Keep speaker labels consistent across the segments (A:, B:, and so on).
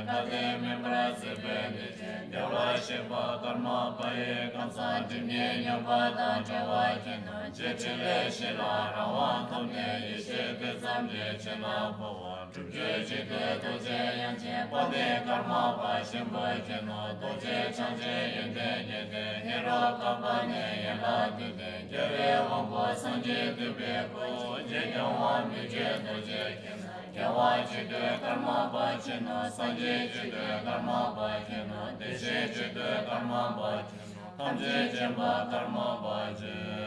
A: Kade Membra Zebede, Dewa Shiva Karmapa Kansa Jimye Nyambada Jawa Jino, Jechile Shila Rawan Tomne Yishe Bezamje Chela Pawan, Jubje Jide Doje Yanche Pade Karmapa Shimba Jino, Doje Chanje Yende Yede, Hero Kapane Yela Dude, Jere Wambo Sanje Dube Ko, Jenyawa Mije Doje Kina, Jawa Jide Karmapa Chino, Sanje Jide Karmapa Chino, Deshe Jide Karmapa Chino, Tamje Jemba Karmapa Chino.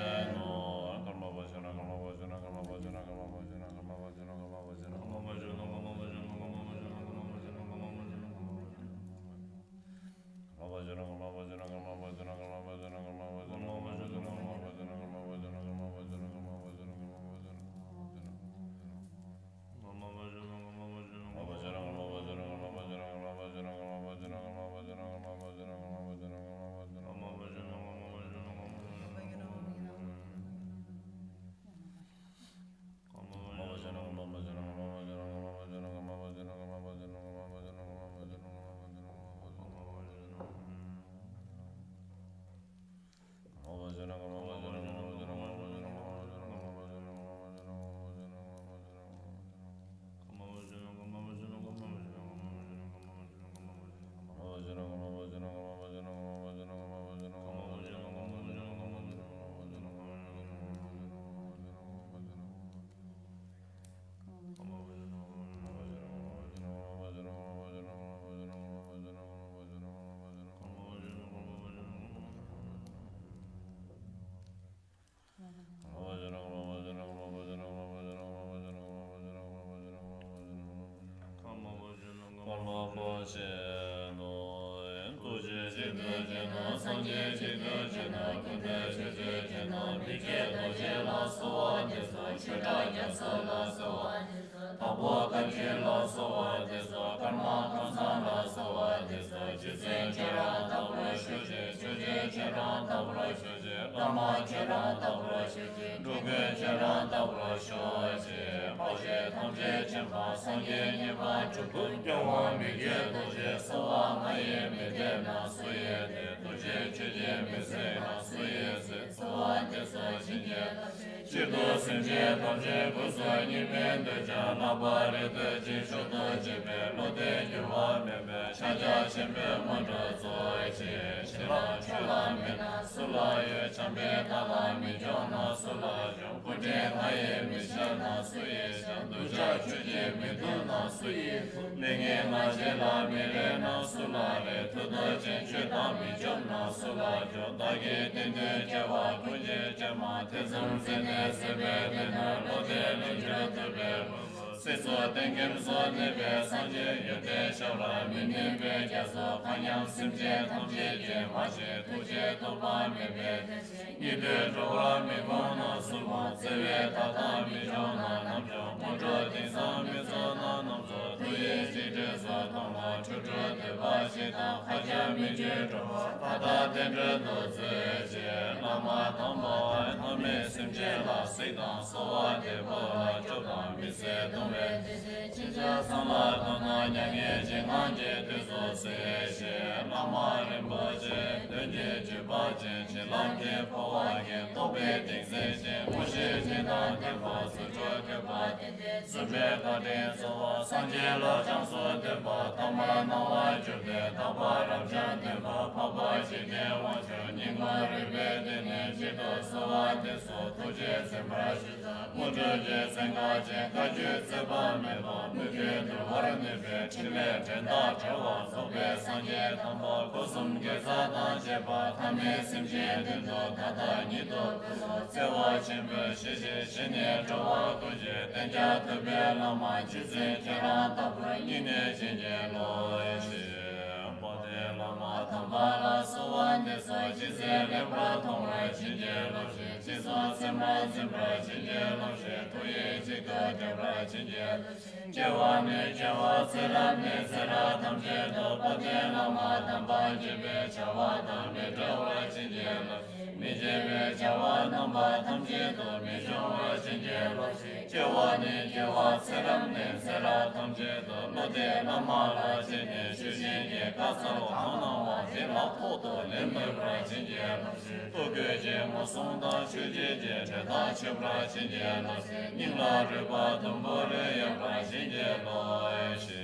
A: 节嘎子罗行囊王节老婆多连门不来亲节老师多个节目送到去节节这大去不来亲节老师您老这把东不来也不来亲节老师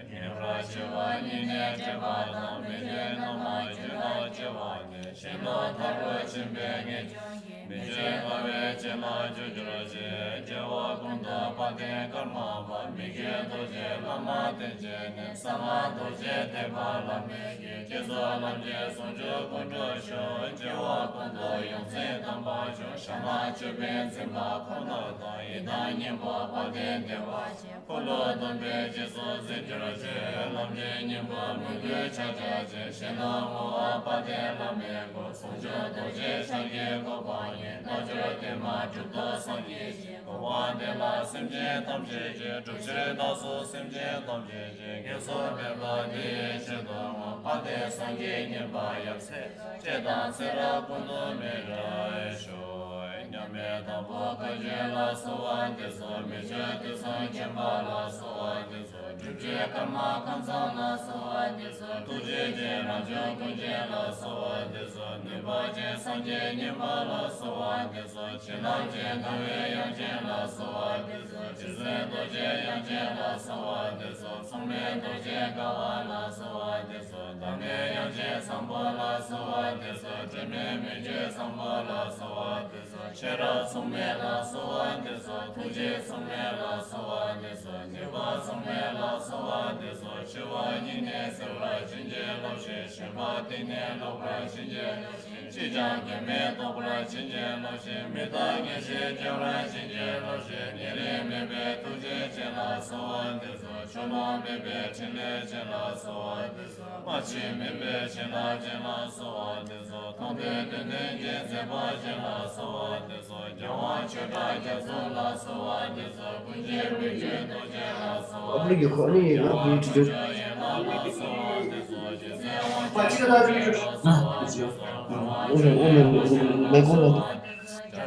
A: 您来去吧你呢这把当没节那么知道这把呢谁老他说亲别给没节把别节老就这节节我工作把点干嘛吧没节多节那么的节呢三万多节得把了没节节做了节送这工作手节我工作用谁当把手上哪这边怎么可能当一当年把把点的话可乐东北节做这这节老节年把没节恰恰节现在我把点了没个送这多节上节个把年那这的嘛就多上节个完的啦sem节当节节就节到所sem节当节节给所别把的知道我把的上节年把要切这当切了工作没人说没当不可觉了，所谓的所没觉的所见把了，所谓的所直觉干嘛看上了，所谓的所不觉觉了就不觉了，所谓的所你把觉上觉你把了，所谓的所去了觉那位要觉了，所谓的所其实都觉要觉了，所谓的所从面都觉搞完了，所谓的所当面要觉上播了，所谓的所正面没觉上播了，所谓的所。学了从灭了所谓的所突击从灭了所谓的所你把从灭了所谓的所去我一年受了境界老师是把定年老不来境界即将给灭都不来境界老师没到年些就来境界老师你的没别突击见了所谓的所去了没别听了见了所谓的所马去没别见了见了所谓的所同对对对见在把见了所谓的所叫我去大家做了所谓的所不见没觉都见了所谓的所叫我去这也了所谓的所就在我这个见了所谓的所我没工作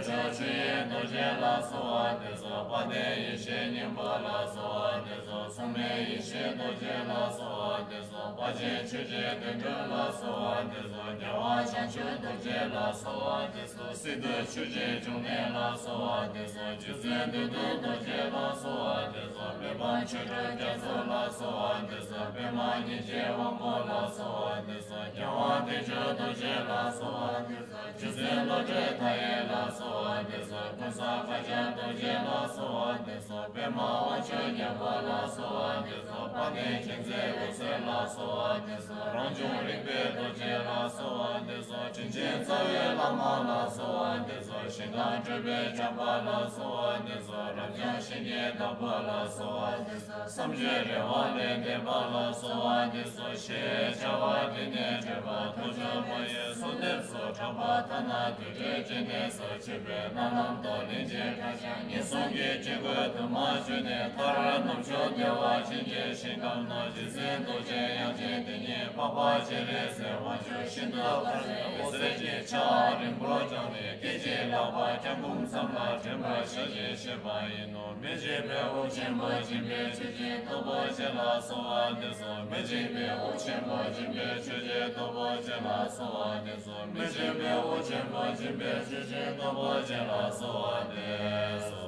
A: 这去也都见了所谓的所把的一些年把了所谓的所从没一些都见了所谓的所把这去见的得了所谓的所叫我想去都见了所谓的所谁的去见中年了所谓的所就是都见了所谓的所别把去这家做了所谓的所别把你接忘过了所谓的所叫我对这都见了所谓的所就是了这他也了所谓的所不撒开家都见了所谓的所别把我去见过了所谓的所把你现在我是了所谓的所让众里边都见了所谓的所今天早也了嘛了所谓的所现在这边讲话了所谓的所让众新年到过了所谓的所三月的话连的把了所谓的所写下话的年这把头上我也所的所长把他那对这今天所这边那能到连接开箱你送给这个他妈去年他让弄出的话今天新刚那就是都这样这的年爸爸这里是我就新的我自己家人不老讲的给这老爸讲工厂了真把世界是把一弄没这边我全部这边直接都不接了所谓的所没这边我全部这边直接都不接了所谓的所没这边我全部这边直接都不接了所谓的所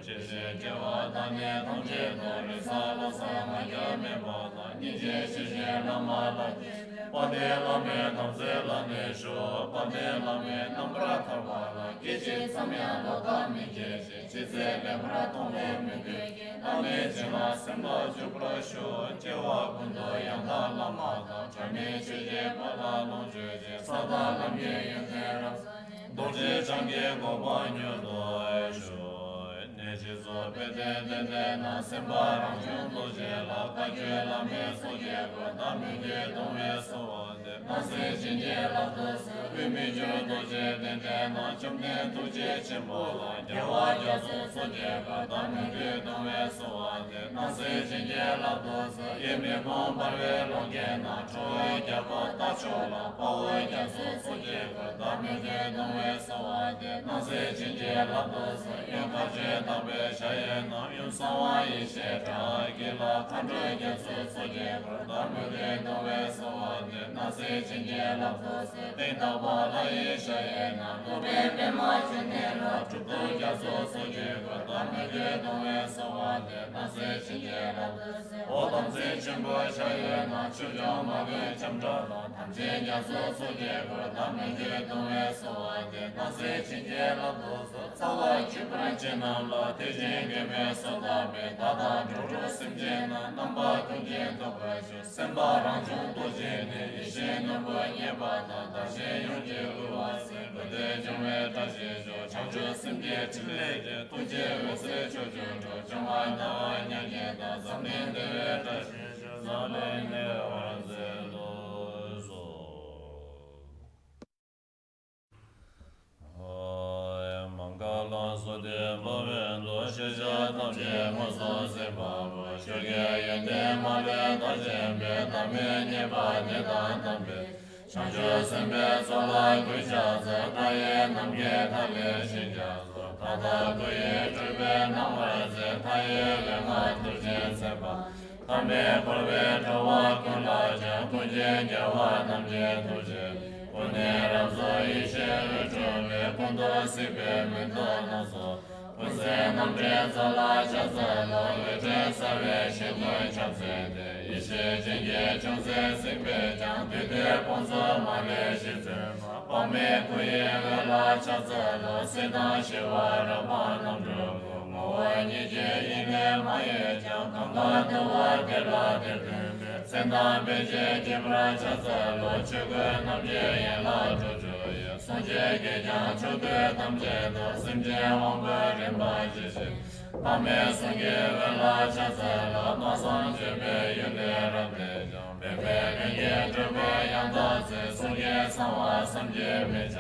A: 这些叫我当年同学都是啥了啥嘛也没报道你这世界那么了把的老面当在了你说把的老面当不拉他话了给这怎么样了他们这些这在两不拉同类没对他们这嘛什么就不来说叫我工作养他老妈他这面世界把他弄直接啥他那面也在了都是长给我把牛多说你去做别的那什么让全都接了感觉了没所结果他们的东西所的那些情节了都是为没觉都接的那今天都接全部了叫我叫做所结果他们的东西所的那些情节了都是也没空把月亮给拿出来叫我打出了把我叫做所结果他们的东西所的那些情节了都是也感觉当被下也能用三万一些张给了看着耶稣所结果，当没的都为所望的那些情节了不是被到把了一些也能不被被马去年了，主都耶稣所结果，当没的都为所望的那些情节了不是我当最全部下也能就叫马给抢着了，他们耶稣所结果，当没的都为所望的那些情节了不是早晚去不然艰难了，推荐给没所到没达到周周心艰难，能把空间都不去，三把让就多见的，一些能不也把那大些永久哇塞，不得就为大些就唱着心别之类的，多结为谁就正完的年年的三年的大些就早年的王子多说。高浪所的保人多学校当节目所在保护，学给人的马列大前别当面你把你当别，上学身边做了归家子，他也能给他的新家子，他的归也准备能儿子，他也为我投钱才把。他们过来找我跟老家，估计给我能接投钱。我年让做一切的准备，工作随便没得能做。我在能别做了就做了，为这三位习惯常在的，一切经验就在随便讲，对待工作嘛的是怎么？我们可以为了就做了，虽然是我让我能做过，我为你这一年嘛也讲，刚刚的我给了的人。在那北京基本上就走路，去过那边也老住住也，从这给家就对他们这都身边往过人把这些，把面送给我了就走了，马上就被有的人被讲，被人也准备养到子，送给三万三姐妹家，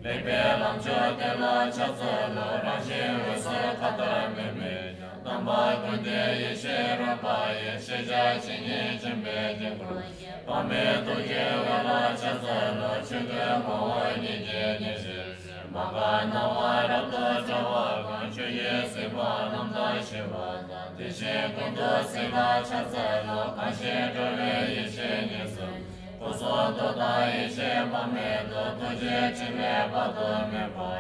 A: 那边浪就给了就走了，让些为所他的妹妹家。当把工的一些人把一些家亲戚准备结婚，把面都给我了，就走了，去给我你姐你是，马把那我让多找我干，去也随把能到西把那，这些工作随把就走了，感谢这位一些年生，不说多大一些把面都接进来把多面包。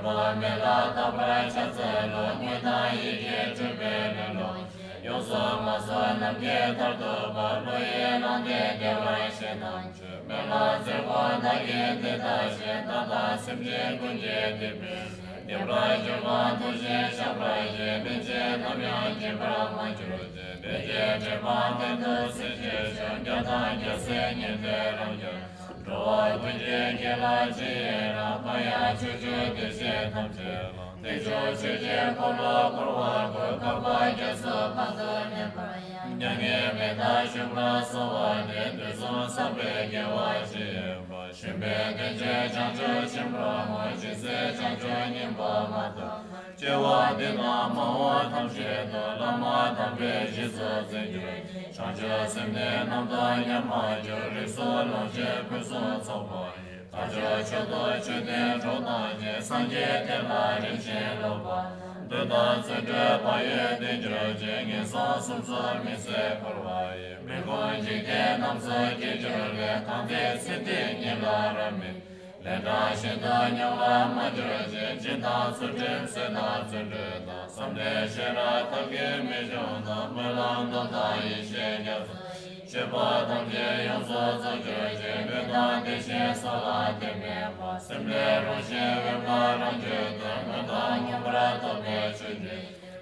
A: 我们老大不来就走了，你那一天准备了了，有什么说能给他都把路也能给的外些能去，没了在我那给的大些，那把身边工业的边，你不来就把东西想不来接，并且他们就不让我就接，并且这把的都是接上，叫他就是你的人家。我估计给了几了，朋友出去的些同学了，那就出去过了过了过，搞把就是把个面包呀，两年没他学不了说话的，对说三百给我去吧，身边跟着讲究听不了我，就是讲究你爸妈的，接我的那么我同学的，那么他别去做这个，上学身边那么多年嘛，就是说老些不说。草花，他就去多去点周大街，三街天来人些老板，对他在这八月的这节，你上宿舍没谁不来，没关今天他们自己就来，他在此地你来了没？来到现在你来么这节，见他是真是他是真的，三天学了他给没上的，没让到他一些年子。学把当天用所做这些，别当这些所拉的面包，身边容些为我让觉得，我当你不让特别出去，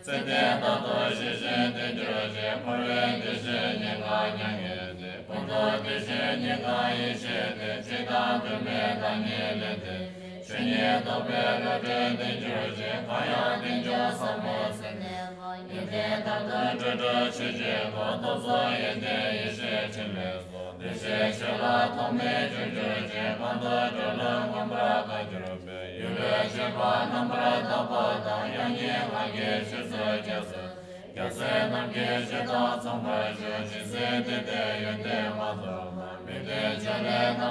A: 这点大多谢谢的这些，不论这些你干年月的，工作这些你干一些的，其他的没干你来的，去年都别了这的这些，看样的就什么是年。一天他跟着这去结果，都做一点一些情来做，那些去了他没去这些，看到这人我不让他这边，有的去把能不让他把他，让你还给去做就是，要是能给去到从快去，其实对对有点马头嘛，没对就来他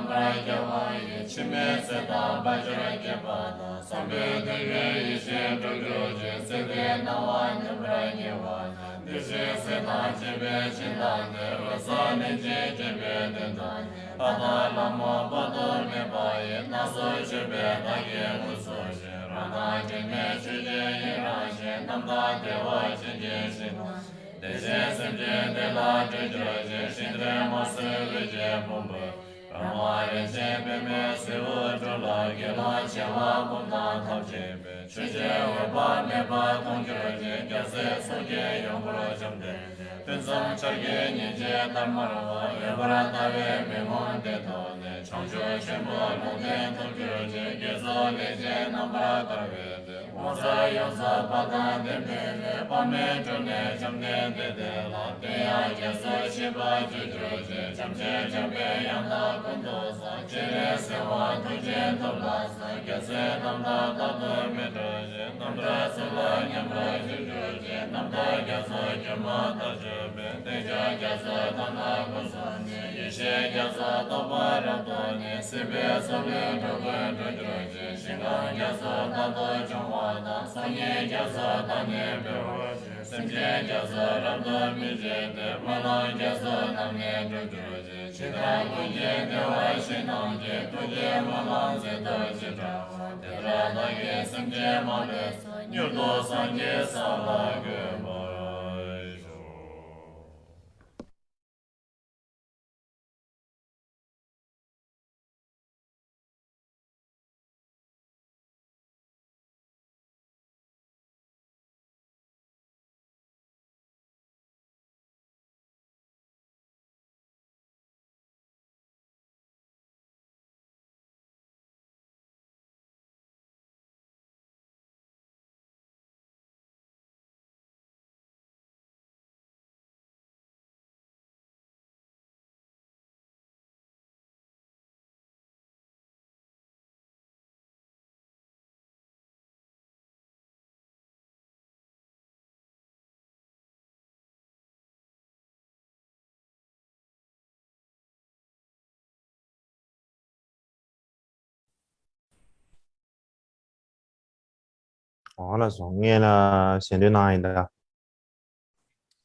B: 好了，从念了先对哪一的？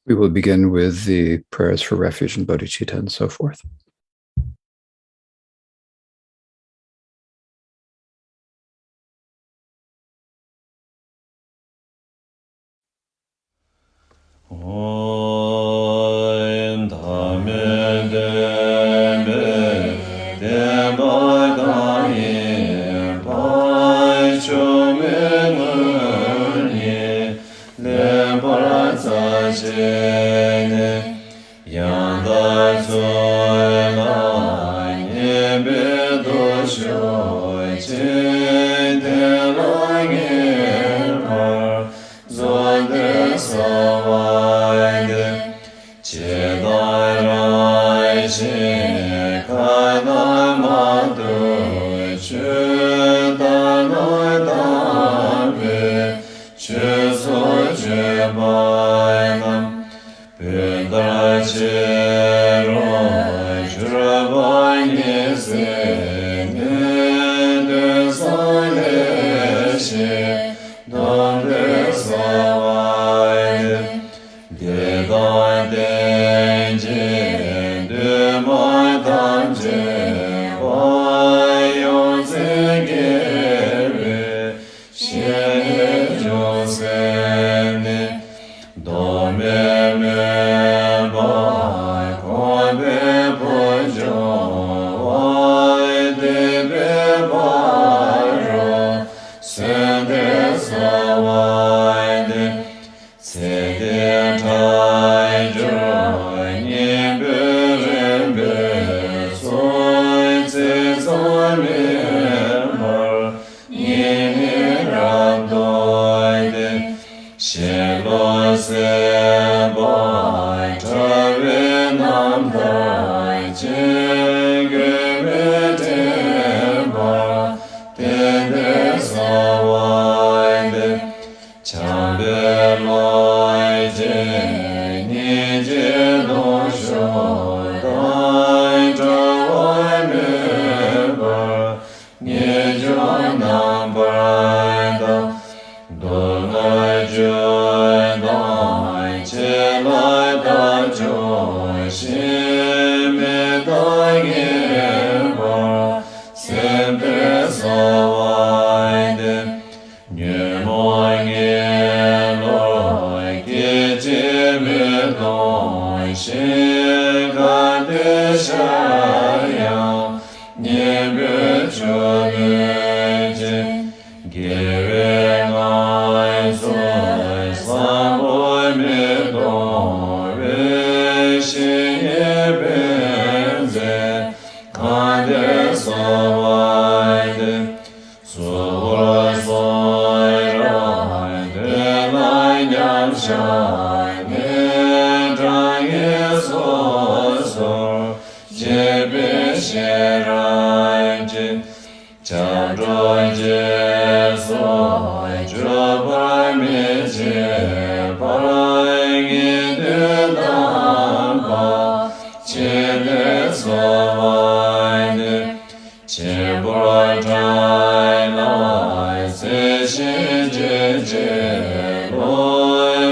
C: We will begin with the prayers for refuge and bodhicitta and so forth.
A: Amen. 的山羊，你别说的真，给人爱所三不灭动，人心也变在，看的所爱的，所我所爱的来两山。将专接所这般面前，把人的难把，前的所爱的，前不来摘来，此心之间，来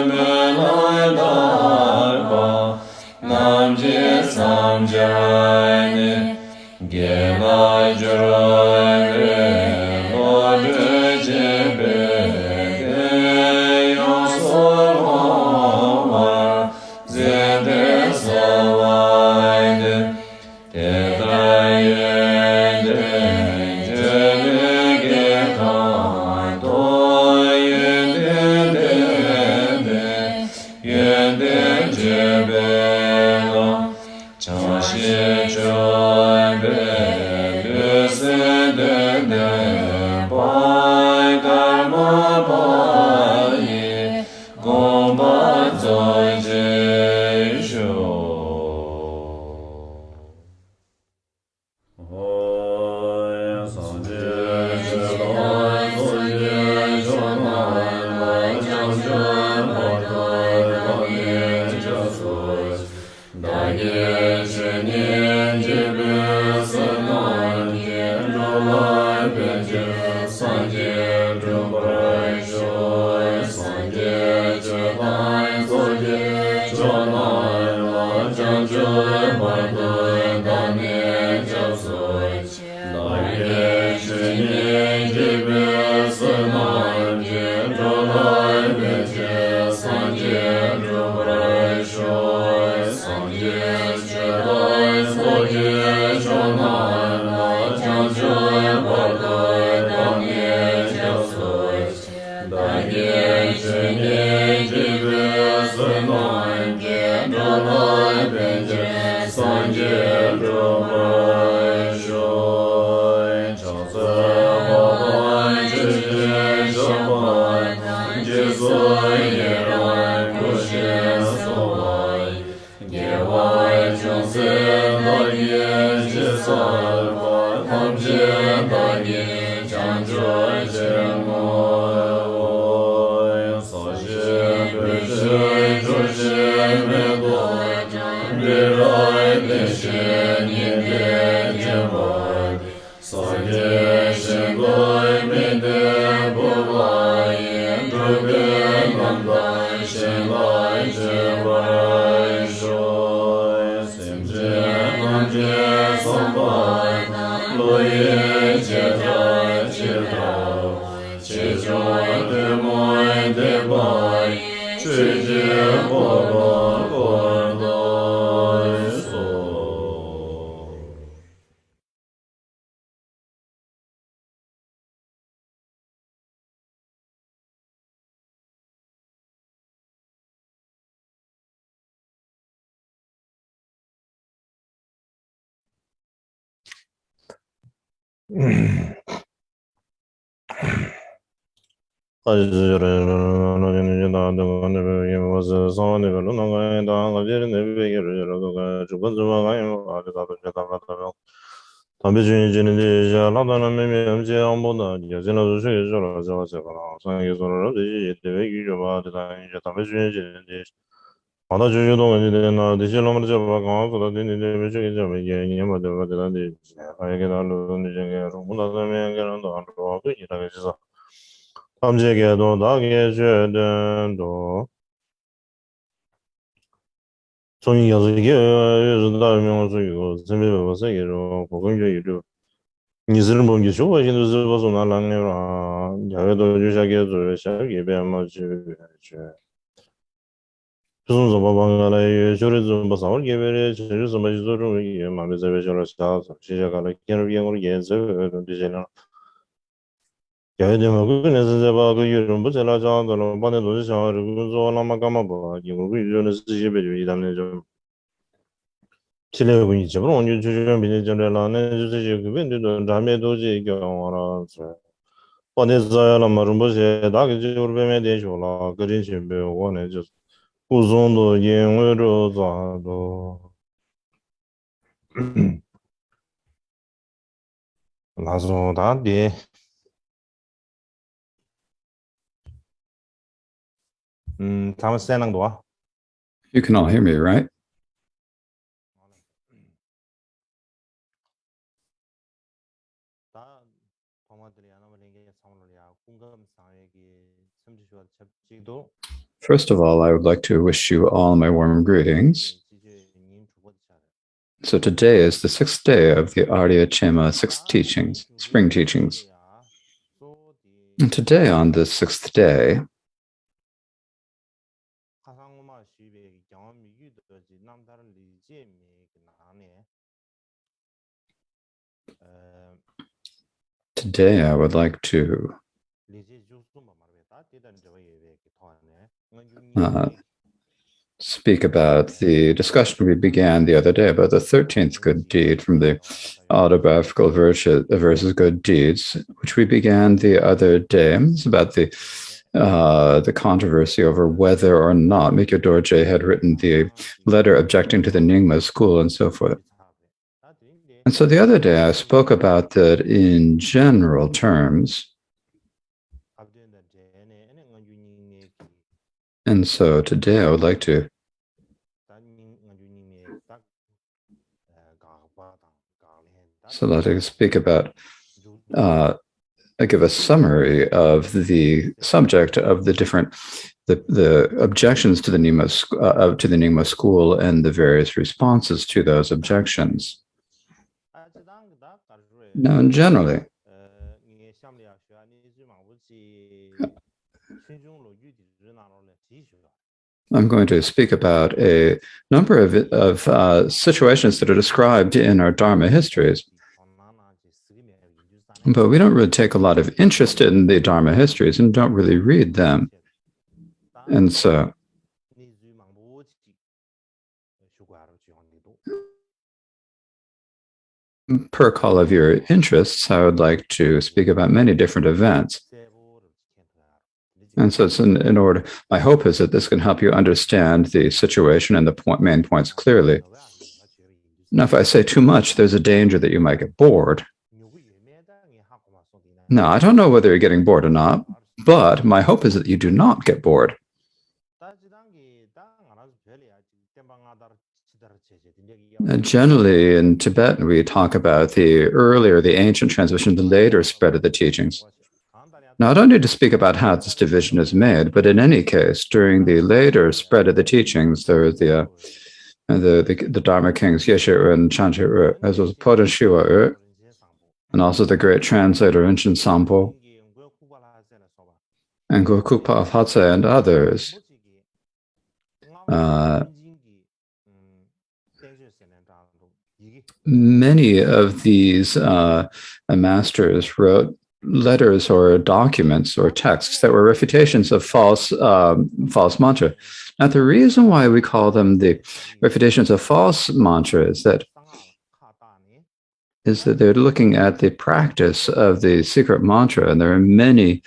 A: 没来来吧，南街三街呢，给来着。
B: 함재계도 나게 죄된도 종이 여섯개 유다명수 이거 세미버서기로 고근교이로 니스를 뭔게 좋아하시는 것을 나랑내라 야외도 주샤게 저 샤게 배마지 무슨 방가라에 저를 좀 봐서 개별에 저를 좀 봐주도록 이 마음에 잡으셔라 자 시작하는 개념으로 연습을 되잖아. 야외dem하고 그래서 제가 그 이런 뭐 제가 자한다는 반에 도시상을 그거나마 까마봐 이거 그 이런 시집에 이담네 좀 칠레고 있죠. 오늘 주주는 비전전에라는 주제 그 벤드도 다음에 도지 경험하라서 번에서야 말은 뭐지 나게 저르베메 대쇼라 그린 신배 원에 저 우선도 영어로 자도 나서 다디 다음 세낭도 와
C: You can all hear me, right?
B: 다 동화들이 하나만 게 상물이야 공감상에게 섬지주와 접지도
C: First of all, I would like to wish you all my warm greetings. So today is the 6th day of the Arya Chema 6th teachings, spring teachings. And today, on this 6th day, today I would like to speak about the discussion we began the other day about the 13th good deed from the autobiographical verses Good Deeds, which we began the other day. It's about the controversy over whether or not MIKYÖ DORJE had written the letter objecting to the Nyingma school and so forth. And so the other day I spoke about that in general terms. And so today I would like to speak about, give a summary of the subject of the different, the objections to the Nyingma school and the various responses to those objections. Now, generally, I'm going to speak about a number of situations that are described in our Dharma histories. But we don't really take a lot of interest in the Dharma histories and don't really read them. And so, per call of your interests, I would like to speak about many different events. And so it's in order, my hope is that this can help you understand the situation and the main points clearly. Now, if I say too much, there's a danger that you might get bored. Now, I don't know whether you're getting bored or not, but my hope is that you do not get bored. Generally, in Tibetan, we talk about the ancient transmission, the later spread of the teachings. Now, I don't need to speak about how this division is made, but in any case, during the later spread of the teachings, there was the Dharma kings Yeshe and Chanche, as well as Poden Shiwa, and also the great translator Rinchen Sampo, and Gokukpa of Hatse and others. Many of these masters wrote letters or documents or texts that were refutations of false mantra. Now, the reason why we call them the refutations of false mantra is that they're looking at the practice of the secret mantra, and there are many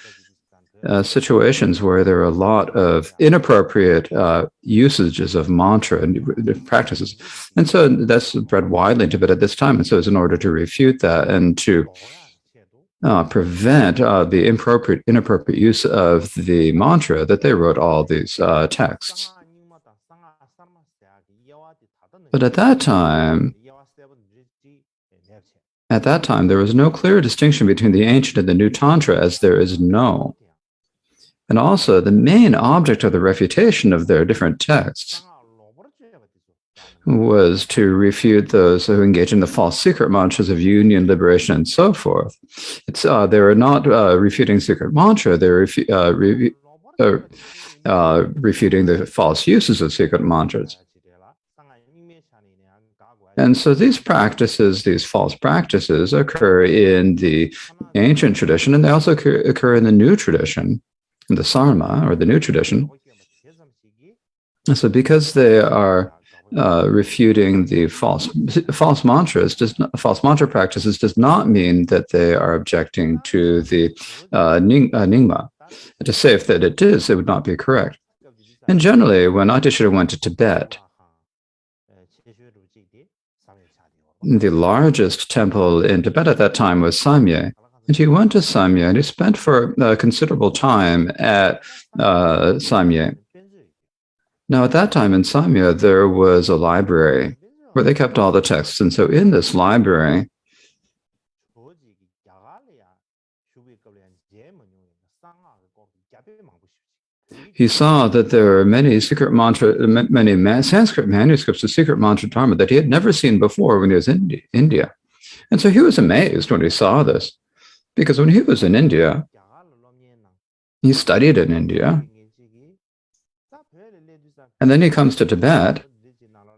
C: situations where there are a lot of inappropriate usages of mantra and practices. And so that's spread widely in Tibet at this time. And so it's in order to refute that and to prevent the inappropriate use of the mantra that they wrote all these texts. But at that time, there was no clear distinction between the ancient and the new Tantra as there is now. And also, the main object of the refutation of their different texts was to refute those who engage in the false secret mantras of union, liberation, and so forth. They were not refuting secret mantra. They were refuting the false uses of secret mantras. And so these practices, these false practices, occur in the ancient tradition, and they also occur in the new tradition, in the Sarma, or the new tradition. And so because they are refuting the false mantras, false mantra practices, does not mean that they are objecting to the Nyingma. To say if that it is, it would not be correct. And generally, when Adishira went to Tibet, the largest temple in Tibet at that time was Samye. And he went to Samye, and he spent for considerable time at Samye. Now, at that time in Samye, there was a library where they kept all the texts. And so in this library, he saw that there were many Sanskrit manuscripts of secret mantra dharma that he had never seen before when he was in India. And so he was amazed when he saw this, because when he was in India, he studied in India, and then he comes to Tibet,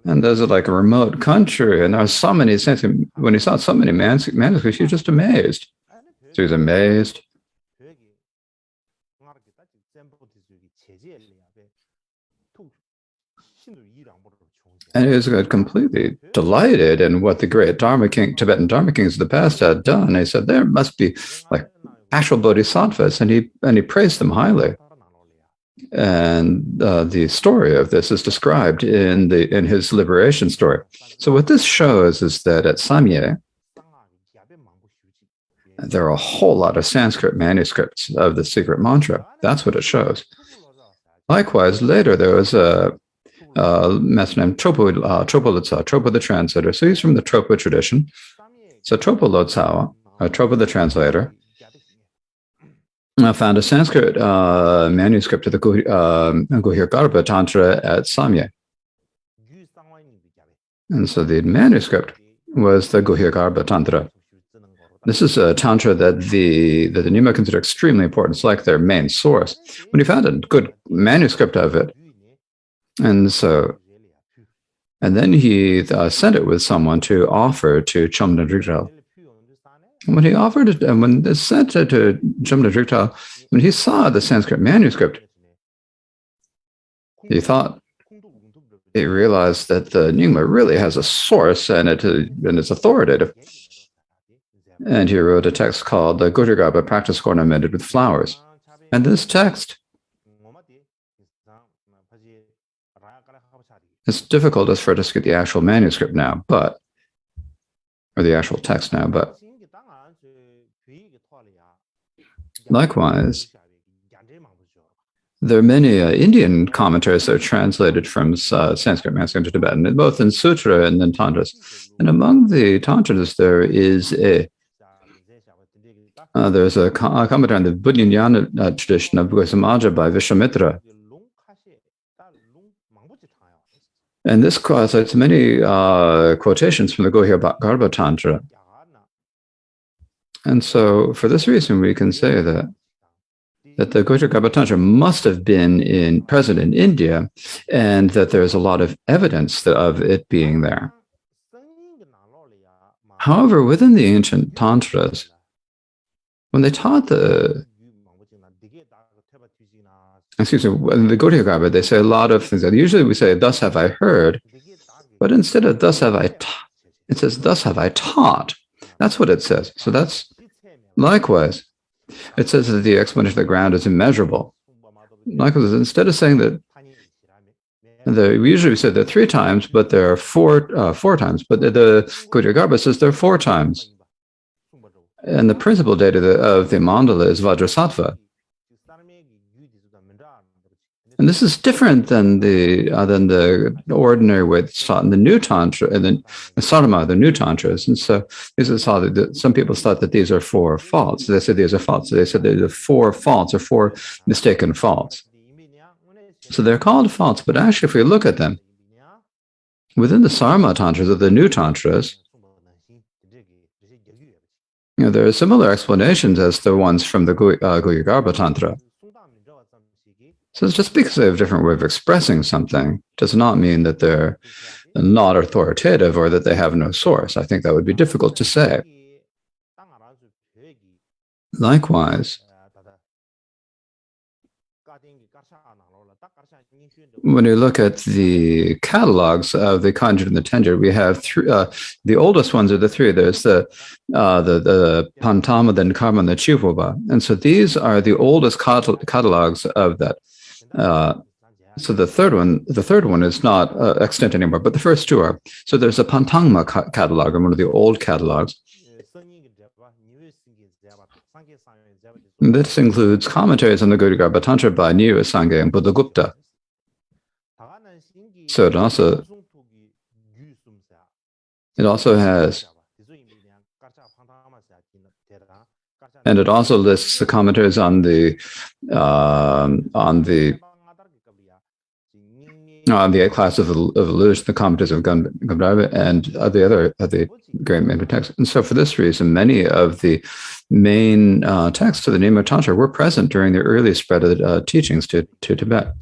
C: and there's like a remote country, and there's so many Sanskrit. When he saw so many manuscripts, he was just amazed. So he was amazed. And he was completely delighted in what the great Tibetan Dharma kings of the past had done. He said there must be like actual bodhisattvas, and he praised them highly. And the story of this is described in his liberation story. So what this shows is that at Samye, there are a whole lot of Sanskrit manuscripts of the secret mantra. That's what it shows. Likewise, later there was a master named Tropo Lotsawa, Tropo the translator. So he's from the Tropo tradition. So Tropo Lotsawa, Tropo the translator, found a Sanskrit manuscript of the Guhyagarbha Tantra at Samye. And so the manuscript was the Guhyagarbha Tantra. This is a tantra that the Nyingma consider extremely important. It's like their main source. When he found a good manuscript of it, and then he sent it with someone to offer to Chomna Drigdal. And when he offered it, and when they sent it to Chomna Drigdal, when he saw the Sanskrit manuscript, he realized that the Nyingma really has a source, and it's authoritative. And he wrote a text called the Guhyagarbha Practice Ornamented with Flowers. And this text, it's difficult as for us to get the actual manuscript now, or the actual text now, but likewise, there are many Indian commentaries that are translated from Sanskrit manuscript into Tibetan, both in Sutra and in Tantras. And among the Tantras, there's a commentary on the Buddhayana tradition of Gosamaja by Vishwamitra. And this cites many quotations from the Guhyagarbha Tantra. And so for this reason, we can say that the Guhyagarbha Tantra must have been present in India, and that there's a lot of evidence of it being there. However, within the ancient Tantras, when they taught the Guhyagarbha, they say a lot of things. Usually we say, thus have I heard, but instead of thus have I it says, thus have I taught. That's what it says. So that's likewise. It says that the explanation of the ground is immeasurable. Likewise, instead of saying that, we usually say there are 3 times, but there are four times. But the Guhyagarbha says there are 4 times. And the principal data of the mandala is Vajrasattva. And this is different than the ordinary way it's taught in the new tantra, and the Sarma, the new tantras. And so this is how some people thought that these are 4 faults. They said these are faults. They said these are 4 faults or 4 mistaken faults. So they're called faults, but actually, if we look at them within the Sarma tantras or the new tantras, there are similar explanations as the ones from the Guhyagarbha Tantra. So just because they have a different way of expressing something does not mean that they're not authoritative or that they have no source. I think that would be difficult to say. Likewise, when you look at the catalogs of the Kanjur and the Tenjur, we have three. The oldest ones are the three. There's the Pantama, then Karma, and the Chivoba. And so these are the oldest catalogs of that. So the third one is not extant anymore, but the first two are. So there's a Pantangma catalog, one of the old catalogs. This includes commentaries on the Gaudiya Tantra by Niyya Sangha and Buddhagupta. So it also has, and it also lists the commentaries on the 8 classes of illusion, the commentaries of Gandharva, and the great main texts. And so for this reason, many of the main texts of the Nima Tantra were present during the early spread of the teachings to Tibet.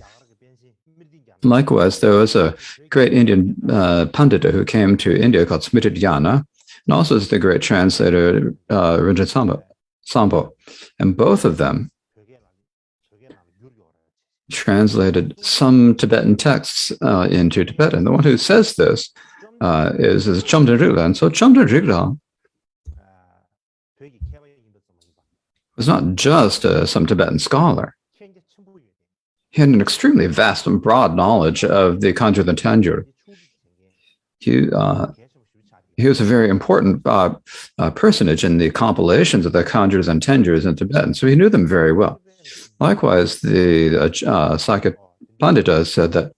C: Likewise, there was a great Indian Pandita who came to India called Smritidhyana, and also is the great translator Ranjan Sambo. And both of them translated some Tibetan texts into Tibetan. The one who says this is Chomden Rigla. And so Chomden Rigla was not just some Tibetan scholar. He had an extremely vast and broad knowledge of the Kanjur and Tanjur. He was a very important personage in the compilations of the Kanjurs and Tanjurs in Tibetan, so he knew them very well. Likewise, the Sakya Pandita said that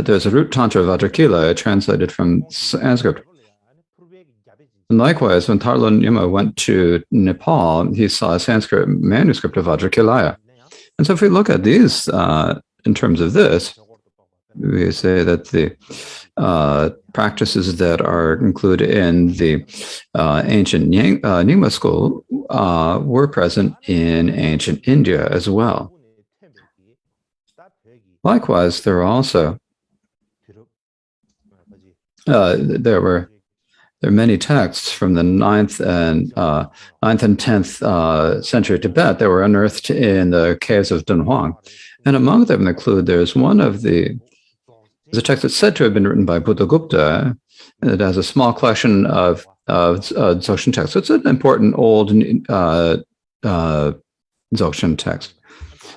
C: there's a root Tantra Vajrakila translated from Sanskrit. And likewise, when Tarlon Yama went to Nepal, he saw a Sanskrit manuscript of Vajrakilaya. And so if we look at these in terms of this, we say that the practices that are included in the ancient Nyingma school were present in ancient India as well. Likewise, there are many texts from the 9th and 10th century Tibet that were unearthed in the caves of Dunhuang. And among them there's a text that's said to have been written by Buddhagupta, and it has a small collection of Dzogchen texts. So it's an important old Dzogchen text.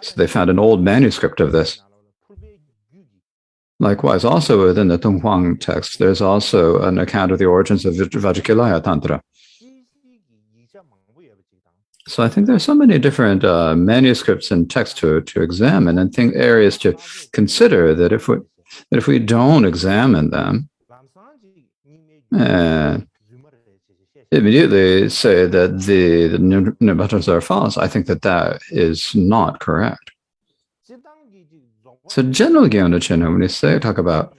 C: So they found an old manuscript of this. Likewise, also within the Dunhuang text, there's also an account of the origins of Vajrakilaya Tantra. So I think there's so many different manuscripts and texts to examine and areas to consider that if we don't examine them, immediately say that the Nibbuttas are false, I think that is not correct. So general Gyonachin, when they talk about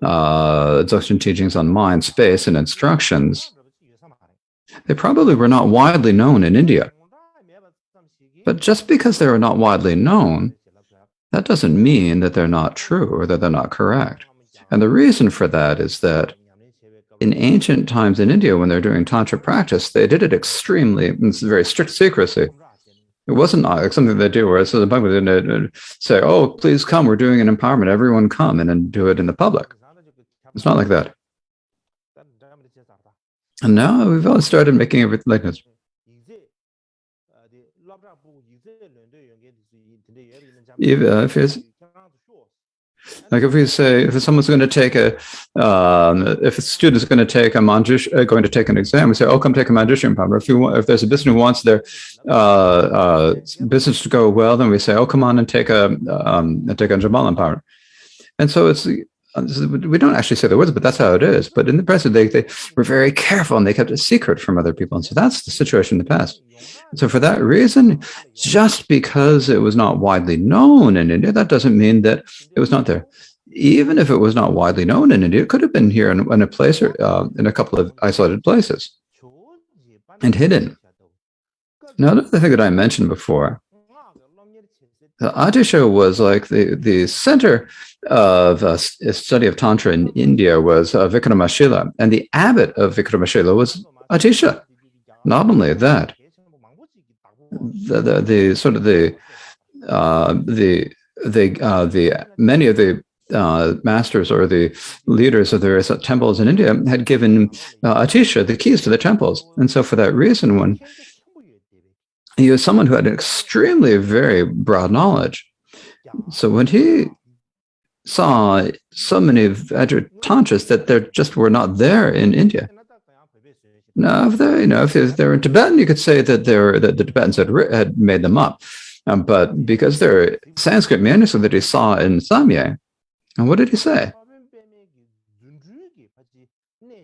C: Dzogchen teachings on mind, space, and instructions, they probably were not widely known in India. But just because they were not widely known, that doesn't mean that they're not true or that they're not correct. And the reason for that is that in ancient times in India, when they're doing Tantra practice, they did it in very strict secrecy. It wasn't like something they do where the public didn't say, oh, please come, we're doing an empowerment, everyone come, and then do it in the public. It's not like that. And now we've all started making everything like this. If someone's going to take if a student's going to take going to take an exam, we say, "Oh, come take a Manjushri empowerment." If there's a business who wants their business to go well, then we say, "Oh, come on and take a Jamal empowerment." And so we don't actually say the words, but that's how it is. But in the present, they were very careful and they kept it secret from other people. And so that's the situation in the past. And so for that reason, just because it was not widely known in India, that doesn't mean that it was not there. Even if it was not widely known in India, it could have been here in a place or in a couple of isolated places and hidden. Now, another thing that I mentioned before Atisha was like the center of a study of Tantra in India was Vikramashila, and the abbot of Vikramashila was Atisha. Not only that, the sort of the many of the masters or the leaders of the various temples in India had given Atisha the keys to the temples, and so for that reason, when he was someone who had an extremely very broad knowledge. So when he saw so many Tantras that there just were not there in India. Now, if they were in Tibetan, you could say that the Tibetans had made them up. But because they're Sanskrit manuscripts that he saw in Samye, and what did he say?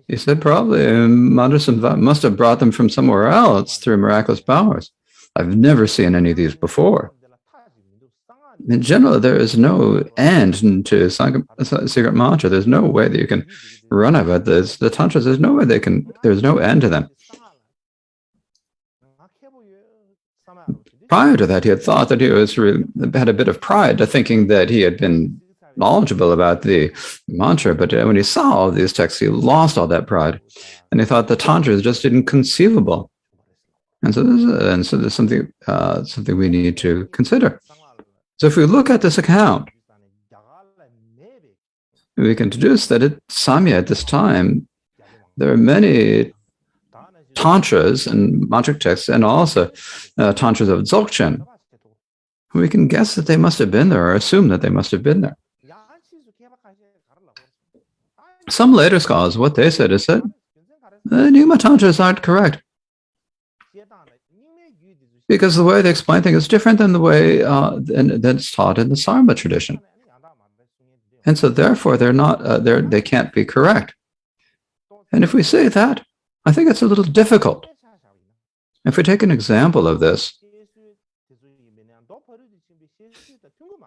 C: He said probably Madhusam must have brought them from somewhere else through miraculous powers. I've never seen any of these before. In general, there is no end to secret mantra. There's no way that you can run out of this. The tantras, there's no way there's no end to them. Prior to that, he had thought that he had a bit of pride to thinking that he had been knowledgeable about the mantra, but when he saw all these texts, he lost all that pride, and he thought the tantra is just inconceivable. And so there's something we need to consider. So if we look at this account, we can deduce that at Samye at this time, there are many tantras and mantric texts, and also tantras of Dzogchen. We can guess that they must have been there, or assume that they must have been there. Some later scholars, what they said is that the Nyingma tantras aren't correct, because the way they explain things is different than the way that's taught in the Sarma tradition. And so therefore they can't be correct. And if we say that, I think it's a little difficult. If we take an example of this,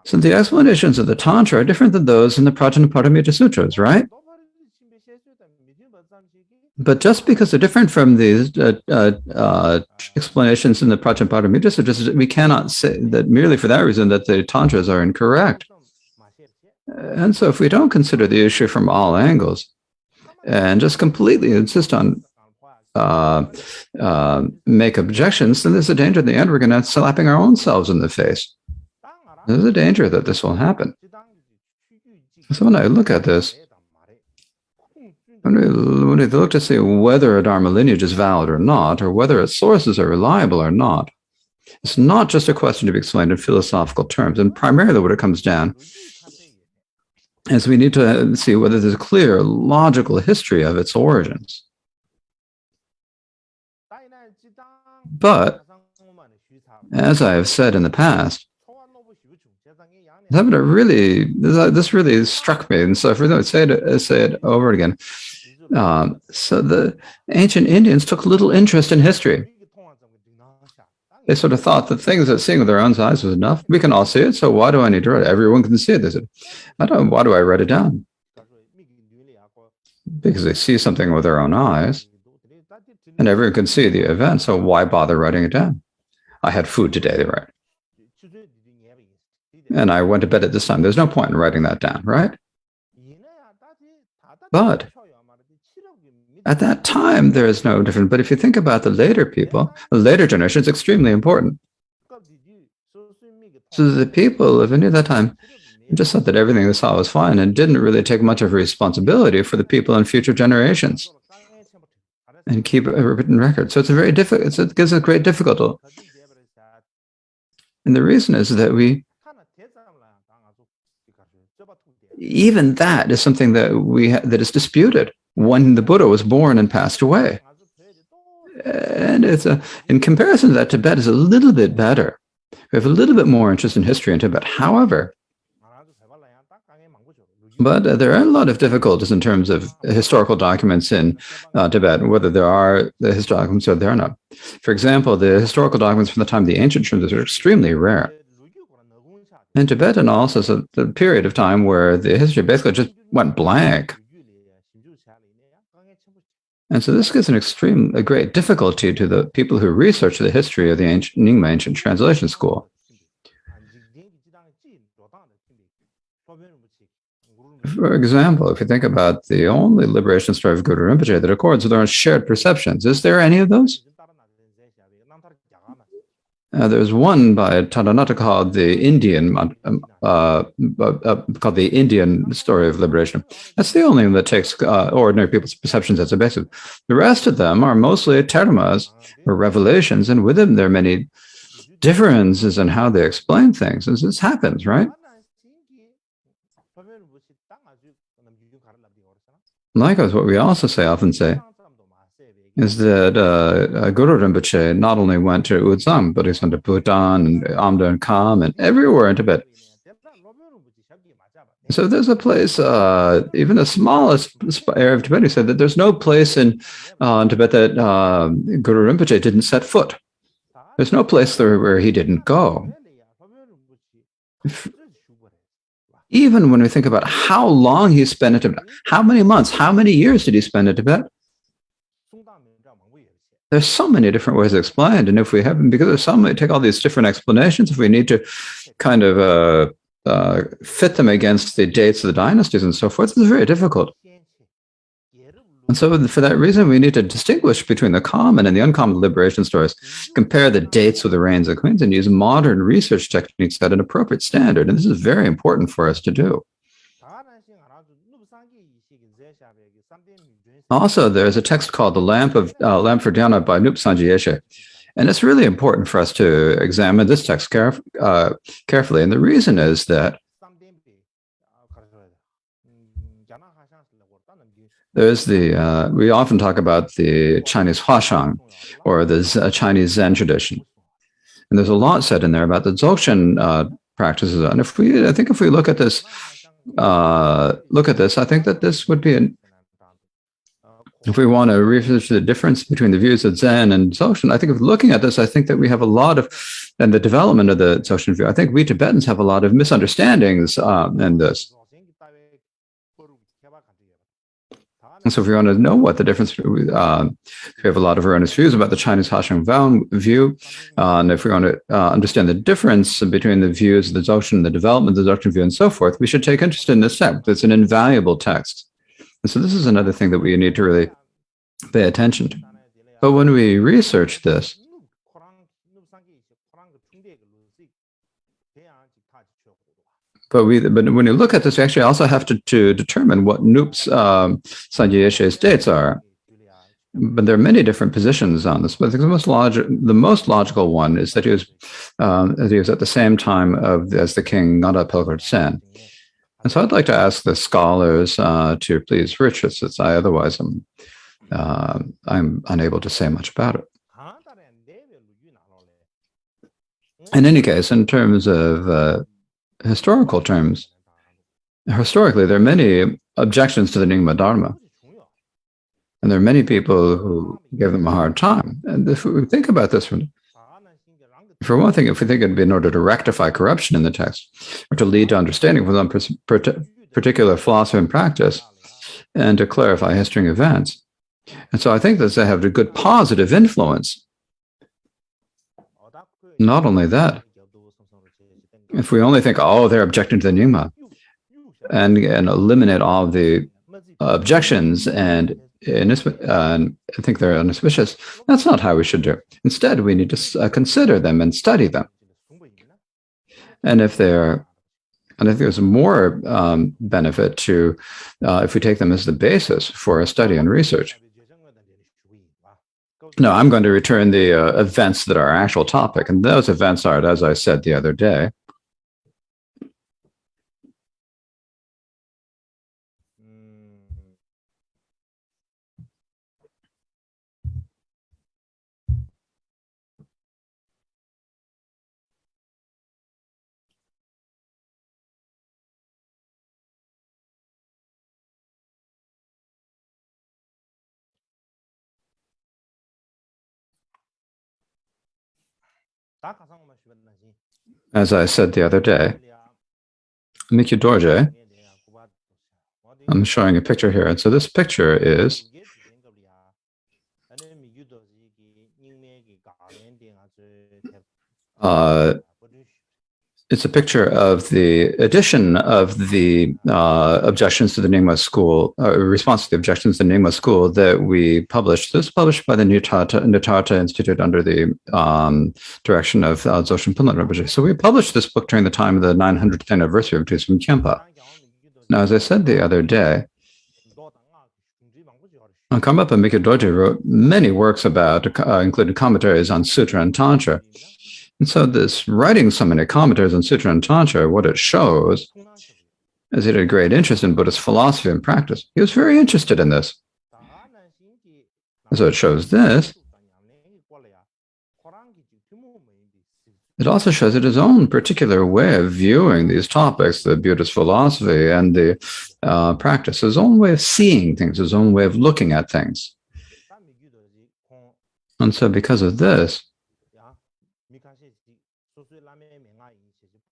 C: so the explanations of the Tantra are different than those in the Prajnaparamita Sutras, right? But just because they're different from these explanations in the Prajnaparamita Sutras, we cannot say that merely for that reason that the Tantras are incorrect. And so if we don't consider the issue from all angles and just completely insist on make objections, then there's a danger in the end we're going to end slapping our own selves in the face. There's a danger that this will happen. So when I look at this, when we look to see whether a Dharma lineage is valid or not, or whether its sources are reliable or not, it's not just a question to be explained in philosophical terms. And primarily what it comes down is we need to see whether there's a clear, logical history of its origins. But, as I have said in the past, this really struck me, and so if we don't say it over again. So the ancient Indians took little interest in history. They sort of thought that things that seeing with their own eyes was enough. We can all see it, so why do I need to write it? Everyone can see it. They said, why do I write it down? Because they see something with their own eyes, and everyone can see the event, so why bother writing it down? I had food today, right? And I went to bed at this time. There's no point in writing that down, right? But at that time, there is no difference. But if you think about the later people, the later generation, it's extremely important. So the people of India at that time just thought that everything they saw was fine and didn't really take much of a responsibility for the people in future generations and keep a written record. So it's a very difficult, it gives us great difficulty. And the reason is that even that is something that is disputed when the Buddha was born and passed away. And in comparison to that, Tibet is a little bit better. We have a little bit more interest in history in Tibet. However, but there are a lot of difficulties in terms of historical documents in Tibet, whether there are the historical documents or there are not. For example, the historical documents from the time of the ancient traditions are extremely rare. In Tibet, and also the period of time where the history basically just went blank. And so this gives a great difficulty to the people who research the history of the Nyingma ancient translation school. For example, if you think about the only liberation story of Guru Rinpoche that accords with our shared perceptions, is there any of those? There's one by Tadanath called the Indian story of liberation. That's the only one that takes ordinary people's perceptions as a basis. The rest of them are mostly termas or revelations, and with them there are many differences in how they explain things. And this happens, right? Likewise, what we also often say, is that Guru Rinpoche not only went to Uzang, but he went to Bhutan and Amda and Kham and everywhere in Tibet. So there's a place, even the smallest area of Tibet, he said that there's no place in Tibet that Guru Rinpoche didn't set foot. There's no place there where he didn't go. Even when we think about how long he spent in Tibet, how many months, how many years did he spend in Tibet? There's so many different ways explained, and if we have, because there's so many, take all these different explanations, if we need to kind of fit them against the dates of the dynasties and so forth, it's very difficult. And so for that reason, we need to distinguish between the common and the uncommon liberation stories, compare the dates with the reigns of queens, and use modern research techniques at an appropriate standard. And this is very important for us to do. Also, there's a text called The Lamp for Dhyana by Nup Sanji Yeshe. And it's really important for us to examine this text carefully. And the reason is that there's we often talk about the Chinese Huashang, or the Chinese Zen tradition. And there's a lot said in there about the Dzogchen practices. And I think if we look at this, I think that this would be if we want to research the difference between the views of Zen and Dzogchen, I think if looking at this, I think that we have a lot of, and the development of the Dzogchen view, I think we Tibetans have a lot of misunderstandings in this. And so if we want to know what the difference, we have a lot of erroneous views about the Chinese Hashang view. And if we want to understand the difference between the views of the Dzogchen, the development of the Dzogchen view, and so forth, we should take interest in this text. It's an invaluable text. And so this is another thing that we need to really pay attention to. But when we research this, but when you look at this, we actually also have to determine what Nup's Sanji Yeshe's dates are. But there are many different positions on this. But I think the most logical one is that he was at the same time as the king Ngada Pelgard Sen. And so I'd like to ask the scholars to please reach us, since otherwise I'm unable to say much about it. In any case, in terms of historical terms, historically, there are many objections to the Nyingma Dharma. And there are many people who give them a hard time. And if we think about this, for one thing, if we think it'd be in order to rectify corruption in the text, or to lead to understanding of some particular philosophy and practice, and to clarify history and events. And so I think that they have a good positive influence. Not only that, if we only think, oh, they're objecting to the Nyingma, and eliminate all of the objections and think they're inauspicious, that's not how we should do it. Instead, we need to consider them and study them. And if there's more benefit to, if we take them as the basis for a study and research. No, I'm going to return the events that are our actual topic. And those events are, as I said the other day, as I said the other day, MIKYÖ DORJE, I'm showing a picture here. And so this picture is It's a picture of the edition of the objections to the Nyingma school, response to the objections to the Nyingma school that we published. This was published by the Nitarta Institute under the direction of Dzogchen Punla Rinpoche. So we published this book during the time of the 900th anniversary of Tuzum Khenpa. Now, as I said the other day, KARMAPA MIKYÖ DORJE wrote many works about, including commentaries on Sutra and Tantra. And so this writing so many commentaries on Sutra and Tantra, what it shows is he had a great interest in Buddhist philosophy and practice. He was very interested in this. And so it shows this. It also shows that his own particular way of viewing these topics, the Buddhist philosophy and the practice, his own way of seeing things, his own way of looking at things. And so because of this,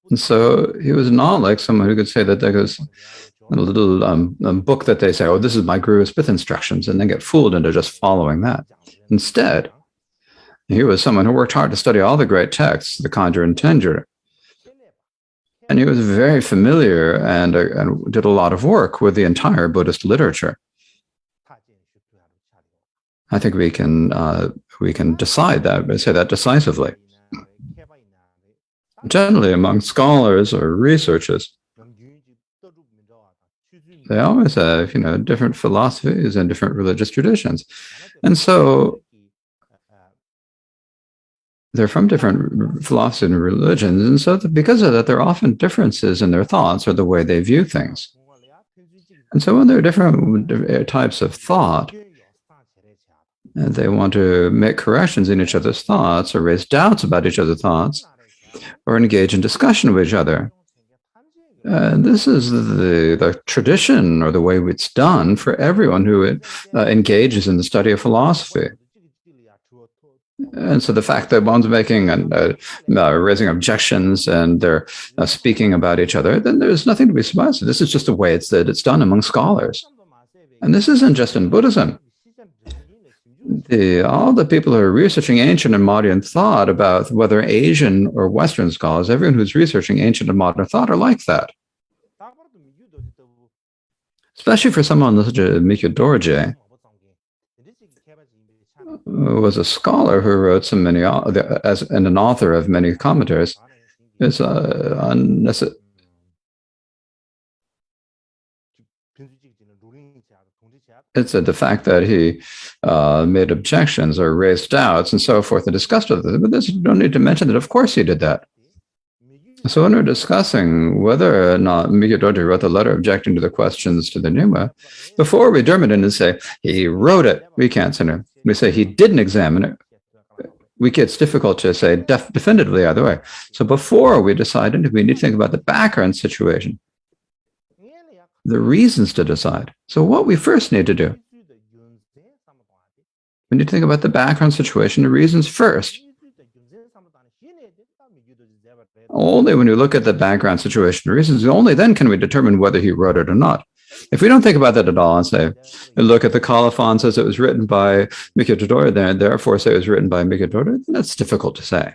C: and so he was not like someone who could say that there was a little book that they say, oh, this is my Guru's Pith instructions, and then get fooled into just following that. Instead, he was someone who worked hard to study all the great texts, the Kanjur and Tenjur. And he was very familiar and did a lot of work with the entire Buddhist literature. I think we can decide that, say that decisively. Generally, among scholars or researchers, they always have, different philosophies and different religious traditions. And so they're from different philosophies and religions. And so because of that, there are often differences in their thoughts or the way they view things. And so when there are different types of thought, and they want to make corrections in each other's thoughts or raise doubts about each other's thoughts, or engage in discussion with each other. This is the tradition or the way it's done for everyone who engages in the study of philosophy. And so the fact that one's making and raising objections and they're speaking about each other, then there's nothing to be surprised. This is just the way it's done among scholars. And this isn't just in Buddhism. All the people who are researching ancient and modern thought, about whether Asian or Western scholars, everyone who's researching ancient and modern thought are like that. Especially for someone such as MIKYÖ DORJE, who was a scholar who wrote so many, and an author of many commentaries, is unnecessary. It's the fact that he made objections or raised doubts and so forth and discussed with it. But there's no need to mention that, of course, he did that. So when we're discussing whether or not MIKYÖ DORJE wrote the letter objecting to the questions to the Nyingma, before we determine it and say, he wrote it, we can't say no. We say he didn't examine it. It's difficult to say definitively either way. So before we decide, we need to think about the background situation, the reasons to decide. So what we first need to do, we need to think about the background situation, the reasons first. Only when we look at the background situation, the reasons, only then can we determine whether he wrote it or not. If we don't think about that at all and say, look at the colophon says it was written by MIKYÖ DORJE, then therefore say it was written by MIKYÖ DORJE, then that's difficult to say.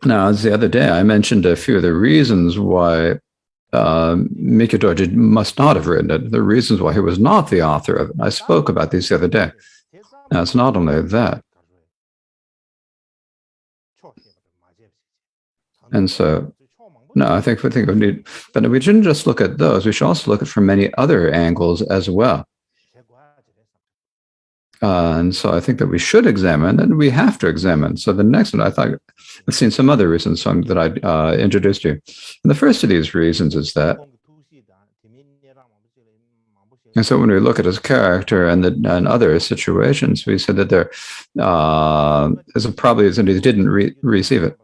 C: Now, as the other day, I mentioned a few of the reasons why MIKYÖ DORJE must not have written it, the reasons why he was not the author of it. I spoke about these the other day. Now, it's not only that. And so, no, I think we need, but we shouldn't just look at those. We should also look at from many other angles as well. And so I think that we should examine, and we have to examine. So the next one, I thought, I've seen some other reasons that I introduced you. And the first of these reasons is that, and so when we look at his character and other situations, we said that there is a probability that he didn't receive it.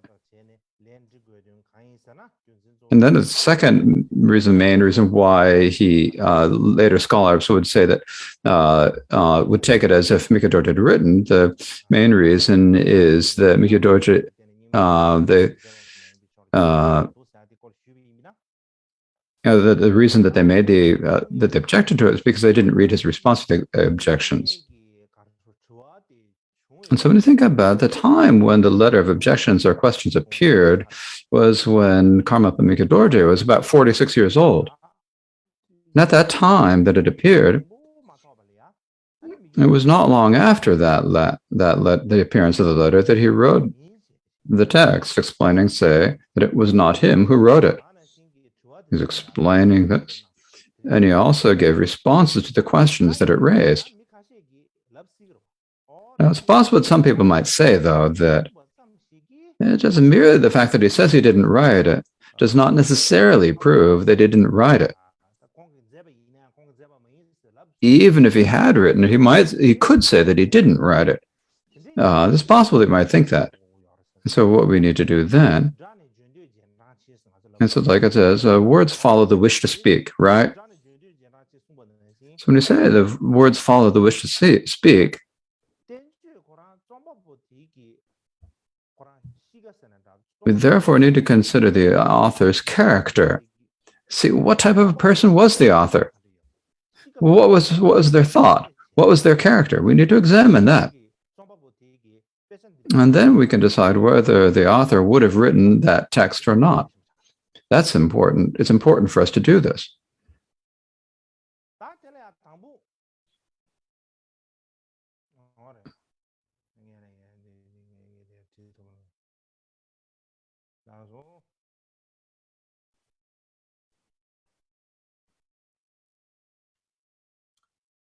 C: And then the second reason, main reason why he later scholars would say that would take it as if MIKYÖ DORJE had written. The main reason is that MIKYÖ DORJE the reason that they made that they objected to it is because they didn't read his response to the objections. And so when you think about the time when the letter of objections or questions appeared was when Karmapa MIKYÖ DORJE was about 46 years old. And at that time that it appeared, it was not long after the appearance of the letter that he wrote the text explaining, say, that it was not him who wrote it. He's explaining this. And he also gave responses to the questions that it raised. Now, it's possible that some people might say, though, that it doesn't merely the fact that he says he didn't write it does not necessarily prove that he didn't write it. Even if he had written it, he could say that he didn't write it. It's possible that he might think that. And so what we need to do then, and so like it says, words follow the wish to speak, right? So when you say the words follow the wish to speak, we therefore need to consider the author's character. See, what type of a person was the author? What was their thought? What was their character? We need to examine that. And then we can decide whether the author would have written that text or not. That's important. It's important for us to do this.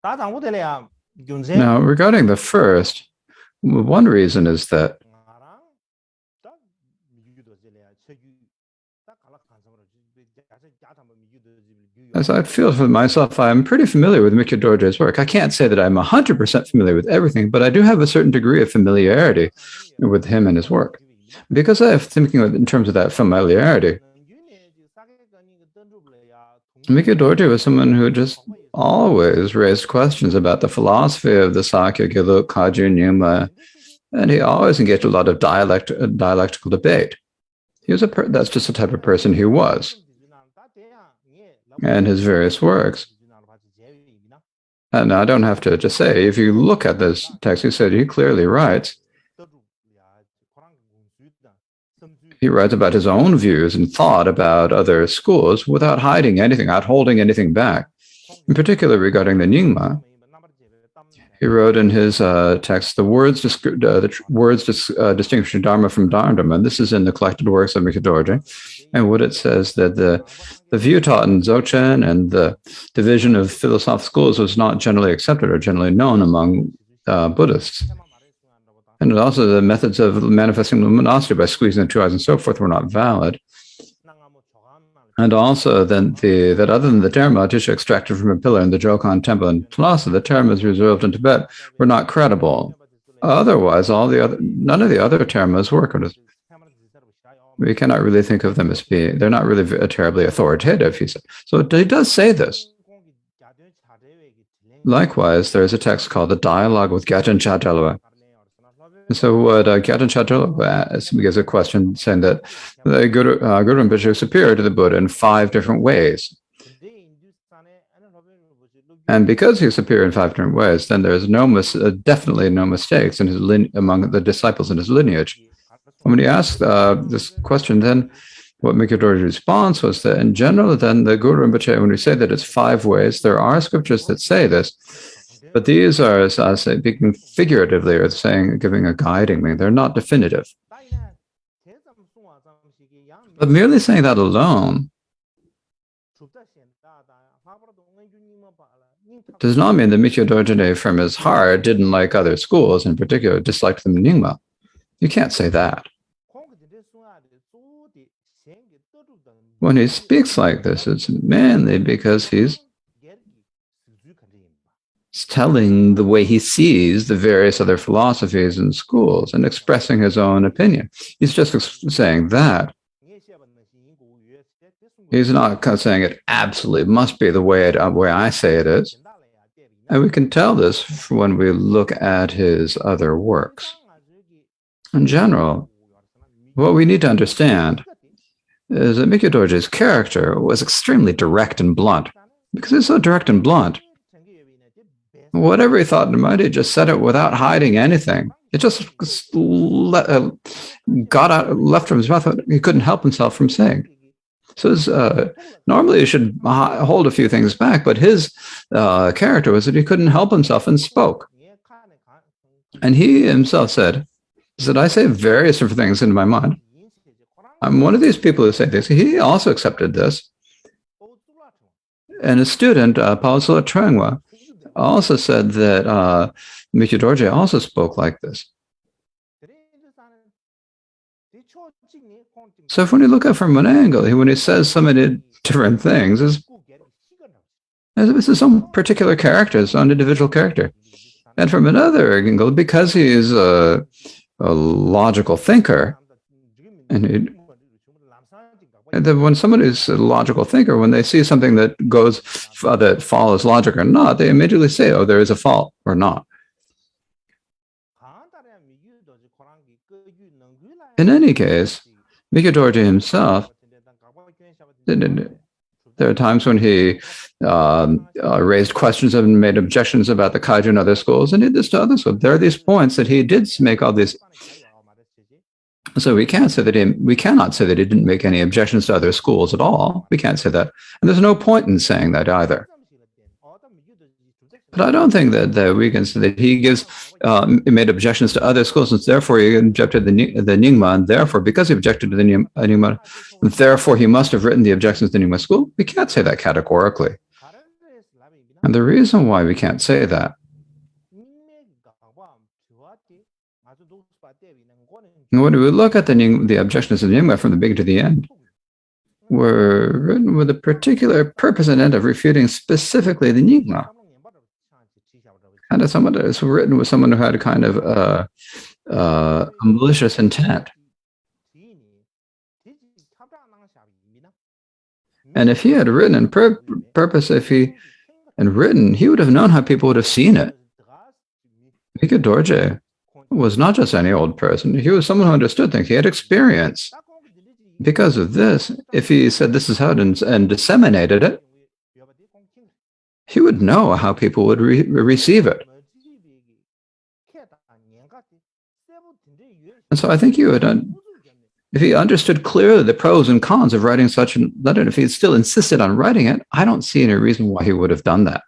C: Now, regarding the first, one reason is that as I feel for myself, I'm pretty familiar with MIKYÖ DORJE's work. I can't say that I'm 100% familiar with everything, but I do have a certain degree of familiarity with him and his work. Because I'm thinking in terms of that familiarity, MIKYÖ DORJE was someone who just always raised questions about the philosophy of the Sakya, Geluk, Kagyu, Nyingma, and he always engaged a lot of dialectical debate. He was that's just the type of person he was. And his various works. And I don't have to just say, if you look at this text, he clearly writes, he writes about his own views and thought about other schools without hiding anything, without holding anything back. In particular, regarding the Nyingma, he wrote in his text, the words distinguishing Dharma from Dharma. And this is in the collected works of MIKYÖ DORJE. And what it says that the view taught in Dzogchen and the division of philosophical schools was not generally accepted or generally known among Buddhists. And also the methods of manifesting luminosity by squeezing the two eyes and so forth were not valid. And also then that other than the Dharma tissue extracted from a pillar in the Jokan temple in Lhasa, the Dharmas reserved in Tibet were not credible. Otherwise, none of the other Dharmas work. We cannot really think of them as being, they're not really terribly authoritative, he said. So he does say this. Likewise, there's a text called The Dialogue with Gyatsen Chadalwa. So what Gyatsen Chadalwa gives a question saying that the Guru Rinpoche is superior to the Buddha in 5 different ways. And because he's superior in 5 different ways, then there's definitely no mistakes in his among the disciples in his lineage. And when he asked this question, then what MIKYÖ DORJE's response was that in general, then the Guru Rinpoche, when we say that it's 5 ways, there are scriptures that say this, but these are, as I say, speaking figuratively or giving a guiding meaning. They're not definitive. But merely saying that alone does not mean that MIKYÖ DORJE from his heart didn't like other schools, in particular disliked the Nyingma. You can't say that. When he speaks like this, it's mainly because he's telling the way he sees the various other philosophies and schools and expressing his own opinion. He's just saying that. He's not saying it absolutely must be the way I say it is. And we can tell this when we look at his other works. In general, what we need to understand is that MIKYÖ DORJE's character was extremely direct and blunt. Because he's so direct and blunt, whatever he thought in mind, he just said it without hiding anything. It just got out, left from his mouth. He couldn't help himself from saying. So normally he should hold a few things back, but his character was that he couldn't help himself and spoke. And he himself said, I say various different things in my mind. I'm one of these people who say this. He also accepted this. And a student, Pausula Trengwa, also said that MIKYÖ Dorje also spoke like this. So if when you look at from one angle, when he says so many different things, this is some particular character, his own individual character. And from another angle, because he is a logical thinker, and then when someone is a logical thinker, when they see something that goes that follows logic or not, they immediately say, "Oh, there is a fault or not." In any case, MIKYÖ Dorje himself, there are times when he raised questions and made objections about the kaiju in other schools, and did this to other schools. There are these points that he did make all these. So we cannot say that he didn't make any objections to other schools at all. We can't say that, and there's no point in saying that either. But I don't think that we can say that he made objections to other schools, and therefore he objected to the Nyingma, and therefore, because he objected to the Nyingma, therefore he must have written the objections to the Nyingma school. We can't say that categorically. And the reason why we can't say that, when we look at the objections to the Nyingma from the beginning to the end, were written with a particular purpose and end of refuting specifically the Nyingma. And as someone is written with someone who had a kind of a malicious intent. And if he had written in purpose, he would have known how people would have seen it. MIKYÖ Dorje was not just any old person. He was someone who understood things. He had experience. Because of this, if he said this is how it and disseminated it, he would know how people would receive it. And so I think if he understood clearly the pros and cons of writing such a letter, and if he still insisted on writing it, I don't see any reason why he would have done that.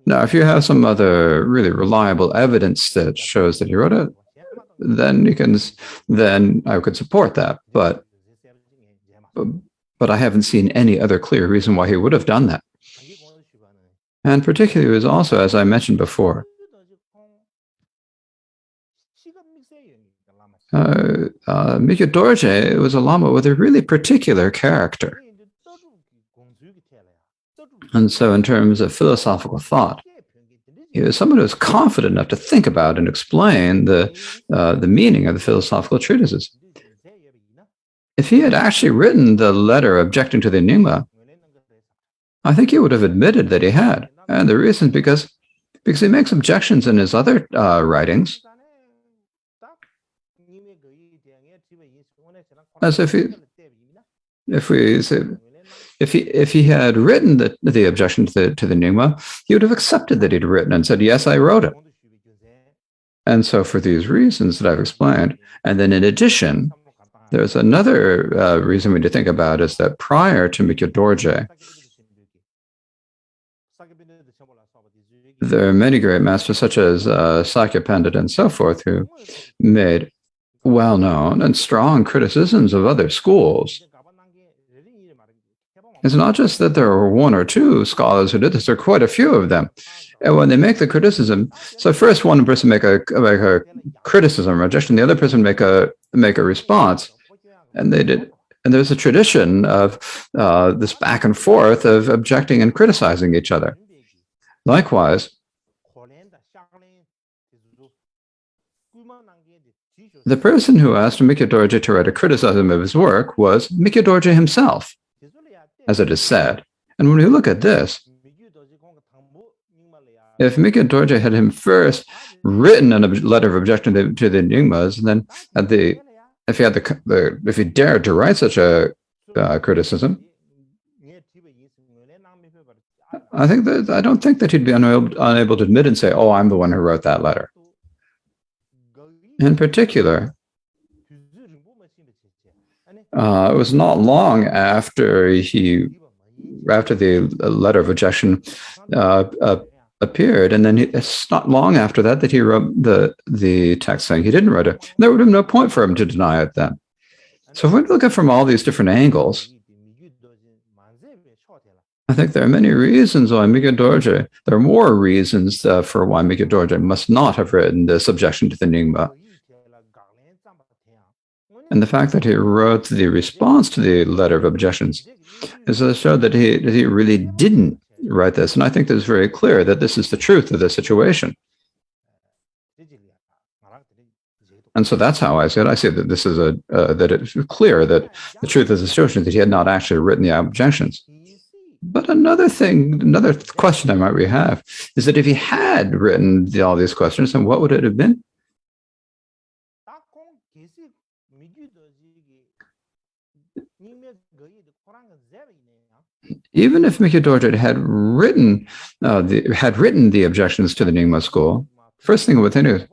C: Now, if you have some other really reliable evidence that shows that he wrote it, then I could support that. But I haven't seen any other clear reason why he would have done that. And particularly, it was also, as I mentioned before, MIKYÖ Dorje was a Lama with a really particular character. And so in terms of philosophical thought, he was someone who was confident enough to think about and explain the meaning of the philosophical treatises. If he had actually written the letter objecting to the Nyingma, I think he would have admitted that he had. And the reason is because he makes objections in his other writings, as if he had written the objection to the Nyingma, he would have accepted that he'd written and said, yes, I wrote it. And so for these reasons that I've explained, and then in addition, there's another reason we need to think about is that prior to MIKYÖ Dorje, there are many great masters such as Sakya Pandit and so forth who made well-known and strong criticisms of other schools. It's not just that there are one or two scholars who did this, there are quite a few of them. And when they make the criticism, so first one person make a criticism, rejection, the other person make a response, and they did. And there's a tradition of this back and forth of objecting and criticizing each other. Likewise, the person who asked MIKYÖ Dorje to write a criticism of his work was MIKYÖ Dorje himself, as it is said. And when we look at this, if MIKYÖ Dorje had him first written a letter of objection to the Nyingmas, and then if he dared to write such a criticism, I don't think that he'd be unable to admit and say, "Oh, I'm the one who wrote that letter." In particular, it was not long after the letter of rejection appeared, and then it's not long after that he wrote the text saying he didn't write it. There would have been no point for him to deny it then. So if we look at it from all these different angles, I think there are many reasons why MIKYÖ DORJE, there are more reasons for why MIKYÖ DORJE must not have written this objection to the Nyingma. And the fact that he wrote the response to the letter of objections is to show that he really didn't write this. And I think it's very clear that this is the truth of the situation. And so that's how I see it. I see that this is that it's clear that the truth of the situation is that he had not actually written the objections. But another question I might have is that if he had written all these questions, then what would it have been? Even if MIKYÖ DORJE had written the objections to the Nyingma school, first thing I would think is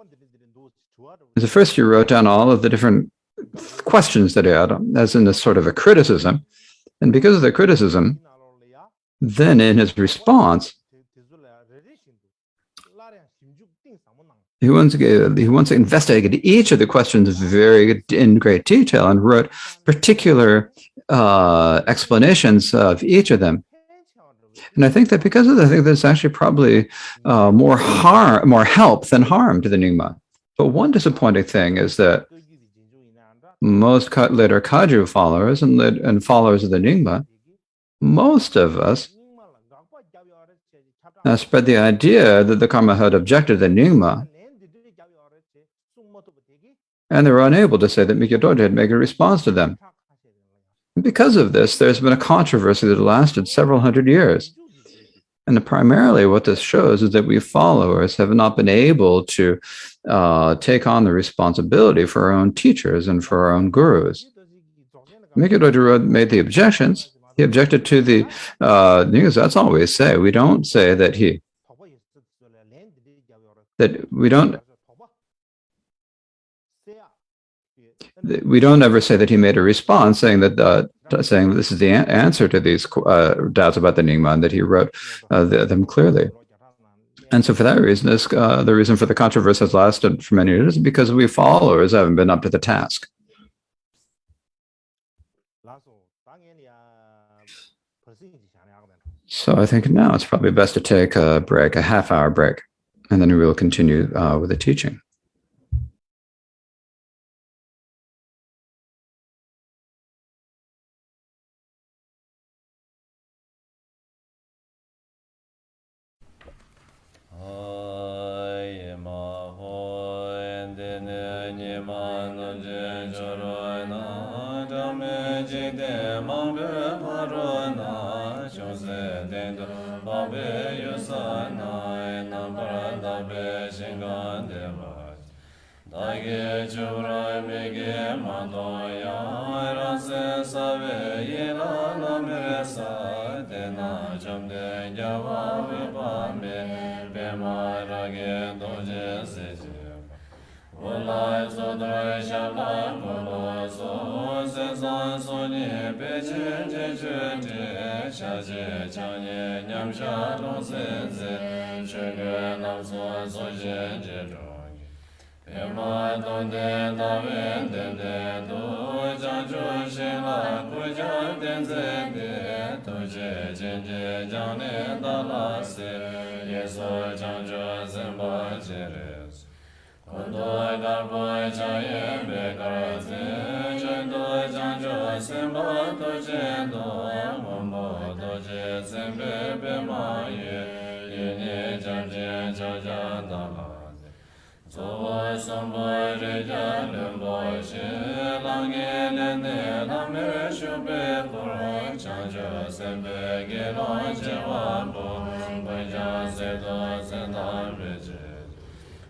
C: the first he wrote down all of the different questions that he had, as in a sort of a criticism, and because of the criticism, then in his response, he wants to investigate each of the questions in great detail and wrote particular explanations of each of them. And I think that because of that, I think there's actually probably more help than harm to the Nyingma. But one disappointing thing is that most later Kaju followers and followers of the Nyingma, most of us spread the idea that the Karma had objected to the Nyingma, and they were unable to say that MIKYÖ DORJE had made a response to them. And because of this, there's been a controversy that lasted several hundred years. And primarily what this shows is that we followers have not been able to take on the responsibility for our own teachers and for our own gurus. MIKYÖ DORJE made the objections. He objected to the news. That's all we say. We don't say that we don't ever say that he made a response saying that saying this is the answer to these doubts about the Nyingma, and that he wrote them clearly. And so for that reason, the reason for the controversy has lasted for many years is because we followers haven't been up to the task. So I think now it's probably best to take a break, a half-hour break, and then we will continue with the teaching.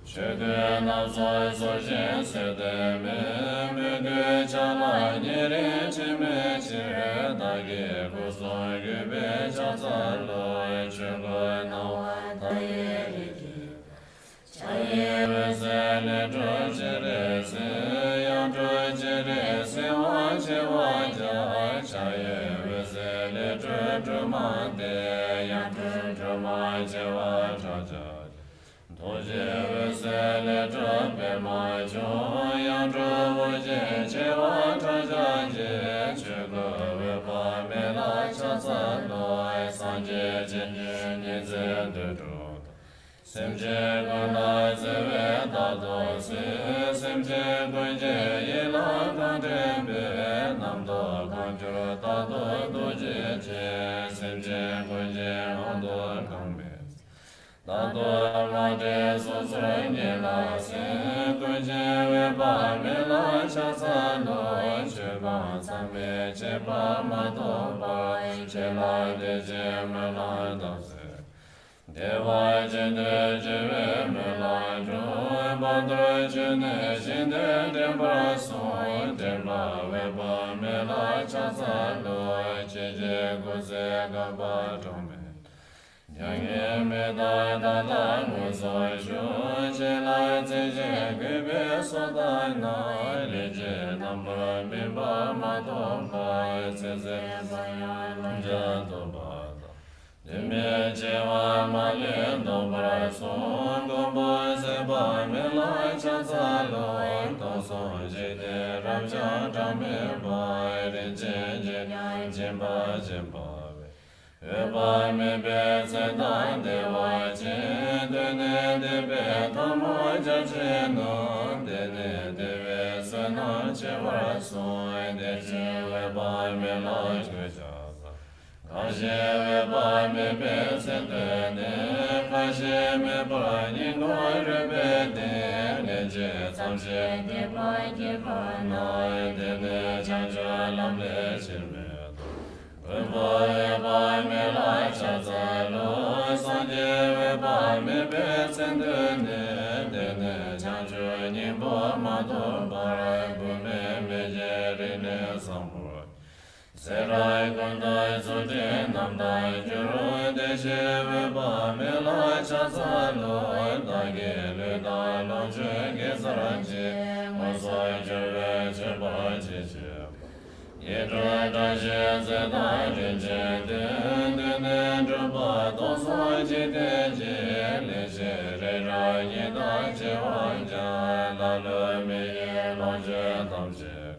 A: Shukran ge gu so ge be cha sa lo che go na wa da ye ri ji cha ye we se le zhe zhe re se yang zhe zhe re se wa che wa ja cha ye we se le zhe zhe ma de yang zhe zhe ma che wa cha ja DORJE we se le zhe be ma jo yang zhe wo je che wa cha ja je che ge we ba me la cha sa lo san je je ni ze de zhu sem je gu na ze we da do se sem je gu je ye la ga de be nam do ga ju da do do je che sem je gu je on do ga me da do ma de so so ni la se gu je we ba me la cha sa lo che ba sa me che ba ma do ba che la de je me la da se Deva jende jeve me la jo bandre jene jende dembra so dembra we ba me la cha sa lo che je go se ga ba jo me yang ye me da da da mo so jo che la che je ge be so da na le je dambra me ba ma do ba se se ba ya la ja do ba Deme che wa ma le do bra so go bo se ba me la cha sa lo do so je de ra cha ta me ba re je je je ba we ba me be se da de wa che de ne de be ta mo ja che no de ne de we se no che wa so de je we ba me la che cha Kaje we ba me be se de ne kaje me ba ni no re be de ne je sam je de ba na de ne cha cha lam le che me we ba me la cha za lo san je we ba me be se de ne cha chu ni bo ma do ba bu me je re ne sam Serai gondai sote namdai juro de sheve ba me la cha sa lo da ge le da lo che ge sara che mo so je ve che ba che che ye dra da je ze da je je de ne dra ba do so je de je le je re ra ye da che wa ja la lo me ye lo je dam je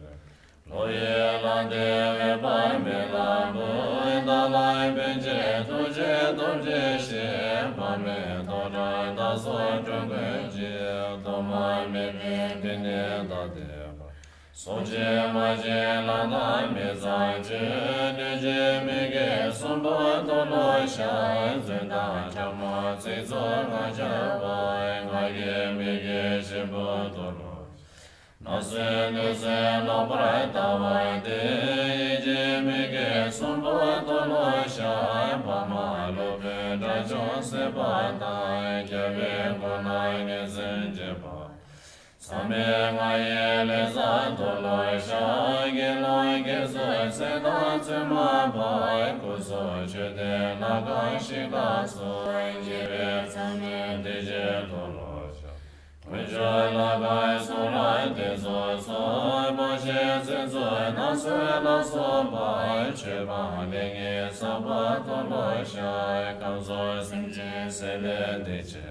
A: Lo ye la de we ba me la bo da lai ben je do je she ba me do ra da so zhong ge je do ma me de ne da de ba so je ma je la da me za je de je me ge so ba do lo sha zen da cha ma ce zo ma ja ba nga ye me ge she ba do lo No se no se no prata vai de je me ge son bo to lo sha pa ma lo be da jo se pa ta je ve ko na ne se je pa sa me nga ye le za to lo sha ge so se da se ma ba ko so che de na ga shi ga so je ve sa me de je to lo Vijay la gai so rai de so so ba she se so na so la so ba che ba le nge sa ba to lo sha ka so sim je se le de che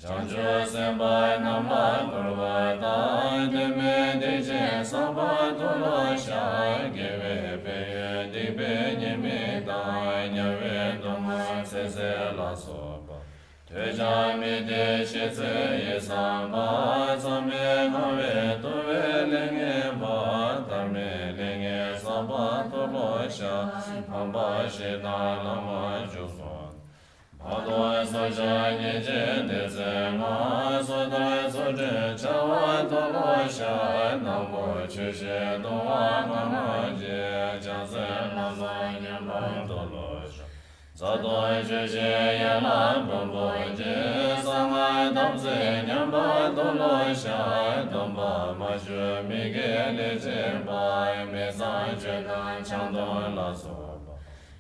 A: Chang jo se ba nam la kur va da de me de che sa ba to lo sha ge ve pe de be ni me da nya ve do ma se la so ba Teja mi de she tse ye sam ba sam me ma ve to ve le nge ba tar me le nge sa ba to lo sha ma ba she da la ma ju son ba do so ja ni je de se ma so da so je cha wa to lo sha na mo che she do wa ma ma je cha se la ma nya ma to lo sha Sadoi Juji Yala Bumbo Je Samai Damse Nyamba Dolo Shai Domba Mashu Miguel Jemba Mesan Chugan Chandon La Soba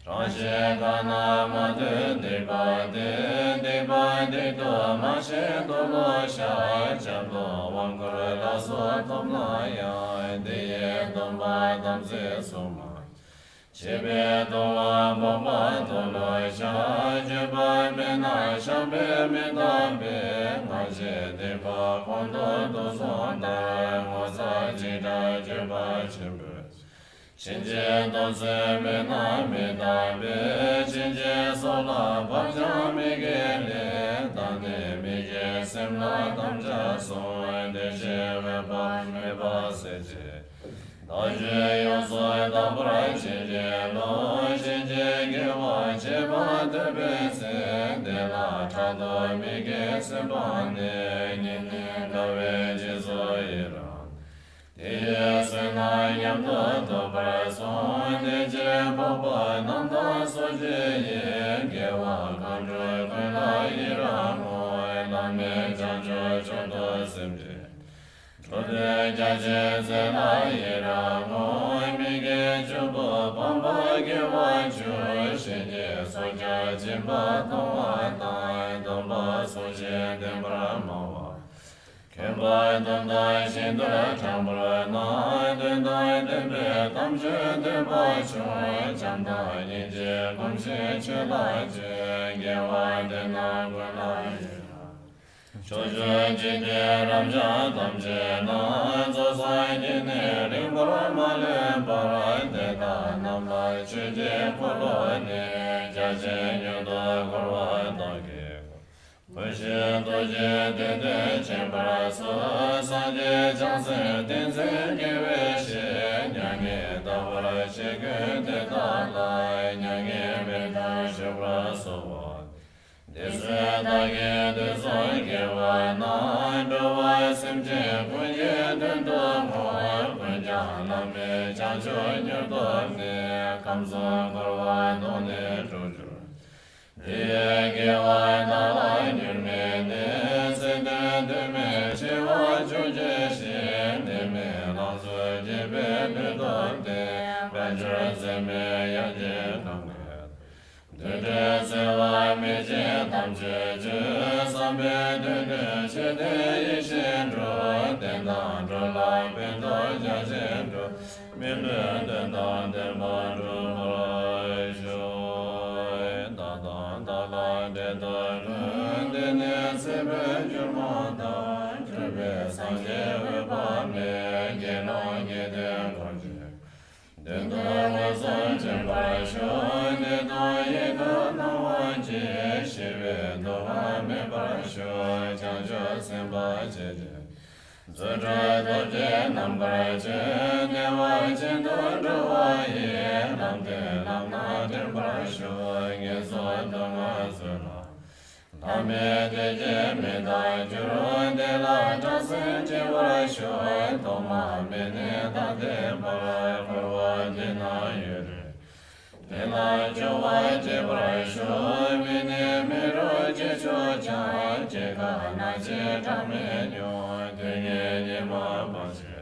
A: Rashi Gana Madu Deba De Do Mashi Dolo Shai Chabdo Wangur La So Tomla Ya Deye Domba Damse Suma Chebe dola baba dola sha jeba mena shabe medabe maje deba kondo do sonda moza jida jeba chebe chinje doze mena medabe chinje sola baja megele dane mege semla damja so de jebe ba me ba seje DORJE yosoi dabrai chije lo chije gewa cheba tebe se de la chado mige sebane nini dawe jizo iran tiye sena yamdo dobra son de je baba nanda soje ye gewa kanjo kula iran moe lame janjo chodo semje Chode jaje zela yera moi mige chubo bamba gewa chu shinje soja jimba towa tai domba soje dembra mawa kemba domda shinda chambra nai dendai dembe tamje demba chu chamda nije kamshe chula je gewa dena gula Chojo jide ramja damje na zo sai jine ringbara male bara deda namla chuje kolo ne jaje nyoda korwa dage Pushe doje dede chembara so sanje janse tenze gewe she nyange davara shege deda lai nyange meka shebra sowa Dese dage deso gewa na dowa semje kunye dendo mo kunja lame chancho nyodo ne kamso korwa done jojo Diye gewa na lai nyurme ne sende deme chewa joje she deme lanzo jebe bedo de benjra zeme yaje kange Dede sewa meje tamche je sambe dede chede yishen ro Denda ro la bendo jajen ro Mille denda demba ro mora sho Dada dala deda ro Dene sebe jurma da Trebe sanje veba me Geno gede konje Denda wasan chemba sho Deda yega nawaje Shive doha me parasho Janjo semba jeje Zodra doje nambara je Dewa jendo dowa ye Namde namna derbara sho Ngezo donga zona Lame deje meda juro De la jase jevara sho Toma mene dade bara Korwa dena yere Dena jowa jevara sho Mene mero je chocha Jeka na je tame nyo Denye yema bache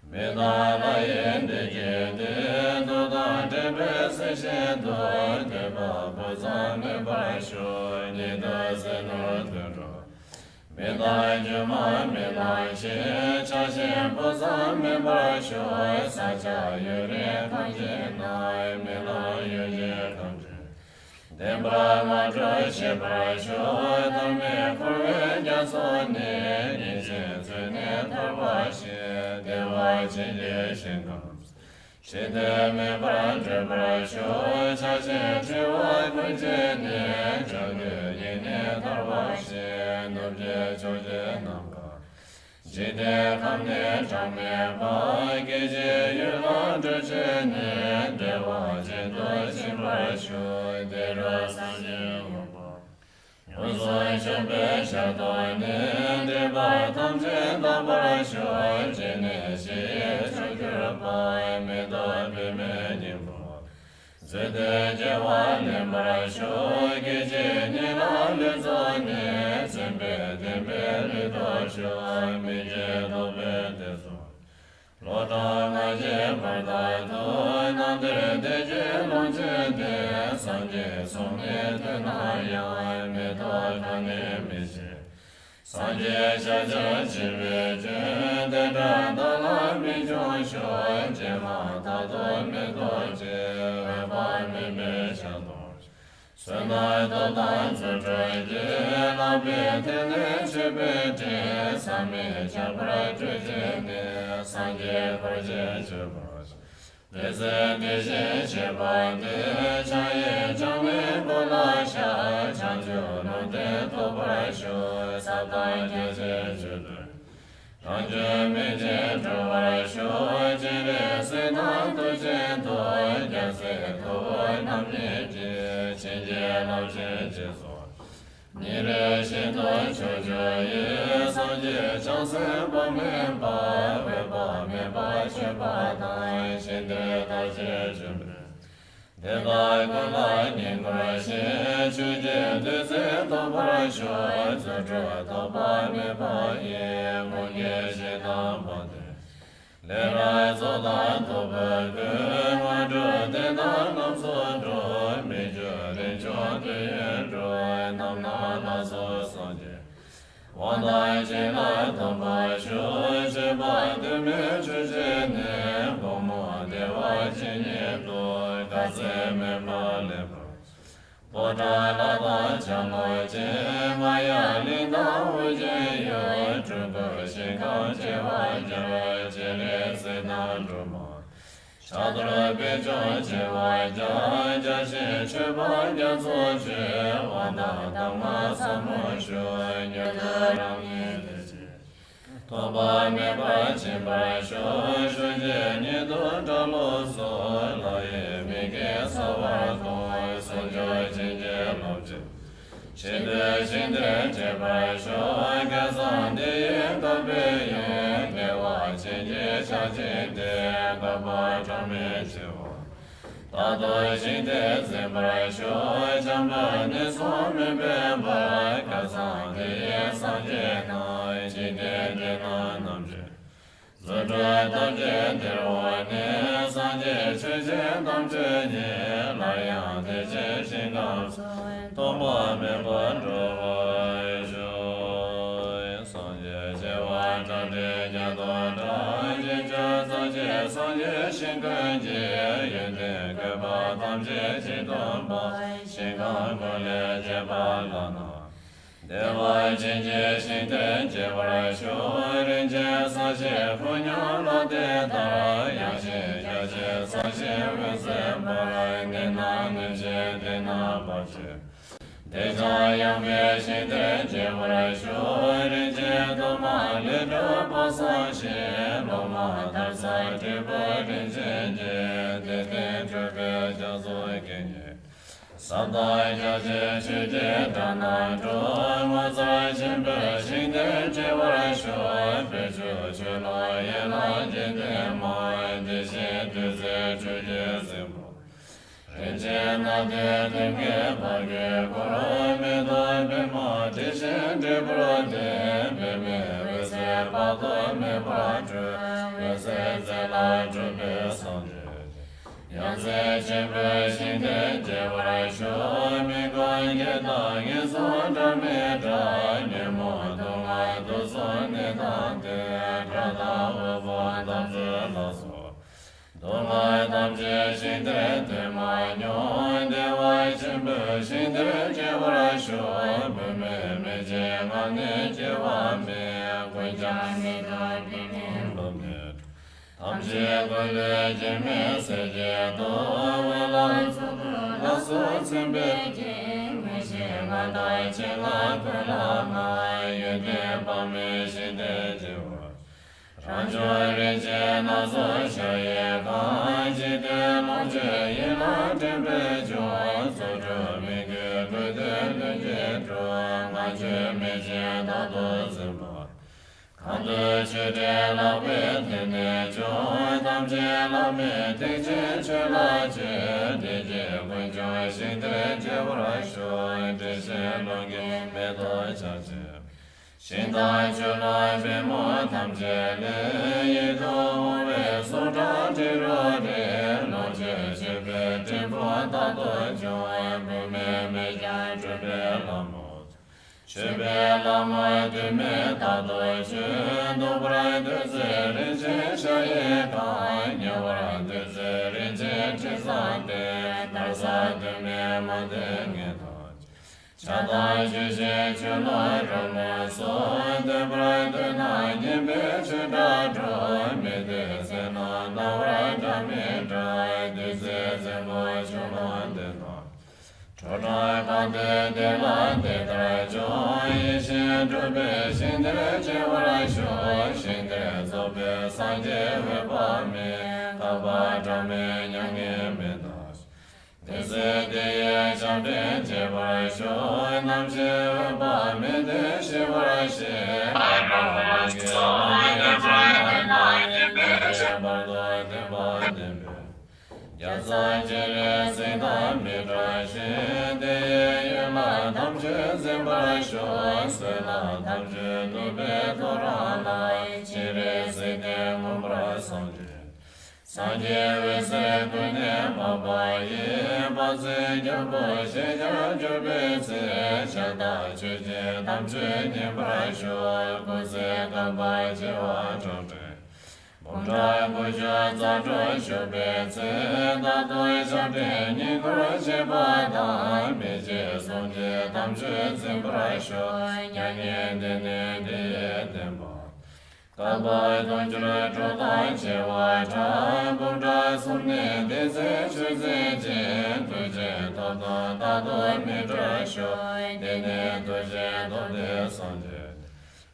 A: Meda la yende jede Doda debe se shedo Deba boza me barasho Nida zeno dero Meda juma meda she Chashe boza me barasho Sacha yore kanje nai Meda yoje kanje Dembra madra she barasho Dame kurve jaso ne Nishe zene tarwa she Dewa chile shinkams Shide me barandre barasho Chashe chiwa kunje ne Chage yene tarwa she Nubje choje namka Shide kamne chame ba Geje yurla droche ne Dewa jendo shimbarasho Dera sanje wapa Yozoi shobe shatone Deba tamje dabarasho Jene she chokirapa Meda bime nimbo Zede Jawale Marasho, Gijini Lale Zone, Zembe Dembele Dosho, Mije Dobe Dezo. Lodana Je Bardado, Nandre Deje Lonje De, Sanje Songe Denaya, Medo Kane Mise. Sanje Shaja Chiveje, Deda Dala Mijo Sho, Jema Tado Medoje, Veba Mime Shadosh. Senai Dodan Zudroide, Labe Tene Chibete, Sami Chabra Jujene, Sanje Korje Chibos. Deze Deje Chibande, Chaye Chame Bolasha, Chanjo Node Tobrasho, Sabda Deje Judu. Ranje Meje Trovarasho, Jere Senato Jento, Jase Toy Namneje, Chenje Lauje Jezo. Nire Shento Chojoye, Sanje Chanse Bamemba, Veba Meba Cheba Dai, Shendre Taje Jumre. Deva Gola Ningrashe, Chuje Deze Tobarasho, Zodro Toba Meba Ye, Munge Shedam Bade. Lera Zola Tobagu, Madro Dena Nam Zodro, Mejo Renjo Dendro, Nam Nana So Sanje. Wanda Jela Tombasho, Sheba Deme Chujene, Bomo Deva Chinye Blo, Kaze Mema Lebro. Poda Lada Chamo Je, Maya Linda Uje Yo, Trugo Shika Jeva Java, Jele Sedan Druma. Chadra Bejo Jeva Ja, Jashe Cheba Jazo Je, Wanda Dama Samosho, Nyakaram Yedeje. Toba Meba Chimba Sho, Shuje Nido Jalo So, Laye Mige Savato, Sonjo Jinje Loje. Shinde Shinde Cheba Sho, Gazan De Gabe Ye, Newa Jinje Chajinde, Gaba Jame Chewa. Tado Shinde Zembra Sho, Chamba Niswame Bemba, Gazan De Sanje Nai, Shinde Dena Namje. Zodra Damje Derwane, Sanje Chuje Damje Nye, Layan Deje Shingam, Toma Meba Drova Sho, Sanje Jewa Damje Nyado Damje, Sanje Sanje Shinganje, Yende Geba Damje Chidomba, Shingam Gole Jeba Lana. Deva Jinje Shinte Jevara Sho, Rinje Sashe Punya La Deda, Yashe Yashe Sashe Vese Bara, Nina Nije Dena Bache. Deja Yambe Shinte Jevara Sho, Rinje Doma Lido Pasashe, Loma Darsa Tibo Rinje Je, Dete Trube Jazo Genye. Sabda Jaje Chuje Dana Jo, Mazai Chimbe Shinde Jevara Sho, Pechu Chula Yela Jinde Mai, Deshe Duze Chuje Zimbo. Rinje Nade Denge Bage Koro Medo Bema, Deshe Debro De, Beme Vese Pato Me Patu, Vese Zela Trube Sanje. Yanze Chimbe Shinde Jevara Sho, Migo Yeda Yizo Dhameda, Nemo Dunga Duso Nidante, Drada Uvo Damze Laso. Dunga Damje Shinde Tema Nyo, Deva Chimbe Shinde Jevara Sho, Bume Meje Mane Jeva Me, Kunja Migo Dinin Lomnet. Amje Gole Jeme Seje Do, Wela Zubu Laso Tsimbe Jim, Meshe Mandai Chela Kula Mai, Yude Bame Shinde Jewa. Ranjo Reje Nazo Shaye Kai, Jide Lonje Yela Tembe Jo, Sojo Mige Gude Lunje Dro, Maje Meje Dado Zimba. Kanda Chude La Vetene Jo, nam je la me te je che la je de je wen jo shin de je wa ra sho de je lo ge me do cha je shin dai che la be mo tam je le ye do we so da de ro de lo je je be de bo da do jo be me ja je be la mo Shebe lama de me ta do je do bra de ze re je sha ye ka nya wa de ze re je che sa de na sa de me ma de nge ta cha da je je che lo ro ma so de bra de na ye be che da do me de ze na wa da me da de ze mo che lo de na Chodai kante de la de tra joy shin drube shin de che wa sho shin de zo be san je we pa me ka ba tra me nyang ye me da de se de ye cham de che wa sho nam she we pa me de she wa she ka ba ge de tra na ye me che ba do de ba de me Yasa jere se da me tra she de ye ma tam je se ba sho se la tam je no be to ra la jere se de mo bra san je san je we se tu ne ma ba ye ba se ja bo she ja jo be se cha da je je tam je ne bra sho ko se ka ba je wa cho de Bondra Buja Zadro Shube Tse Da Doi Shabde Nikro Sheba Da Meje Sonje Tamshe Zimbra Sho Nyanyen Dene De Demba Kaba Donjura Chotai Chewa Cha Bondra Sumne De Se Chuze Je Tuje Tata Da Doi Midra Sho Dene Tuje Dode Sanje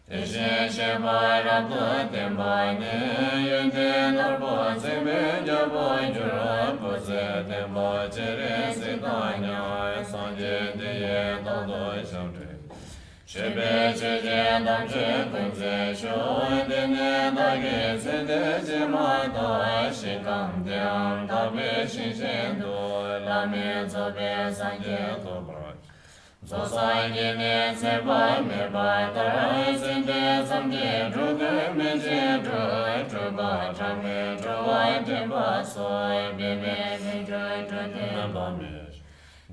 A: Teshe sheba rato temba ne yente narbo sebe jabo juro pose temba chere sitanya sanje deye todo shamre shebe cheje damche kunze sho dene dage sede jema da shikam deam tabe shishen do lame zobe sanje tobra Sosai gine sepa me ba tarai sinde samje druge me je dru ba chame druai te ba soi be me dru te ba me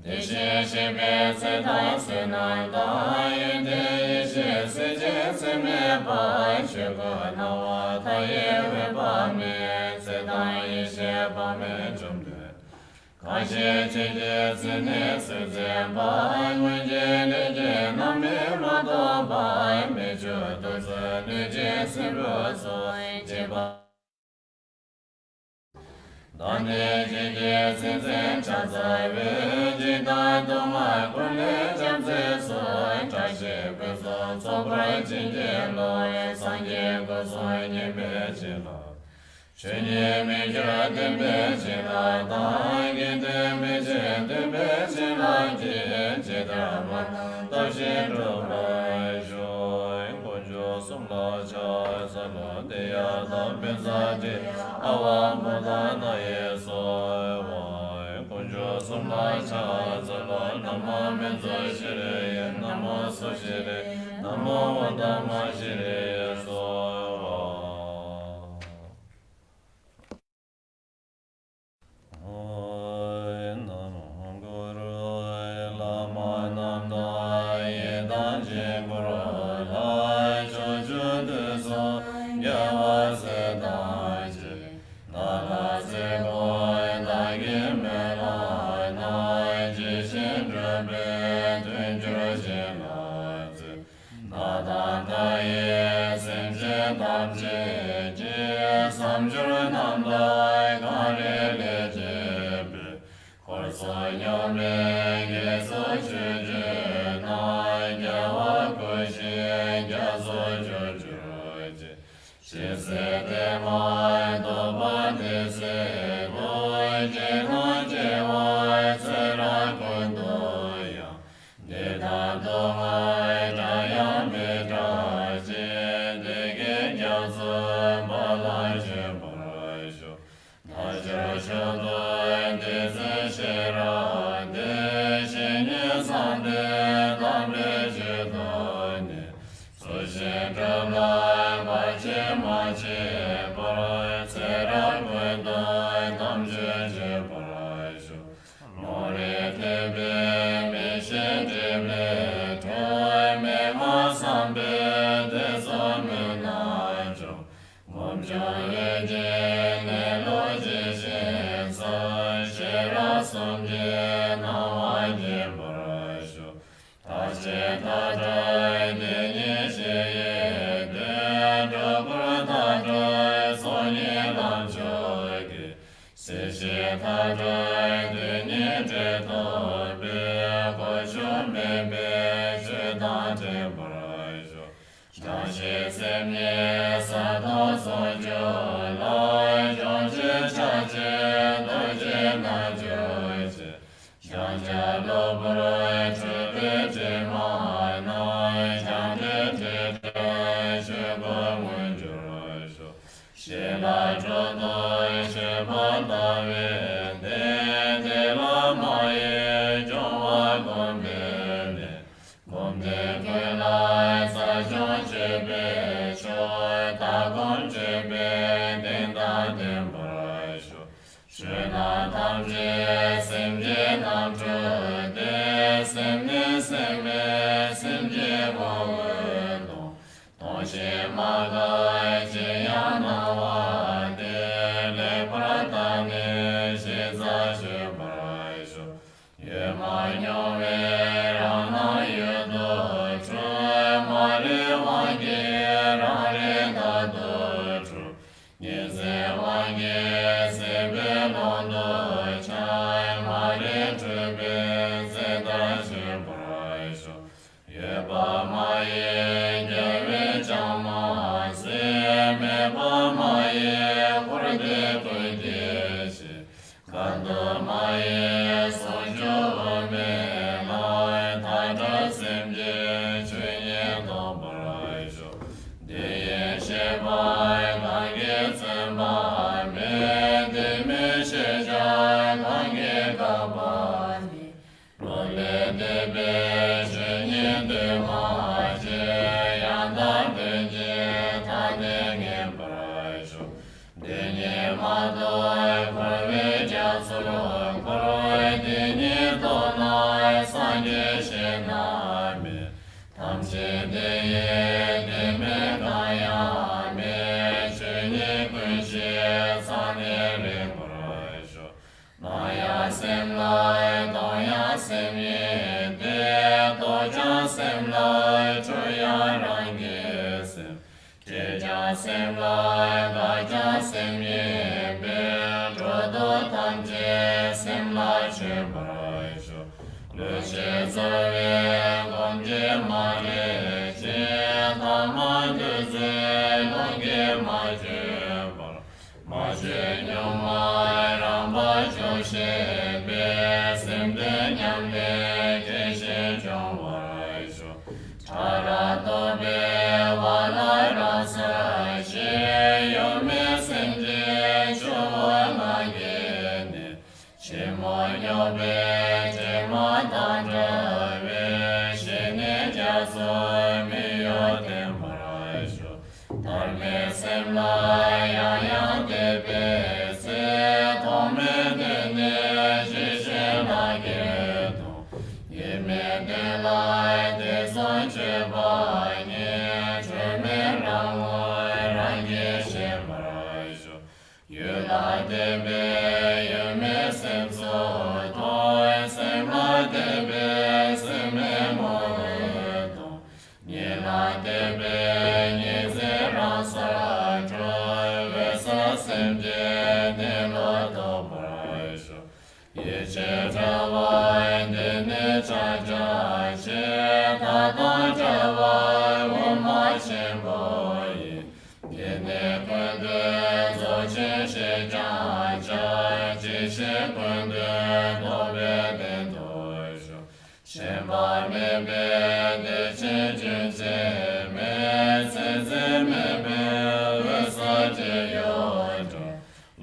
A: Deshe shebe se tai se nai da ye de ye she se je se me ba she go na wa ta ye we ba me se tai ye she ba me chum de Kashi chije sene se ze bai wen je le je na me ma do bai me ju do se ne je se ro so je ba da ne je je se ze cha za we je da do ma ko le jam se so cha she pe so brai je je lo ye san je go so ye me je lo Shenye me jira de be jira da ge de me je de be jira je da ma da je ro ma jo ko jo sum la cha sa la de ya da be za de awa mo da na ye so wa ko jo sum la cha sa la na ma me zo shi re ye na mo so shi re na mo wa da ma shi re so wa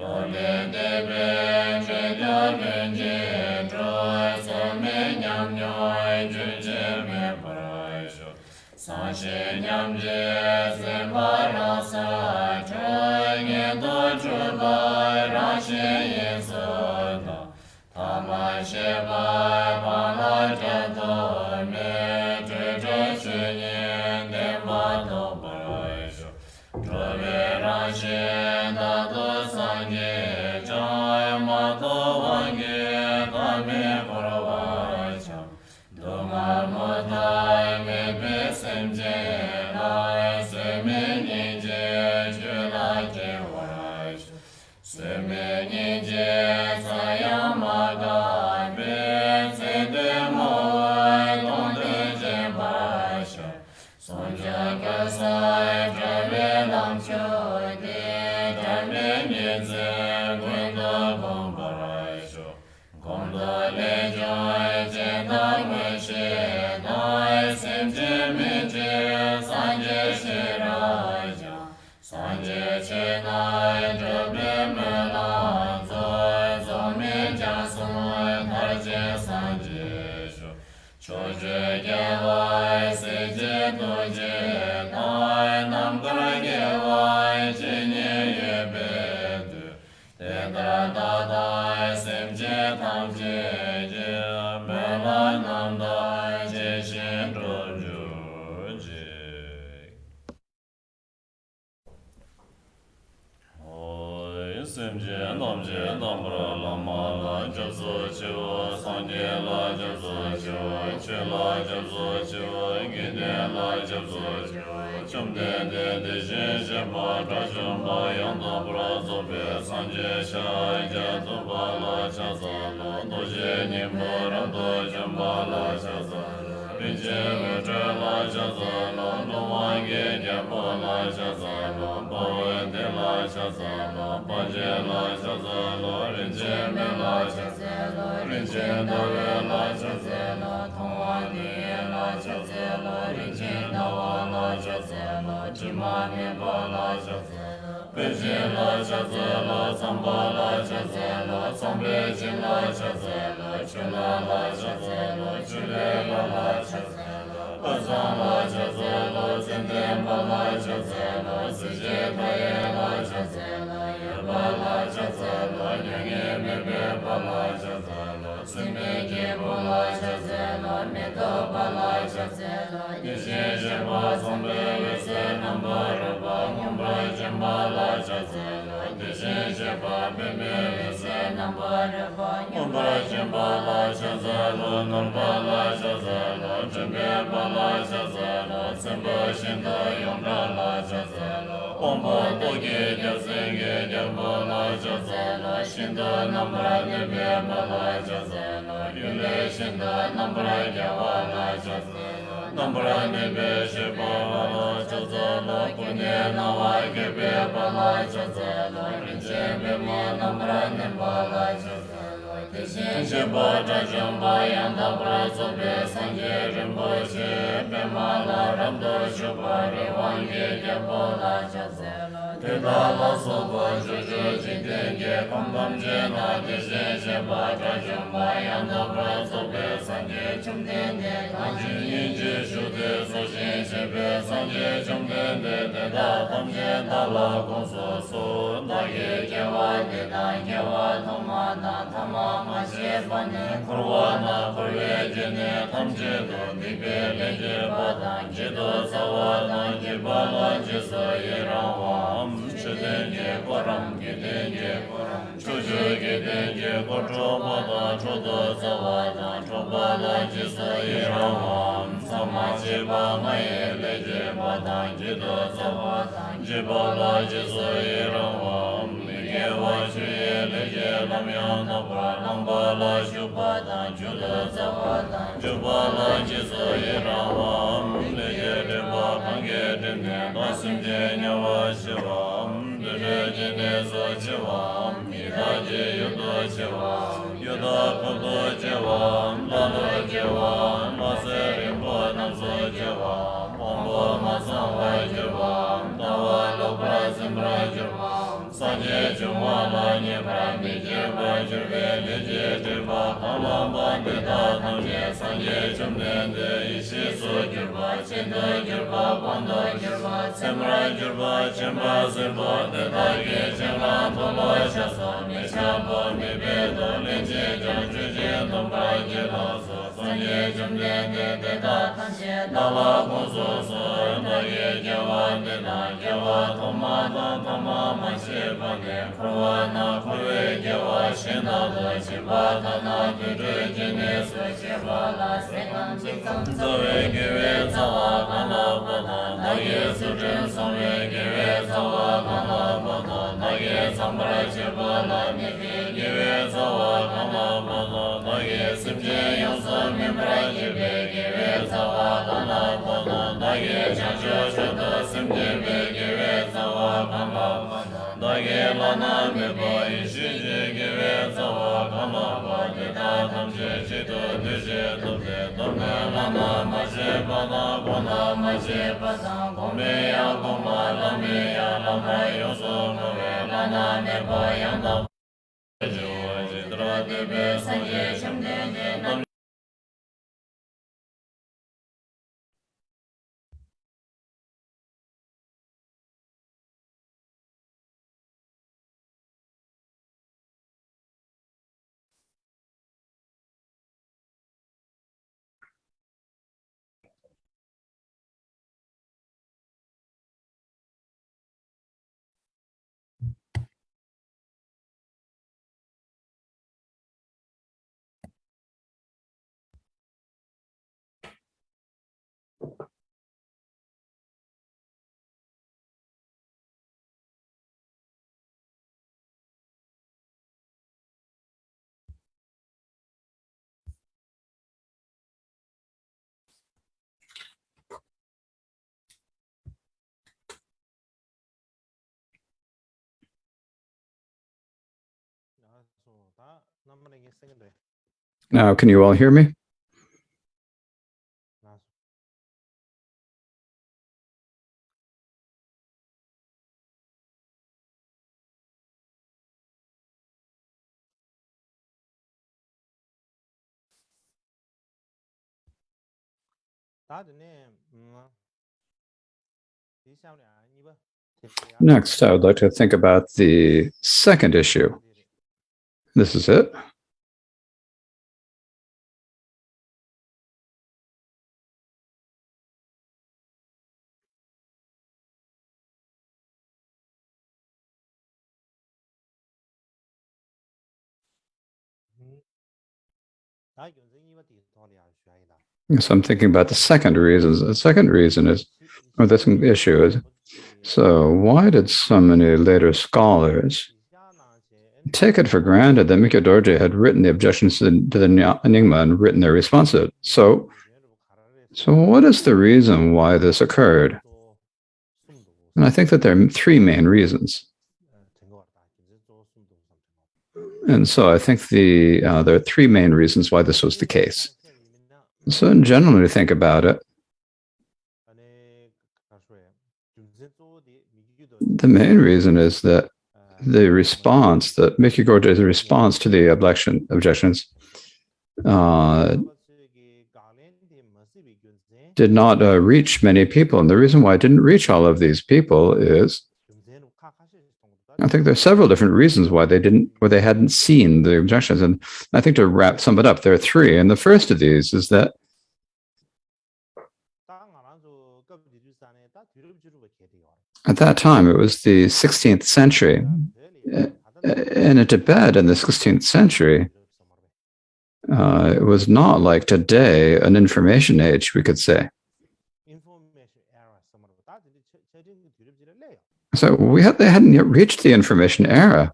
A: Lord, yin su na tama shi bai pa la cha to me zhe zhe shi yin de ma to pa shu zhe ve ran shi da do san ye chai ma to wang ye ta me por wa cha do ma mo tai me be sem je lai se me ni je ju la ke wa shu se me ni je sa ya ma ga be se de mo ai don de je ba shu son ja ga sai ja ve lam chu de ja me ni ze gun do gong ba shu gong do le joy je da me she dai sem je me je san je she ra ja san je che nai je be me la zo zo me ja so har je san je shu cho je ye wai se je do je dai nam gra ye wai je ne ye be du te da da dai sem je tam je je me la nam dai je shin ro ju je sem je nam ra la ma la jab zo che wa san je la jab zo che wa che la jab zo che wa ge de la jab zo che wa chum de je ma ra chum ba yang da bra zo be san je sha ja do ba la cha za lo do je ni mo ra do jam ba la cha za rin je me tra la cha za lo do wa ge ja ba la cha za lo ba de la cha za lo ba je la cha za lo rin je me la cha za lo rin je da ve la cha za lo thong wa de la cha za lo rin je da wa la cha za lo ji ma me ba la cha za lo be je la cha za lo sam ba la cha za lo sam be je la cha za lo chu la cha za lo chu le la cha za lo ba sa la cha za lo zen de ba la cha za lo si je ba ye la cha za lo ye ba la cha za lo yang ye me be ba la cha za lo si me ge ba la cha za lo me do ba la cha za lo ye je ba sam be ye se nam ba ra ba nyam ba je ba la cha za lo ye je ba be me ye se nam ba ra ba nyam ba je ba la cha za lo nam ba la cha za lo je be ba la cha za lo sem ba shin da yong ra la cha za lo om ba do ge de sen ge de ba la cha za lo shin da nam ra ge be ba la cha za lo yu le shin da nam ra ge wa la cha za lo nam ra ne be she ba la cha za lo ku ne na wa ge be ba la cha za lo rin je be ma nam ra ne ba la cha za je ba cha jam ba yang da bra zo be san je rim bo che be ma la ram do shu ba re wang ye je bo la cha ze lo te da la so ba ju ju ji de ge kom bam je na de je ba cha jam ba yang da bra zo be san je chum de de ka ji yin je shu de so je be san je chum de de da tam je da la gong so da ye ge wa de da ge wa thong ma da tham ma je ba ne kurwa na kurwe je ne tham je do ni be le je ba da je do sa wa da je ba la je sa ye ra wa che de je ko ram ge de je ko ram chu ju ge de je ko tro ba da tro do sa wa da tro ba la je sa ye ra wa sa ma je ba ma ye le je ba da je do sa wa da je ba la je sa ye ra wa ge wa shu ye le je lam ya na ba lam ba la shu ba da ju la za wa da ju ba la je so ye ra wa le ye de ba kan ge de ne ba sim je nya wa shi wa de je ne so che wa mi da je yu do che wa yu da pa do che wa la do che wa ma se ri bo nam so che wa pom bo ma sa wa che wa da wa lo pra sim ra che wa sa je chu wa la nye pra mi je ba
C: Now, can you all hear me? Next, I would like to think about the second issue. This is it. So I'm thinking about the second reason. The second reason is, or the second issue is, so why did so many later scholars take it for granted that MIKYÖ DORJE had written the objections to the enigma and written their response to it? So what is the reason why this occurred? And I think that there are three main reasons. And so I think there are three main reasons why this was the case. So in general, when you think about it, the main reason is that the response, that MIKYÖ DORJE's response to the objections did not reach many people. And the reason why it didn't reach all of these people is, I think there are several different reasons why they hadn't seen the objections. And I think to sum it up, there are three. And the first of these is that at that time, it was the 16th century. And in Tibet in the 16th century, it was not like today, an information age, we could say. So they hadn't yet reached the information era.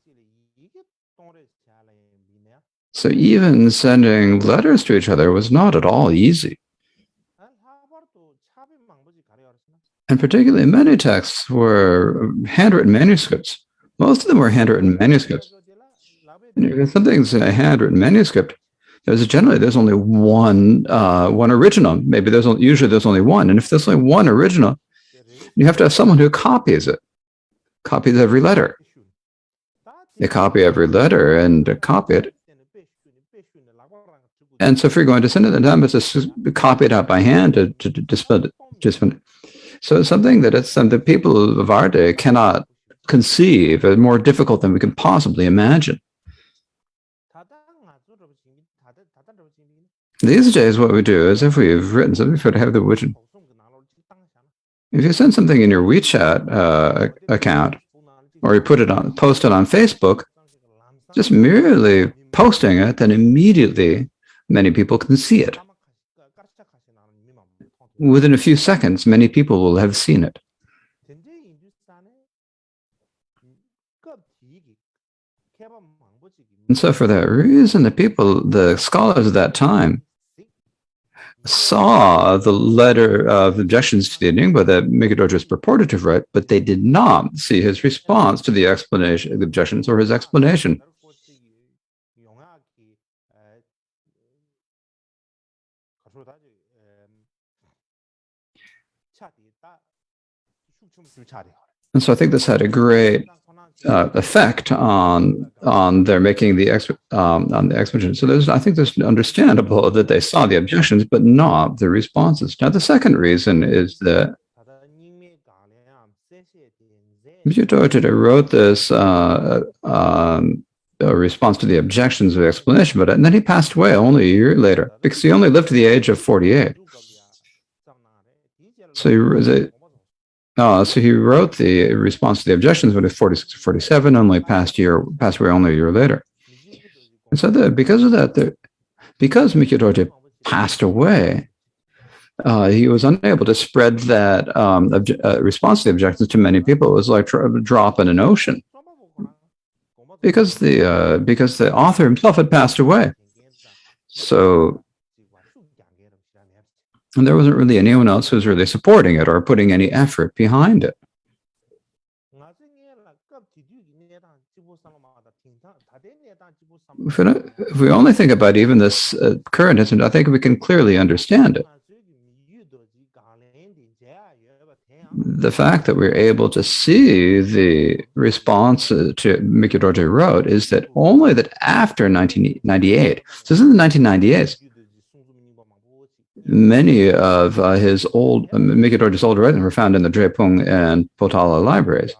C: So even sending letters to each other was not at all easy. And particularly many texts were handwritten manuscripts. Most of them were handwritten manuscripts. And if something's a handwritten manuscript, there's only one original. Maybe usually there's only one. And if there's only one original, you have to have someone who copies it, copies every letter. They copy every letter and copy it. And so if you're going to send it, the time it's just copy it out by hand to display it. So it's something that the people of our day cannot conceive, or more difficult than we can possibly imagine. These days, what we do is if we've written something, if we have the vision, if you send something in your WeChat account, or you post it on Facebook, just merely posting it, then immediately many people can see it. Within a few seconds, many people will have seen it. And so for that reason, the scholars of that time saw the letter of objections to the enigma that MIKYÖ DORJE purported to write, but they did not see his response to the explanation, the objections, or his explanation. And so I think this had a great effect on their making the explanation. So I think there's understandable that they saw the objections, but not the responses. Now, the second reason is that MIKYÖ DORJE wrote this response to the objections of the explanation, and then he passed away only a year later because he only lived to the age of 48. So he wrote the response to the objections when he was 46 or 47, only passed away only a year later. And so because of that, because MIKYÖ DORJE passed away, he was unable to spread that response to the objections to many people. It was like a drop in an ocean, because the author himself had passed away. So. And there wasn't really anyone else who was really supporting it or putting any effort behind it. If we only think about even this current incident, I think we can clearly understand it. The fact that we're able to see the response to MIKYÖ DORJE wrote is that only that after 1998, so this is in the 1998s, many of his MIKYÖ DORJE's old writings were found in the Drepung and Potala libraries.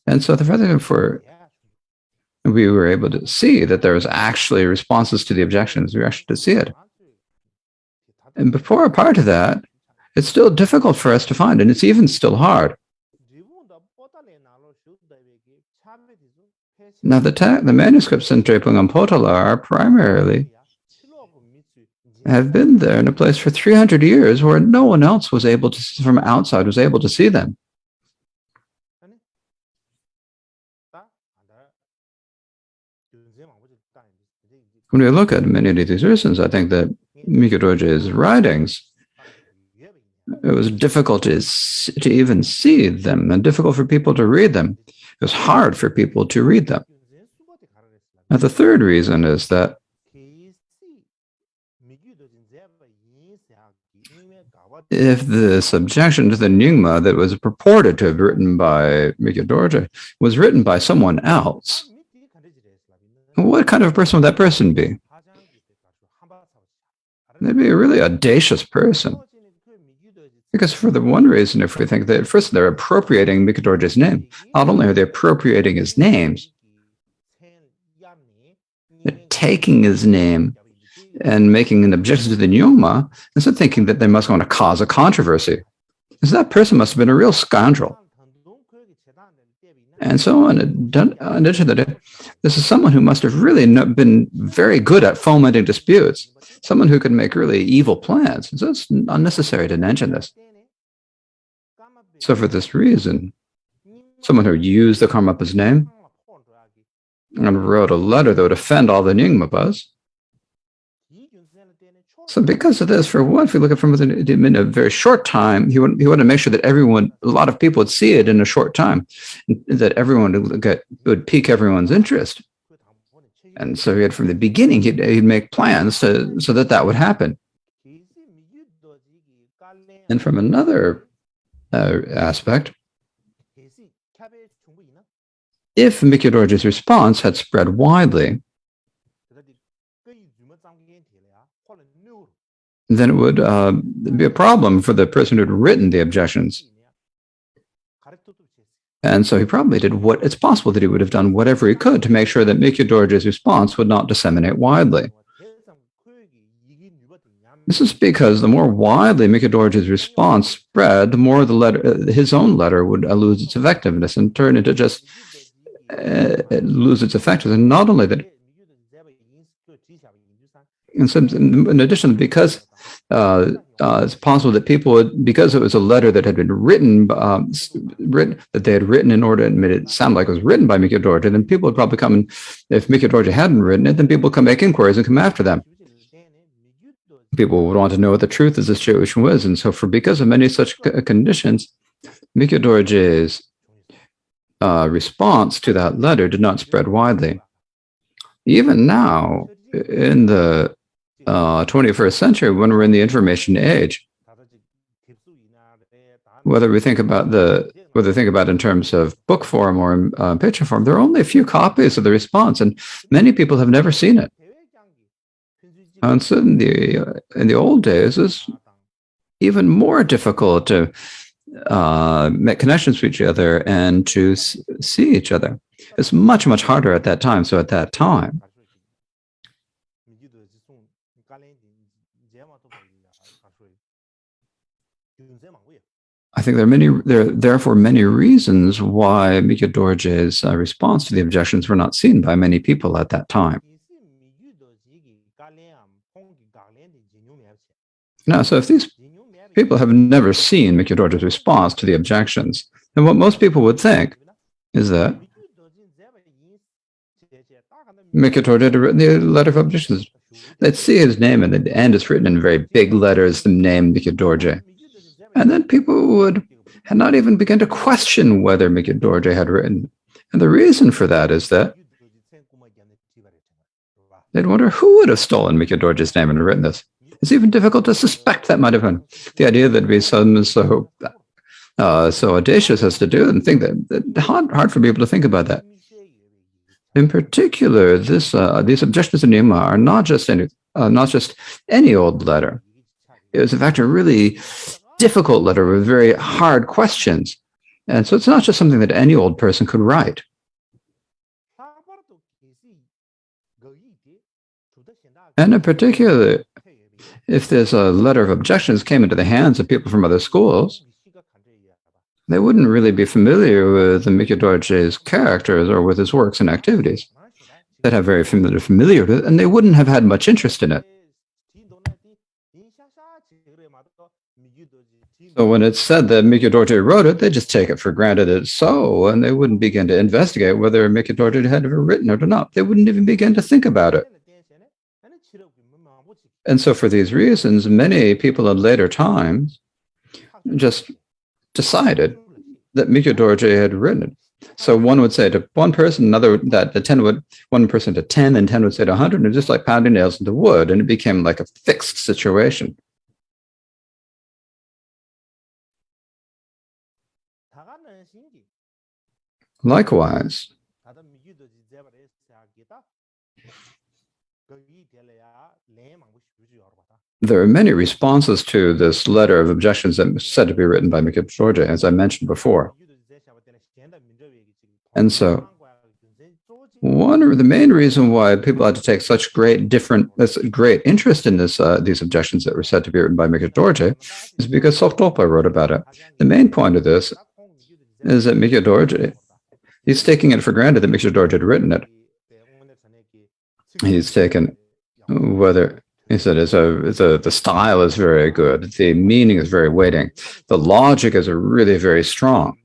C: And so the further we were able to see that there was actually responses to the objections. We were actually to see it. And prior to that, it's still difficult for us to find, and it's even still hard. Now, the manuscripts in Drepung and Potala are primarily have been there in a place for 300 years where no one else was able to, from outside, was able to see them. When we look at many of these reasons, I think that MIKYÖ DORJE's writings, it was difficult to even see them and difficult for people to read them. It was hard for people to read them. Now, the third reason is that if this objection to the enigma that was purported to have written by MIKYÖ DORJE was written by someone else, what kind of person would that person be? They'd be a really audacious person. Because for the one reason, if we think that first they're appropriating MIKYÖ DORJE's name, not only are they appropriating his names, they're taking his name and making an objection to the enigma, instead of thinking that they must want to cause a controversy. So that person must have been a real scoundrel. And so in addition to that, this is someone who must have really been very good at fomenting disputes, someone who could make really evil plans. And so it's unnecessary to mention this. So for this reason, someone who used the Karmapa's name and wrote a letter that would offend all the Nyingmapas. So because of this, for one, if we look at it from in a very short time, he wanted to make sure that a lot of people would see it in a short time, that everyone would pique everyone's interest. And so he had, from the beginning, he'd make plans so that would happen. And from another aspect, if MIKYÖ DORJE's response had spread widely, then it would be a problem for the person who had written the objections. And so he probably did what it's possible that he would have done whatever he could to make sure that MIKYÖ DORJE's response would not disseminate widely. This is because the more widely MIKYÖ DORJE's response spread, the more the letter, his own letter would lose its effectiveness and turn into just lose its effectiveness. And not only that, in addition, because it's possible that people would, because it was a letter that had been written, that they had written in order to admit it sounded like it was written by MIKYÖ DORJE, then people would probably come and, if MIKYÖ DORJE hadn't written it, then people would come make inquiries and come after them. People would want to know what the truth of the situation was. And so because of many such conditions, MIKYÖ DORJE's response to that letter did not spread widely. Even now, in the 21st century, when we're in the information age, whether we think about in terms of book form or in picture form, there are only a few copies of the response, and many people have never seen it. And so in the old days, it's even more difficult to make connections with each other and to see each other. It's much, much harder at that time. So at that time, I think there are therefore many reasons why MIKYÖ DORJE's response to the objections were not seen by many people at that time. Now, so if these people have never seen MIKYÖ DORJE's response to the objections, then what most people would think is that MIKYÖ DORJE had written the letter of objections. They'd see his name, and at the end it's written in very big letters, the name MIKYÖ DORJE. And then people would not even begin to question whether MIKYÖ DORJE had written. And the reason for that is that they'd wonder who would have stolen MIKYÖ DORJE's name and written this. It's even difficult to suspect that might have been. The idea that it'd be so audacious as to do it, and think that hard for people to think about that. In particular, these objections to Nyingma are not just any old letter. It was in fact a really difficult letter with very hard questions, and so it's not just something that any old person could write. And in particular, if this letter of objections came into the hands of people from other schools, they wouldn't really be familiar with the MIKYÖ DORJE's characters or with his works and activities. They'd have very familiar with it, and they wouldn't have had much interest in it. So when it's said that MIKYÖ DORJE wrote it, they just take it for granted it's so, and they wouldn't begin to investigate whether MIKYÖ DORJE had ever written it or not. They wouldn't even begin to think about it. And so for these reasons, many people in later times just decided that MIKYÖ DORJE had written it. So one would say to one person, one person to 10, and 10 would say to 100, and it's just like pounding nails into wood, and it became like a fixed situation. Likewise, there are many responses to this letter of objections that was said to be written by MIKYÖ DORJE, as I mentioned before. And so, the main reason why people had to take such great interest in these objections that were said to be written by MIKYÖ DORJE is because Soktopa wrote about it. The main point of this is that MIKYÖ DORJE, he's taking it for granted that MIKYÖ DORJE had written it. He's taken whether he said the style is very good, the meaning is very weighting, the logic is really very strong.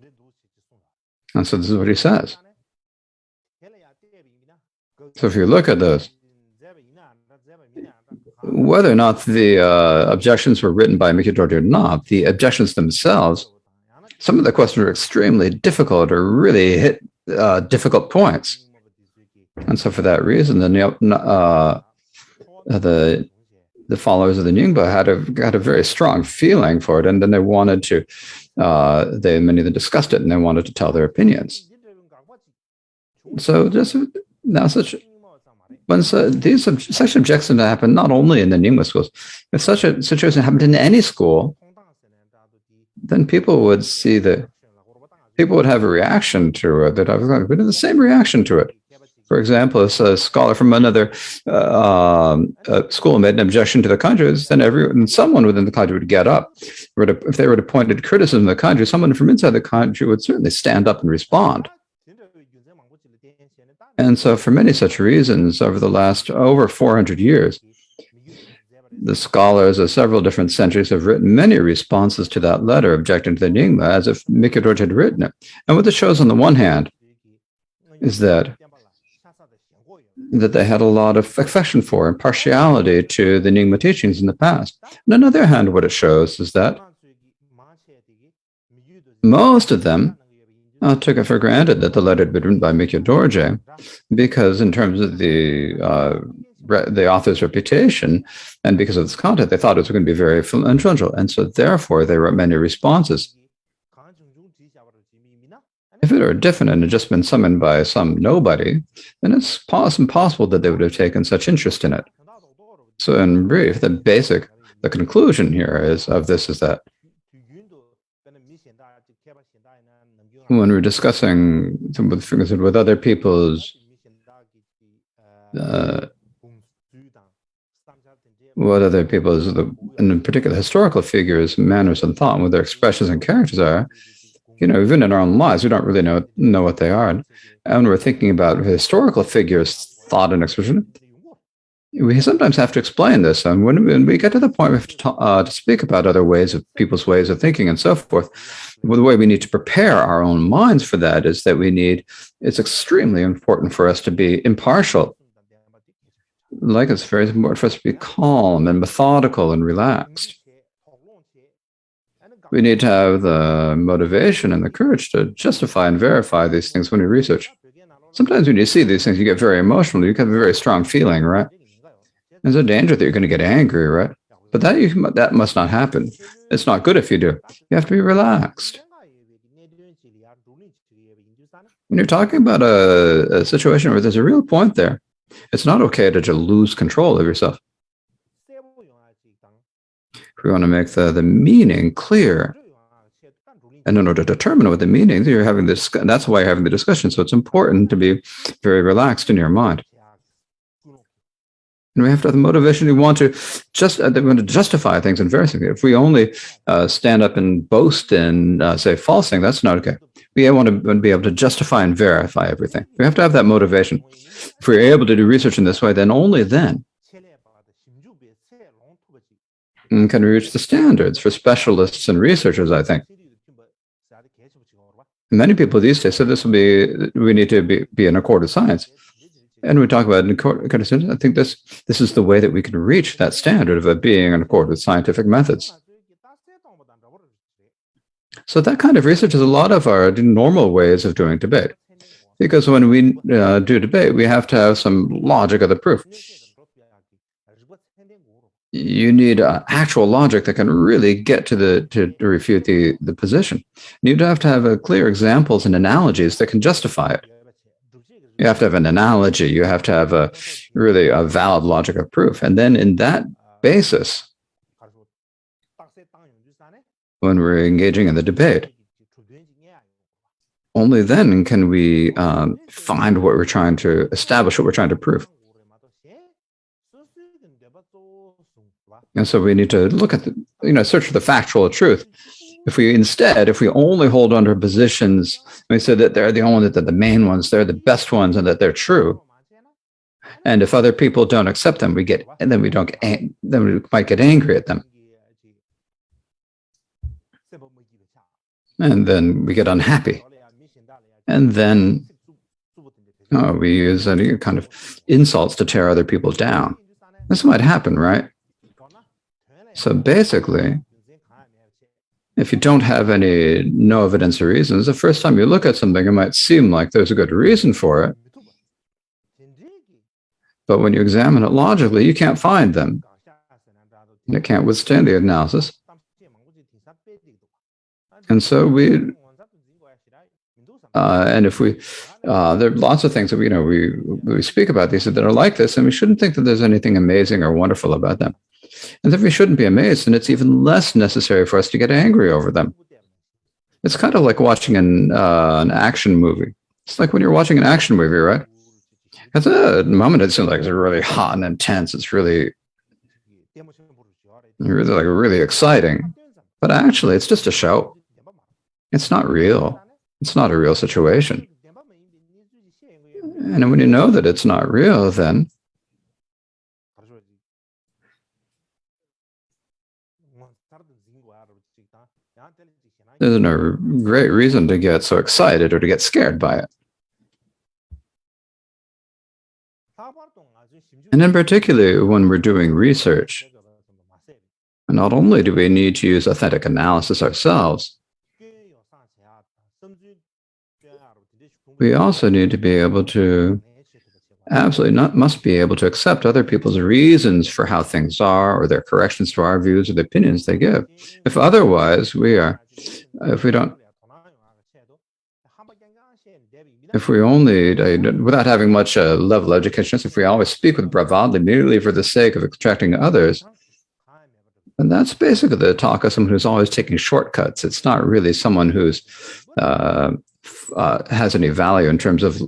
C: And so this is what he says. So if you look at this, whether or not the objections were written by MIKYÖ DORJE or not, the objections themselves, some of the questions are extremely difficult or really hit difficult points. And so for that reason, the followers of the Nyingma had a very strong feeling for it, and then they wanted to, many of them discussed it, and they wanted to tell their opinions. So just now such objections happen not only in the Nyingma schools, if such a situation happened in any school, then people would see that people would have a reaction to it, that I was going to have the same reaction to it. For example, if a scholar from another school made an objection to the Kanjus, then someone within the Kanju would get up. If they were to point at criticism of the Kanju, someone from inside the Kanju would certainly stand up and respond. And so for many such reasons, over the last over 400 years, the scholars of several different centuries have written many responses to that letter objecting to the Nyingma as if MIKYÖ DORJE had written it. And what this shows on the one hand is that they had a lot of affection for and partiality to the Nyingma teachings in the past. And on the other hand, what it shows is that most of them took it for granted that the letter had been written by MIKYÖ DORJE, because in terms of the author's reputation and because of its content, they thought it was going to be very influential. And so therefore, they wrote many responses. If it were different and had just been summoned by some nobody, then it's impossible that they would have taken such interest in it. So in brief, the conclusion here is that when we're discussing with other people's and in particular historical figures, manners and thought, and what their expressions and characters are, even in our own lives, we don't really know what they are. And when we're thinking about historical figures' thought and expression, we sometimes have to explain this. And when we get to the point we have to speak about other people's ways of thinking and so forth, well, the way we need to prepare our own minds for that is that it's extremely important for us to be impartial. Like it's very important for us to be calm and methodical and relaxed. We need to have the motivation and the courage to justify and verify these things when we research. Sometimes when you see these things, you get very emotional. You have a very strong feeling, right? There's a danger that you're going to get angry, right? But that must not happen. It's not good if you do. You have to be relaxed. When you're talking about a situation where there's a real point there, it's not okay to just lose control of yourself. We want to make the meaning clear. And in order to determine what the meaning is, that's why you're having the discussion. So it's important to be very relaxed in your mind. And we have to have the motivation. We want to justify things and verify things. If we only stand up and boast and say false things, that's not okay. We want to be able to justify and verify everything. We have to have that motivation. If we're able to do research in this way, then only then can we reach the standards for specialists and researchers, I think. Many people these days say we need to be in accord with science. And we talk about I think this is the way that we can reach that standard of being in accord with scientific methods. So that kind of research is a lot of our normal ways of doing debate. Because when we do debate, we have to have some logic of the proof. You need actual logic that can really get to refute the position. You have to have clear examples and analogies that can justify it. You have to have an analogy. You have to have a valid logic of proof. And then in that basis, when we're engaging in the debate, only then can we find what we're trying to establish, what we're trying to prove. And so we need to look at search for the factual truth. If we only hold on to positions, we say that they're the main ones, they're the best ones, and that they're true. And if other people don't accept them, we might get angry at them. And then we get unhappy. And then we use any kind of insults to tear other people down. This might happen, right? So basically, if you don't have no evidence or reasons, the first time you look at something, it might seem like there's a good reason for it. But when you examine it logically, you can't find them. And it can't withstand the analysis. And so And if we, there are lots of things that we speak about these that are like this, and we shouldn't think that there's anything amazing or wonderful about them. And if we shouldn't be amazed, then it's even less necessary for us to get angry over them. It's kind of like watching an action movie. It's like when you're watching an action movie, right? At the moment, it seems like it's really hot and intense. It's really exciting. But actually, it's just a show. It's not real. It's not a real situation. And when you know that it's not real, then there's no great reason to get so excited or to get scared by it. And in particular, when we're doing research, not only do we need to use authentic analysis ourselves, we also need to be able to must be able to accept other people's reasons for how things are, or their corrections to our views or the opinions they give. If otherwise, if we only, without having much level of education, if we always speak with bravado merely for the sake of extracting others, and that's basically the talk of someone who's always taking shortcuts. It's not really someone who's has any value in terms of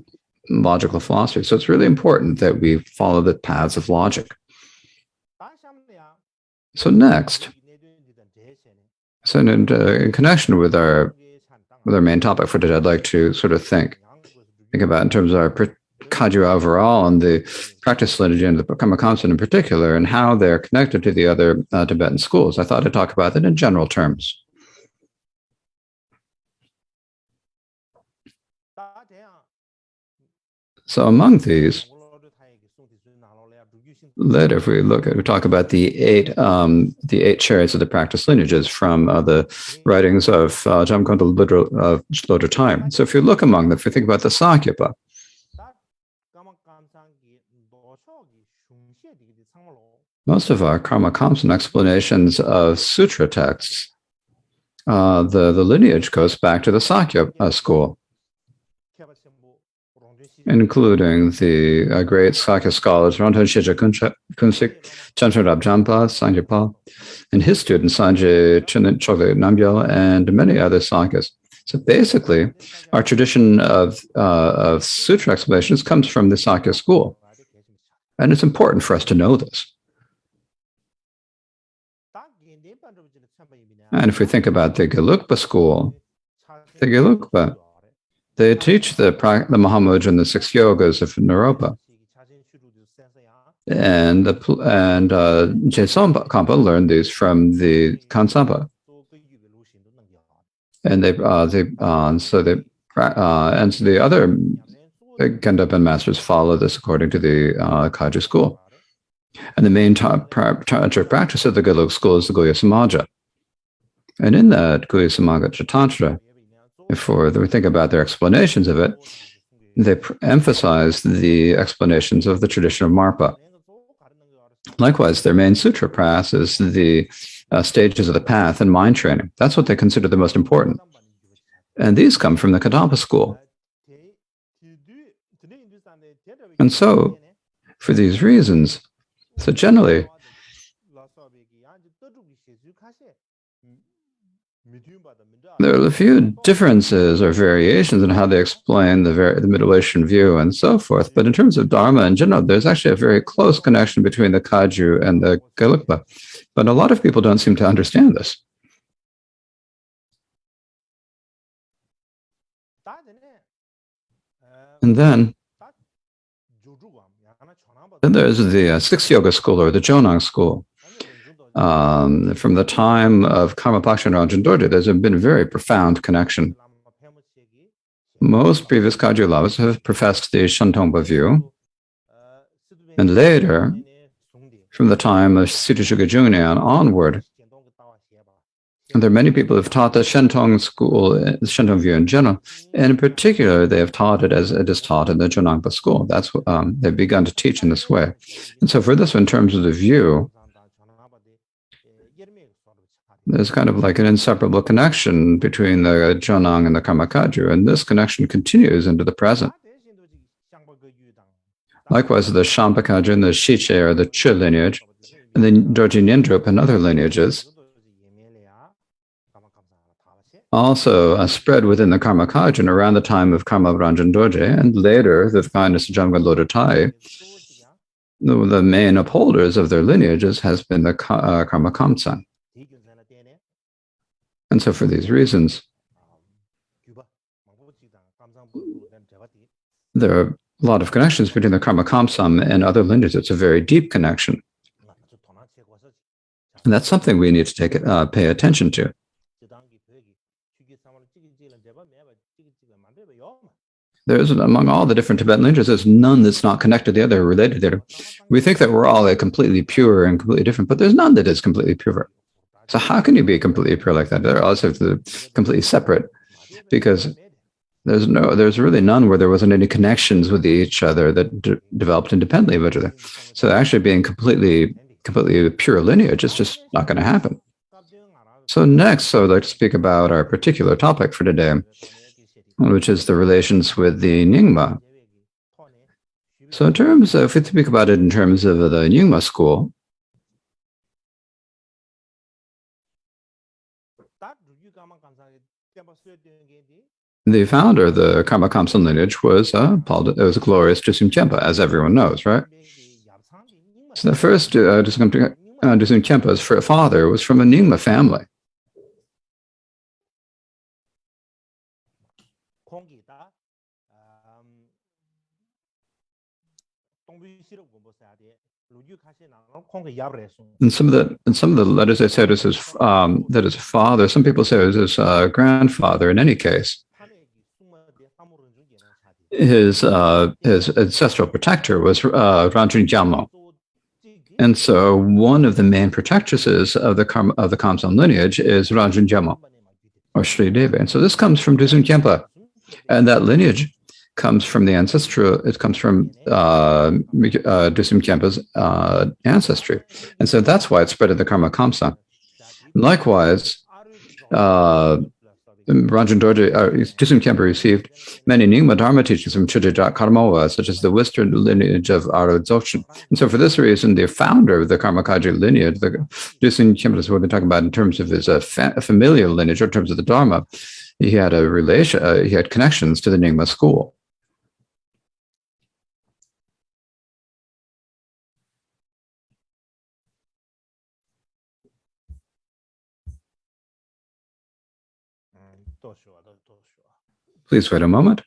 C: logical philosophy. So it's really important that we follow the paths of logic. So next, in connection with our main topic for today, I'd like to sort of think about in terms of our Kagyu overall and the practice liturgy and the Karma concept in particular, and how they're connected to the other Tibetan schools. I thought I'd talk about that in general terms. So among these, later if we talk about the eight chariots of the practice lineages from the writings of Jamgonda of Lodra time. So if you look among them, if you think about the Sakyapa, most of our Karma Kamsan explanations of sutra texts, the lineage goes back to the Sakya school, including the great Sakya scholars Rantan Shija Kunsik, Chantrab Jampa, Sangyapa, and his student Sanjay Chogde Namgyal, and many other Sakyas. So basically, our tradition of sutra explanations comes from the Sakya school. And it's important for us to know this. And if we think about the Gelugpa school, the Gelugpa, they teach the Mahamudra and the 6 yogas of Naropa. And Jesompa learned these from the Kansapa. And so the other Gendopan masters follow this according to the Kagyu school. And the main tantric practice of the Gelug school is the Guhya Samaja. And in that Guhya Samaja Tantra, if we think about their explanations of it, they emphasize the explanations of the tradition of Marpa. Likewise, their main sutra practice is the stages of the path and mind training. That's what they consider the most important. And these come from the Kadampa school. And so, for these reasons, so generally, there are a few differences or variations in how they explain the Middle Eastern view and so forth. But in terms of Dharma in general, there's actually a very close connection between the Kagyu and the Gelugpa. But a lot of people don't seem to understand this. And then there's the 6 yoga school, or the Jonang school. From the time of Karmapa and Ranjan Dorje, there's been a very profound connection. Most previous Kagyu Lamas have professed the Shantongpa view, and later, from the time of Siddhishuga Jungnian onward, and there are many people who have taught the Shentong school, the Shentong view in general, and in particular, they have taught it as it is taught in the Jonangpa school. That's what they've begun to teach in this way. And so for this, in terms of the view, there's kind of like an inseparable connection between the Jonang and the Karmakaju, and this connection continues into the present. Likewise, the Shampakaju and the Shiche or the Chu lineage, and then Dorje Nyendrup and other lineages also spread within the Karmakaju around the time of Karma Ranjan Dorje, and later the finest Jamgon Lodotai. The main upholders of their lineages has been the Karma Kamsan. And so for these reasons, there are a lot of connections between the Karma Kamsam and other lineages. It's a very deep connection. And that's something we need to pay attention to. There's, among all the different Tibetan lineages, there's none that's not connected to the other, related to the other. We think that we're all completely pure and completely different, but there's none that is completely pure. So how can you be completely pure like that? They're also completely separate, because there's really none where there wasn't any connections with each other that developed independently of each other. So actually being completely pure lineage is just not going to happen. So next, I would like to speak about our particular topic for today, which is the relations with the Nyingma. So in terms of, if we speak about it in terms of the Nyingma school, the founder of the Karma Kamsan lineage was glorious Dusim Khenpa, as everyone knows, right? So the first Dusim Khenpa's father was from a Nyingma family. And some of the letters they said is that his father. Some people say it was his grandfather. In any case, his ancestral protector was Ranjun Gyalmo, and so one of the main protectresses of the Kamsan lineage is Ranjun Gyalmo or Sri Devi. And so this comes from Dusun Khenpa, and that lineage comes from the ancestral, it comes from Dusim Khenpa's ancestry. And so that's why it spread in the Karma Kamsa. Likewise, Ranjan Dorje, Dusim Khenpa received many Nyingma Dharma teachings from Chujajat Karmawa, such as the Western lineage of Aro Dzogchen. And so for this reason, the founder of the Karmakaji lineage, the Dusim Khenpa is what we're talking about in terms of his familial lineage, or in terms of the Dharma, he had a relation, he had connections to the Nyingma school. Please wait a moment.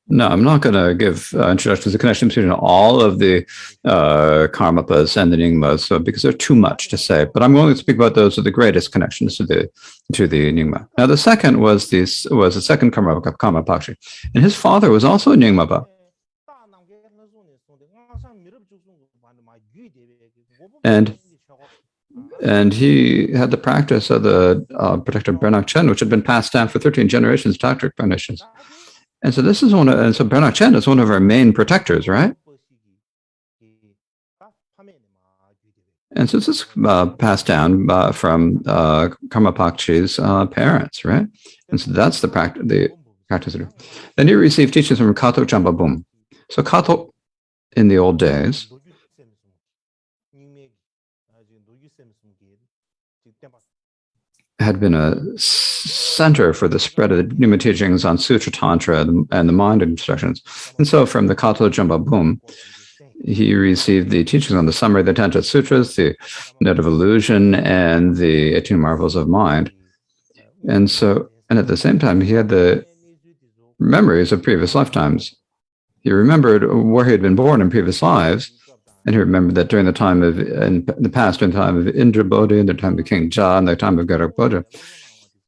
C: No, I'm not going to give introductions to the connection between all of the Karmapas and the Nyingmas, so because there's too much to say. But I'm going to speak about those with the greatest connections to the Nyingma. Now, the second was the second Karmapakshi, and his father was also a Nyingmapa. And he had the practice of the protector Bernak Chen, which had been passed down for 13 generations, doctorate nations. And so this is so Bernak Chen is one of our main protectors, right? And so this is passed down from Karmapakshi's parents, right? And so that's the practice. Then he received teachings from Kato Chambabum. So Kato, in the old days, had been a center for the spread of the Nyingma teachings on Sutra Tantra and the mind instructions. And so from the Kato Chambabum, he received the teachings on the summary of the Tantra Sutras, the Net of Illusion, and the 18 Marvels of Mind. And at the same time, he had the memories of previous lifetimes. He remembered where he had been born in previous lives, and he remembered that during the time of, in the past, during the time of Indra Bodhi, and the time of King Ja, and the time of Garak Bodhi,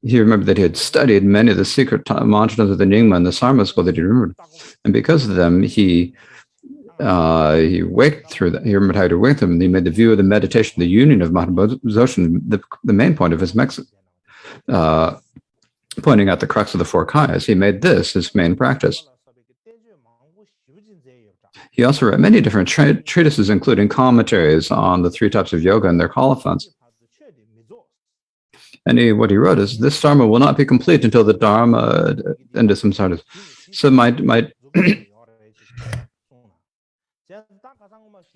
C: he remembered that he had studied many of the secret mantras of the Nyingma and the Sarma school that he remembered. And because of them, he waked through that. He remembered how to wake them. And he made the view of the meditation, the union of Mahatma Dzogchen, the main point of his pointing out the crux of the four kayas. He made this his main practice. He also wrote many different treatises, including commentaries on the three types of yoga and their colophons. And what he wrote is, this Dharma will not be complete until the Dharma into some sort of... So he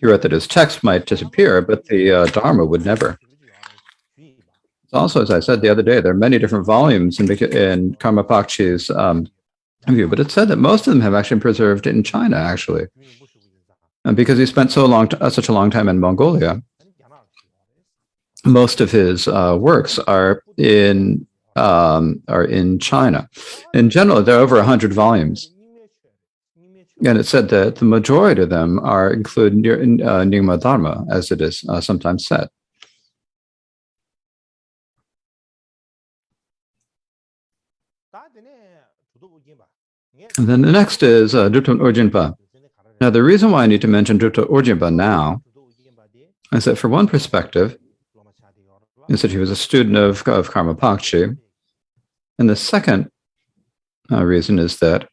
C: wrote that his text might disappear, but the Dharma would never. Also, as I said the other day, there are many different volumes in Karmapak's view, but it's said that most of them have actually been preserved in China, actually. And because he spent such a long time in Mongolia, most of his works are in China. In general, there are over 100 volumes. And it's said that the majority of them include Nyingma Dharma, as it is sometimes said. And then the next is Drupta Urjinpa. Now, the reason why I need to mention Drupta Urjinpa now is that, for one perspective, is that he was a student of Karmapa. And the second reason is that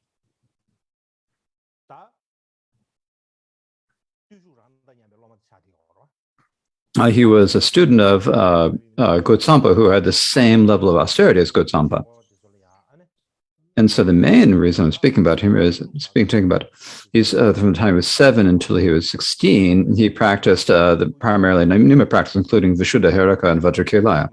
C: he was a student of Gotsampa, who had the same level of austerity as Gotsampa. And so the main reason I'm speaking about him is from the time he was 7 until he was 16, he practiced primarily Nyingma practice, including Vishuddha Heraka and Vajrakilaya.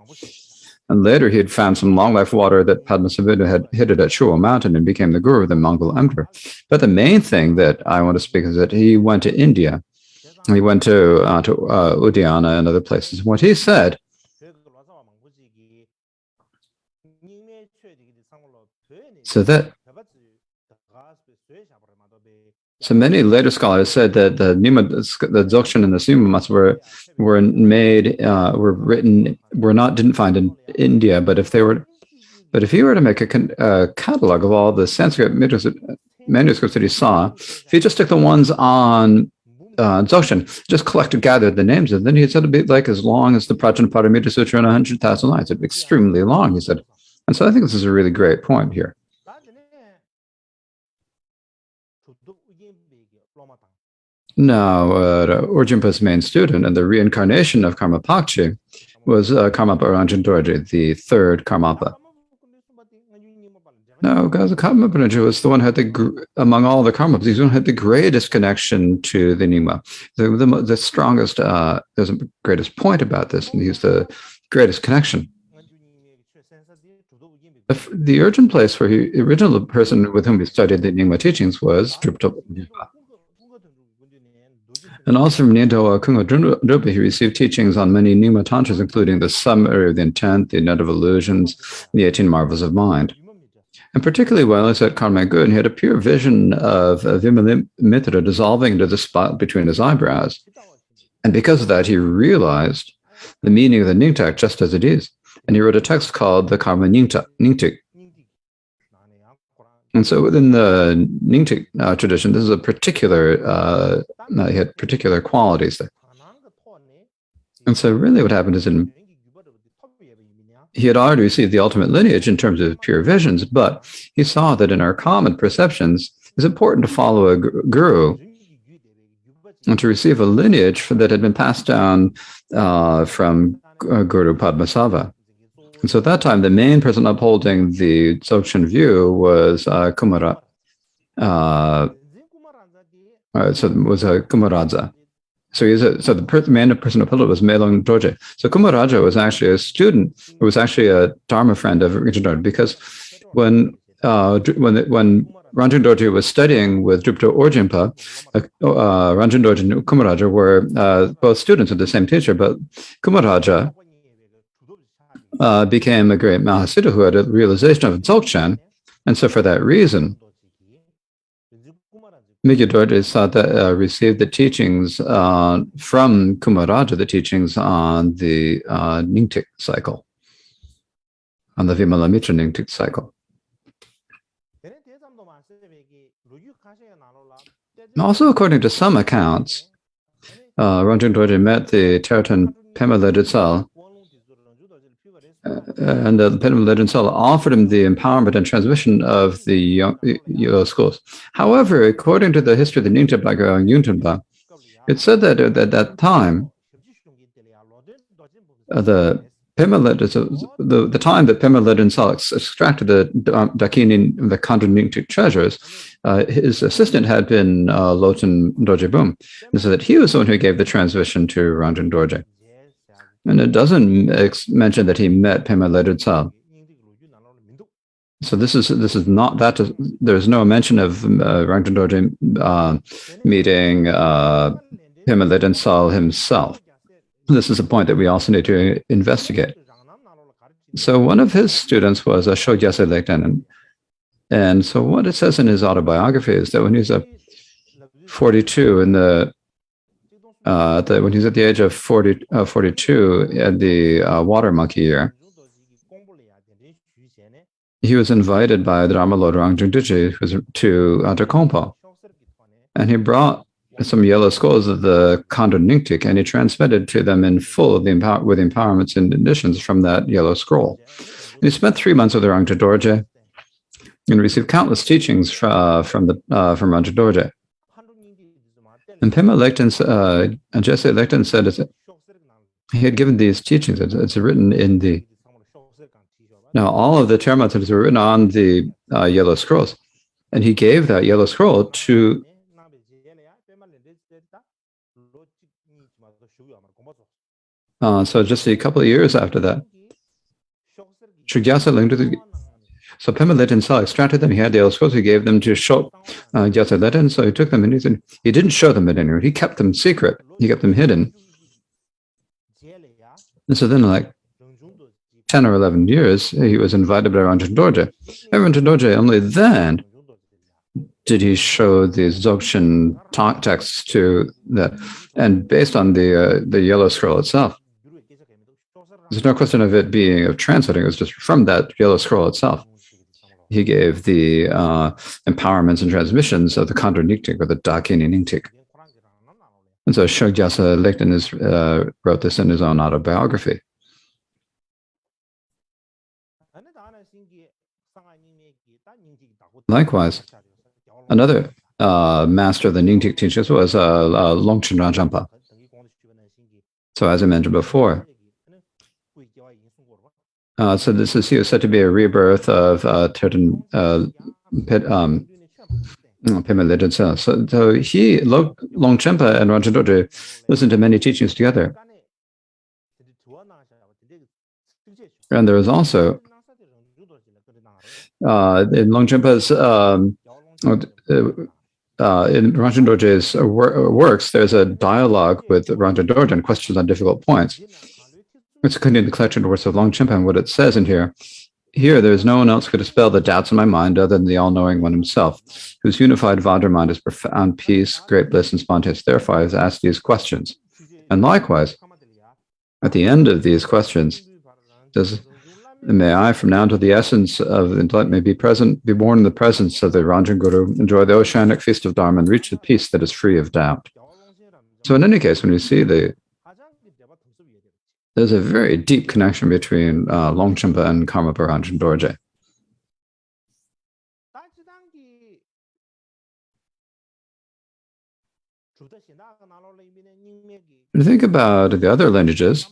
C: And later he had found some long life water that Padmasambhava had hidden at Shuo Mountain and became the guru of the Mongol emperor. But the main thing that I want to speak is that he went to India. He went to Udayana and other places. What he said, so many later scholars said that the Dzogchen and the Sima didn't find in India. But if he were to make a catalog of all the Sanskrit manuscripts that he saw, if he just took the ones on Dzogchen, just gathered the names, and then he said it'd be like as long as the Prajnaparamita Sutra in 100,000 lines. It'd be extremely long, he said. And so I think this is a really great point here. Now, Urjinpa's main student and the reincarnation of Karmapa was Karmapa Ranjan Dorje, the third Karmapa. No, because Karmapa was the one who had among all the Karmapas, he's the one who had the greatest connection to the Nyingma. The strongest, there's a greatest point about this, and he's the greatest connection. The urgent place where the original person with whom he studied the Nyingma teachings was Drupta Urjinpa. And also from Nyingma Kungo Drupta, he received teachings on many Nyingma tantras, including the summary of the intent, the net of illusions, and the 18 marvels of mind. And particularly while he was at Karmagun, he had a pure vision of Vimalamitra dissolving into the spot between his eyebrows. And because of that, he realized the meaning of the Nyingtak just as it is. And he wrote a text called the Karma Nyingtik. And so within the Nyingtik tradition, this is a particular, he had particular qualities there. And so really what happened is he had already received the ultimate lineage in terms of pure visions, but he saw that in our common perceptions, it's important to follow a guru and to receive a lineage that had been passed down from Guru Padmasambhava. And so at that time, the main person upholding the Dzogchen view was Kumaraja. So the main person upholding was Melong Dorje. So Kumaraja was actually a student, who was actually a Dharma friend of Rinchen Dorje, because when when Ranjang Dorje was studying with Drupta Orjinpa, Ranjang Dorje and Kumaraja were both students of the same teacher, but Kumaraja became a great Mahasiddha who had a realization of Dzogchen, and so for that reason, MIKYÖ Dorje sought to receive the teachings from Kumaraja, the teachings on the Nyingtik cycle, on the Vimalamitra Nyingtik cycle. Also, according to some accounts, Ranjang Dorje met the Teratan Pema Leditsal, and the Pema Leditsal offered him the empowerment and transmission of the yellow schools. However, according to the history of the Nyingtik by Yuntenba, it said that at that time, the time that Pema Leditsal extracted the Dakini, the Khandra Nyingtik treasures, his assistant had been Loten Dorje Bum, and so that he was the one who gave the transmission to Ranjang Dorje. And it doesn't mention that he met Pema Leditsal. So this is not that. There's no mention of Ranjang Dorje meeting Pema Leditsal himself. This is a point that we also need to investigate. So one of his students was Shogyase Lekten, and so what it says in his autobiography is that when he's 42 when he's at the age of 42 at the water monkey year, he was invited by the Dharma Lord Rangjung Duji to Kompo, and he brought some yellow scrolls of the Khandra Nyingtik, and he transmitted to them in full with empowerments and additions from that yellow scroll. And he spent 3 months with the Rangjung Dorje and received countless teachings from Rangjung Dorje. And Pema Jesse Lekten said he had given these teachings. It's written in the... Now, all of the Termatas were written on the yellow scrolls. And he gave that yellow scroll to... so just a couple of years after that, Shogyase Lekten... So Pema Leditsal extracted them. He had the yellow scrolls. He gave them to Gyatso Lekten. So he took them and he didn't show them at anyone. He kept them secret. He kept them hidden. And so then, like 10 or 11 years, he was invited by Ranjang Dorje. And Ranjang Dorje, only then did he show these Dzogchen texts to that, and based on the yellow scroll itself. There's no question of it being of translating. It was just from that yellow scroll itself. He gave the empowerments and transmissions of the Khandra Nyingtik, or the Dakini Nyingtik. And so Shogyase Lekten wrote this in his own autobiography. Likewise, another master of the Nyingtik teachers was Longchen Rajampa. So as I mentioned before, so this is, he was said to be a rebirth of Tertan Pema Leditsal. So he, Longchenpa and Ranjang Dorje, listened to many teachings together. And there was also, in Longchenpa's, in Ranjang Dorje's works, there's a dialogue with Ranjang Dorje and questions on difficult points. It's continuing the collection of works of Longchenpa, and what it says in here, there's no one else who could dispel the doubts in my mind other than the all-knowing one himself, whose unified Vajra mind is profound peace, great bliss, and spontaneous. Therefore, I have asked these questions. And likewise, at the end of these questions, may I, from now until the essence of intellect may be present, be born in the presence of the Ranjang Guru, enjoy the oceanic feast of Dharma, and reach the peace that is free of doubt. So in any case, when we see there's a very deep connection between Longchenpa and Karmapa Ranjang Dorje. When you think about the other lineages,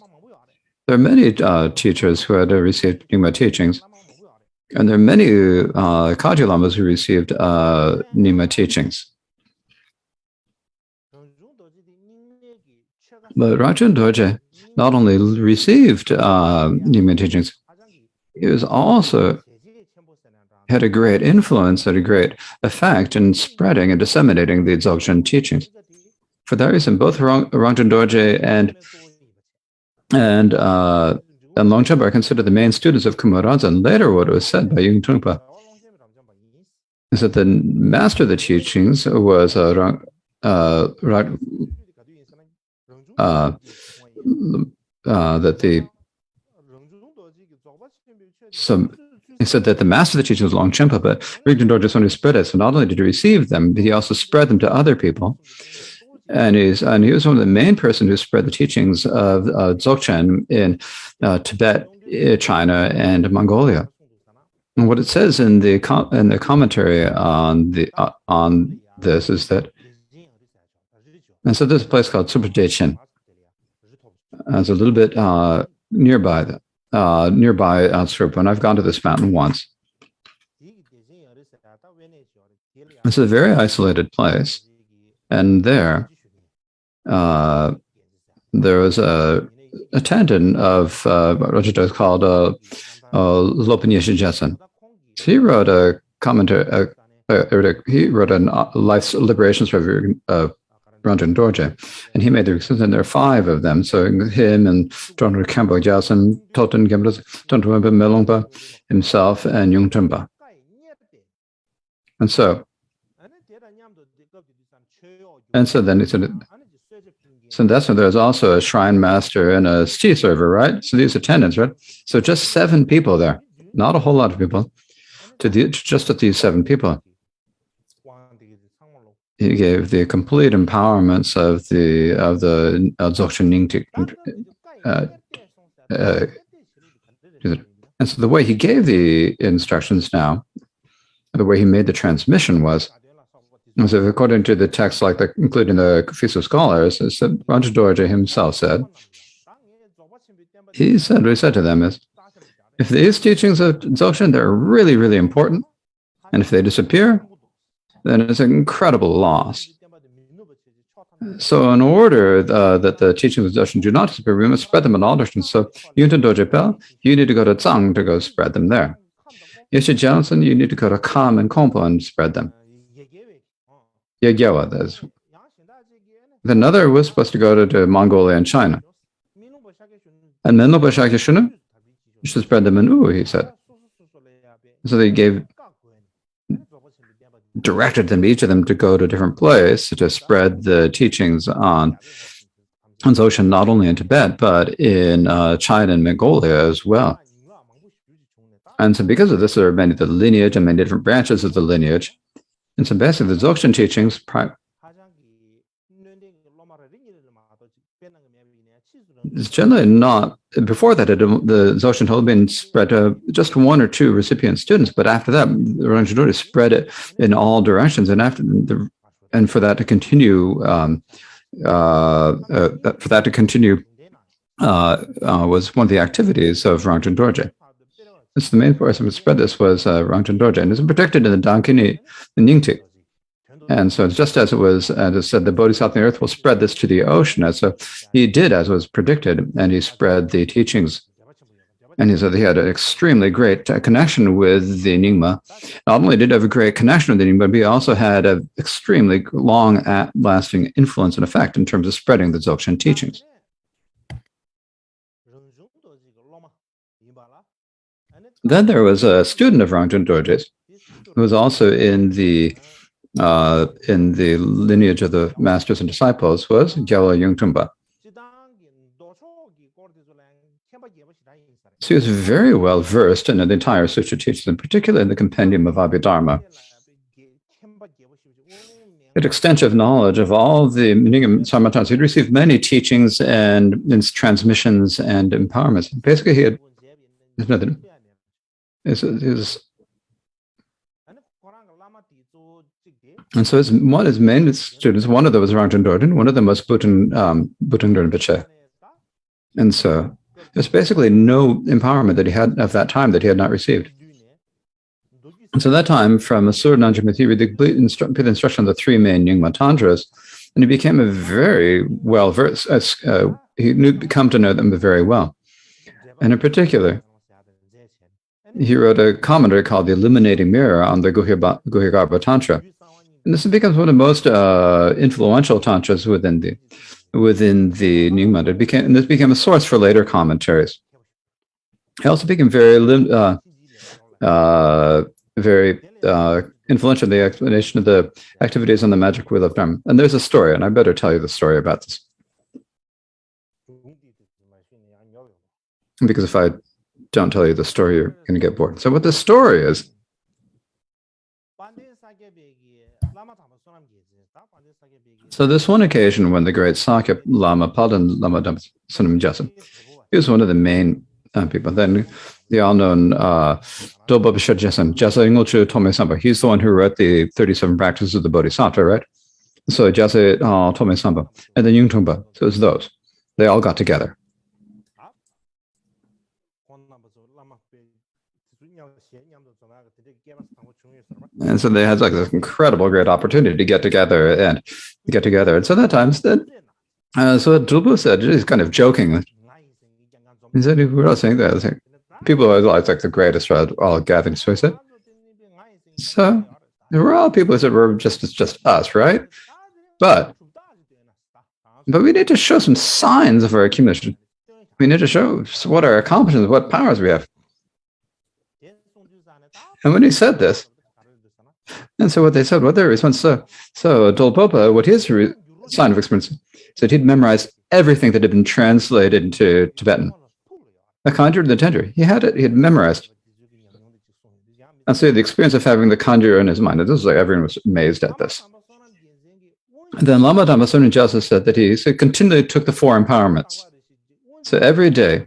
C: there are many teachers who had received Nyingma teachings, and there are many Kaji Lamas who received Nyingma teachings. But Ranjang Dorje not only received Nyingma teachings, he was also had a great influence, had a great effect in spreading and disseminating the Dzogchen teachings. For that reason, both Rangchen Dorje and Longchenpa are considered the main students of Kumaraza. And later, what was said by Yung Trungpa is that the master of the teachings was he said that the master of the teaching was Longchenpa, but Rigden Dorje is one who spread it. So not only did he receive them, but he also spread them to other people. And he was one of the main person who spread the teachings of Dzogchen in Tibet, China, and Mongolia. And what it says in the commentary on this is that, and so there's a place called Tsupadechen. It's a little bit nearby Srupa, and I've gone to this mountain once. It's a very isolated place, and there was a attendant of Rajita called Lopanyeshi Jetson. He wrote a commentary. He wrote a life's liberations review of Rangchen Dorje, and he made the reasons, and there are 5 of them. So him and Dr. Kempo Gyaltsen, Toten Gemlas, Dr. Melongpa, himself, and Yung Trungpa. And so then he said, so that's when there's also a shrine master and a tea server, right? So these attendants, right? So just 7 people there, not a whole lot of people, just at these 7 people. He gave the complete empowerments of the Dzogchen Ningtik. And so the way he gave the instructions now, the way he made the transmission was according to the text, including the Fisu scholars, is that Rangchen Dorje himself said, what he said to them is, if these teachings of Dzogchen, they're really, really important, and if they disappear, then it's an incredible loss. So in order that the teachings of Dzogchen do not disappear, we must spread them in all directions. So Yunten Dorje Pel, you need to go to Zhang to go spread them there. Yeshe Jiangsen, you need to go to Kam and Kompo and spread them. Yegyewa, that's. Another was supposed to go to Mongolia and China. And Menlopa Shakya Shunu, you should spread them in U, he said. So they directed them, each of them, to go to a different place to spread the teachings on Dzogchen, not only in Tibet, but in China and Mongolia as well. And so because of this, there are many of the lineage and many different branches of the lineage. And so basically, the Dzogchen teachings, it's generally not, before that, the Dzogchen had been spread to just 1 or 2 recipient students, but after that, the Rangchen Dorje spread it in all directions, and for that to continue, was one of the activities of Rangchen Dorje. So the main person who spread this was Rangchen Dorje, and it's protected in the Dankini, the Ningtik. And so just as it was, as it said, the Bodhisattva on the earth will spread this to the ocean. And so he did as was predicted, and he spread the teachings. And he said he had an extremely great connection with the Nyingma. Not only did he have a great connection with the Nyingma, but he also had an extremely long-lasting influence and effect in terms of spreading the Dzogchen teachings. Then there was a student of Rangchen Dorje's who was also in the lineage of the masters and disciples, was Gyalwa Yung Trungpa. So he was very well versed in the entire Sutra teachings, in particular in the compendium of Abhidharma. He had extensive knowledge of all the Nyingma Sarmatans. He'd received many teachings and transmissions and empowerments. Basically, he had nothing. And so one of his main students, one of them was Rangchen Dorje, one of them was Butang Rinpoche. And so there's basically no empowerment that he had at that time that he had not received. And so that time, from Asura Nanjamith, he read the complete instruction of the 3 main Nyingma Tantras, and he became a very well-versed, he come to know them very well. And in particular, he wrote a commentary called The Illuminating Mirror on the Guhyagarbha Tantra. And this becomes one of the most influential tantras within the Nyingma. And this became a source for later commentaries. It also became very influential in the explanation of the activities on the magic wheel of Dharma. And there's a story, and I better tell you the story about this. Because if I don't tell you the story, you're going to get bored. So what the story is, so this one occasion when the great Sakya Lama, Padan Lama Sunam Jasa, he was one of the main people. Then the all-known Doba Bishar Jasa Ingolchu Tome Samba, he's the one who wrote the 37 practices of the Bodhisattva, right? So Jasa Tome Samba, and then Yungtungpa, so it's those. They all got together. And so they had like this incredible great opportunity to get together. And so that time, so Drulbu said, he's kind of joking. He said, we're all saying that people are like the greatest all gathering. So he said, so we're all people who said we're just us, right? But we need to show some signs of our accumulation. We need to show what our accomplishments, what powers we have. And when he said this, and so what they said, what their response, so Dolpopa, what his sign of experience, said he'd memorized everything that had been translated into Tibetan. The Kanjur and the Tenjur, he had it, he had memorized. And so the experience of having the Kanjur in his mind, and this was like everyone was amazed at this. And then Lama Dhamma Sunan Jasa said that he continually took the 4 empowerments. So every day,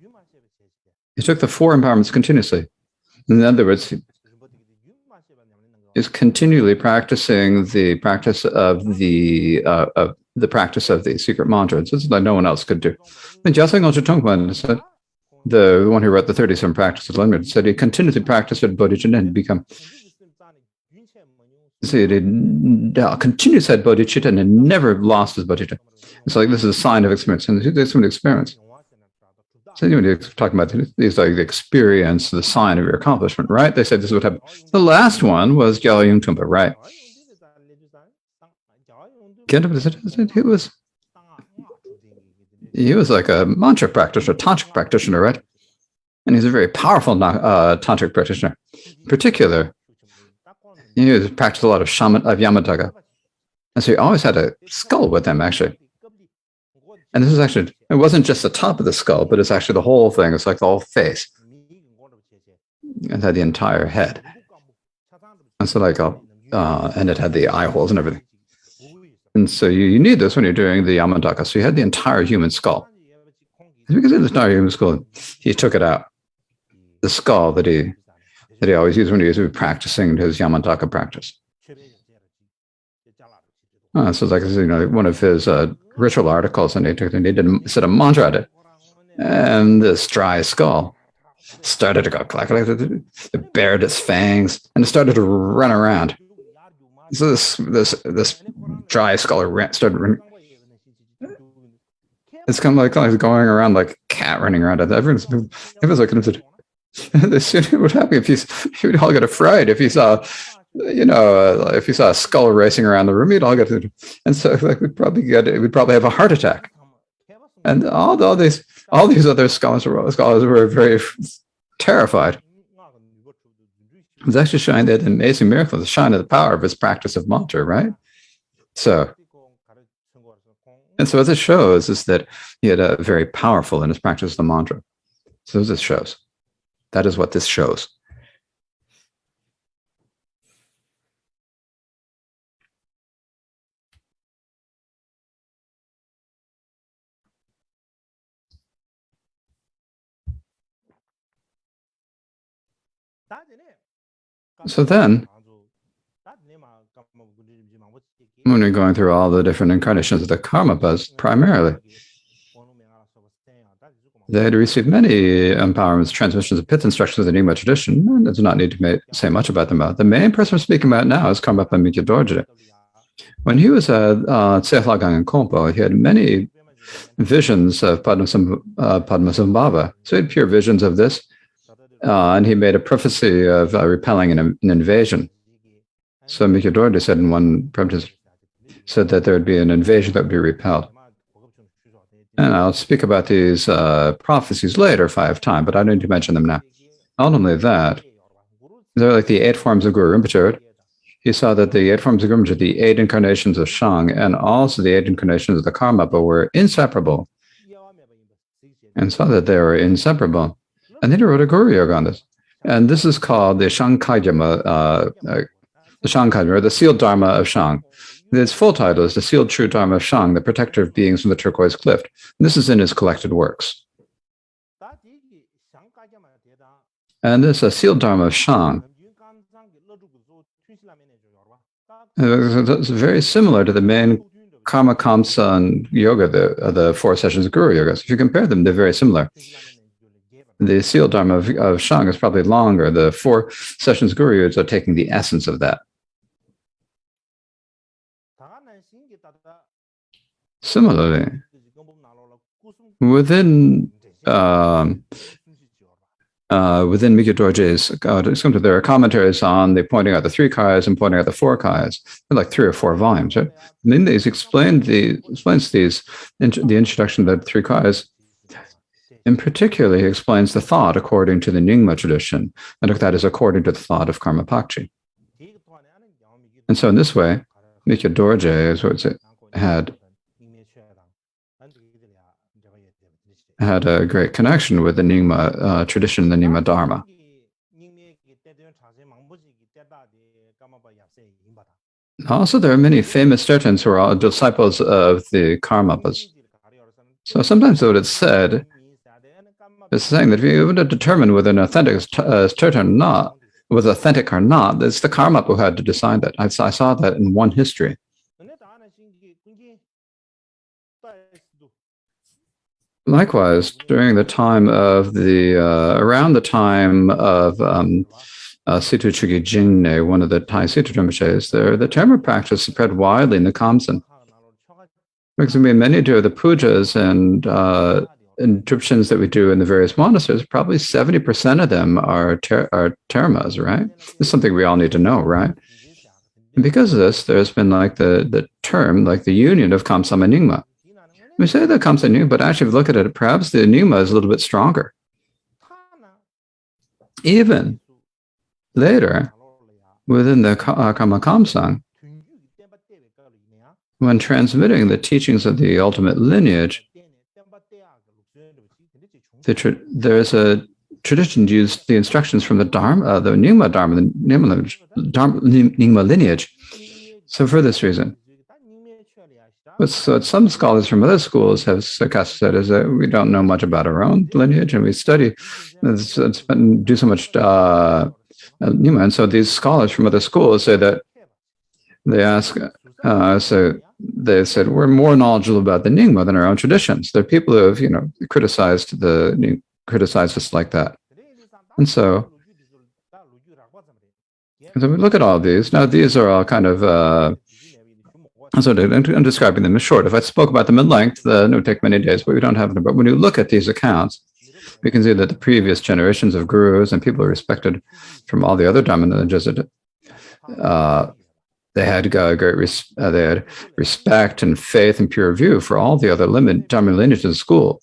C: he took the 4 empowerments continuously. In other words, is continually practicing the practice of the secret mantra. This is like no one else could do. And Jasa Ngolchu Tongpan said, the one who wrote the 37 practices, said he continuously practiced at bodhicitta and become. So he continuously had bodhicitta and never lost his bodhicitta. It's like this is a sign of experience, and there's some experience. So when you're talking about these, like the experience, the sign of your accomplishment, right? They said this is what happened. The last one was Gyalwa Yungtungpa, right? He was like a mantra practitioner, tantric practitioner, right? And he's a very powerful tantric practitioner. In particular, he practiced a lot of Yamataka. And so he always had a skull with him, actually. And this is actually, it wasn't just the top of the skull, but it's actually the whole thing. It's like the whole face. It had the entire head. And so like, and it had the eye holes and everything. And so you need this when you're doing the Yamataka. So you had the entire human skull. And because of the entire human skull, he took it out. The skull that he always used when he was practicing his Yamataka practice. So it's like, one of his ritual articles, and he said a mantra at it. And this dry skull started to go clack, it bared its fangs, and it started to run around. So this dry skull started running. It's kind of like going around like a cat running around. Everyone's like, what would happen if he would all get afraid if he saw, if he saw a skull racing around the room, he'd all get, and so like we'd probably have a heart attack. And all these other scholars were very terrified. It was actually showing that amazing miracle, the shine of the power of his practice of mantra, right? So what this shows is that he had a very powerful in his practice of the mantra. So this shows. That is what this shows. So then, when we're going through all the different incarnations of the Karmapas, primarily, they had received many empowerments, transmissions of pith instructions of the Nyingma tradition, and I do not need to say much about them. The main person we're speaking about now is KARMAPA MIKYÖ DORJE. When he was at Tsehlagang and Kompo, he had many visions of Padmasambhava. So he had pure visions of this. and he made a prophecy of repelling an invasion. So MIKYÖ DORJE said in one prophecy, said that there would be an invasion that would be repelled. And I'll speak about these prophecies later if I have time, but I don't need to mention them now. Not only that, they're like the 8 forms of Guru Rinpoche. He saw that the 8 forms of Guru Rinpoche, the 8 incarnations of Shang, and also the 8 incarnations of the Karmapa were inseparable, and saw that they were inseparable. And then he wrote a Guru Yoga on this. And this is called the Shankajama, the Shankajama, or the sealed Dharma of Shang. Its full title is The Sealed True Dharma of Shang, the Protector of Beings from the Turquoise Cliff. And this is in his collected works. And this sealed Dharma of Shang, it's very similar to the main Karma Kamsa and Yoga, the 4 sessions of Guru Yoga. So if you compare them, they're very similar. The sealed Dharma of Shang is probably longer. The 4 sessions of Guru Yoga are taking the essence of that. Similarly, within MIKYÖ DORJE's, there are commentaries on the pointing out the 3 kayas and pointing out the 4 kayas. They're like 3 or 4 volumes, right? And then these explains the introduction of the 3 kayas. In particular, he explains the thought according to the Nyingma tradition, and that is according to the thought of Karmapa. And so in this way, MIKYÖ DORJE had a great connection with the Nyingma tradition, the Nyingma Dharma. Also, there are many famous Tertans who are all disciples of the Karmapas. So sometimes what it's said is saying that if you want to determine whether an authentic Tertan or not, was authentic or not, it's the Karmapa who had to decide that. I saw that in one history. Likewise, during the time of around the time of Situ Chugi Jingne, one of the Thai Situ Rinpoches, the Terma practice spread widely in the Kamsan. Because many of the pujas and inscriptions that we do in the various monasteries, probably 70% of them are termas, right? This is something we all need to know, right? And because of this, there's been like the term, like the union of Kamsam and Nyingma. We say the Kamsa Nyingma, but actually if you look at it, perhaps the Nyingma is a little bit stronger. Even later, within the Karma Kamsang, when transmitting the teachings of the ultimate lineage, there's a tradition to use the instructions from the Dharma, the Nyingma Dharma, the Nyingma lineage. So for this reason, so some scholars from other schools have said is that we don't know much about our own lineage, and we study, do so much Nyingma. And so these scholars from other schools say that they ask, so they said we're more knowledgeable about the Nyingma than our own traditions. There are people who have, criticized us like that. And so we look at all these. Now these are all kind of. So I'm describing them in short. If I spoke about them in length, it would take many days, but we don't have them. But when you look at these accounts, we can see that the previous generations of gurus and people respected from all the other Dharma lineages, they had they had respect and faith and pure view for all the other Dharma lineages in the school.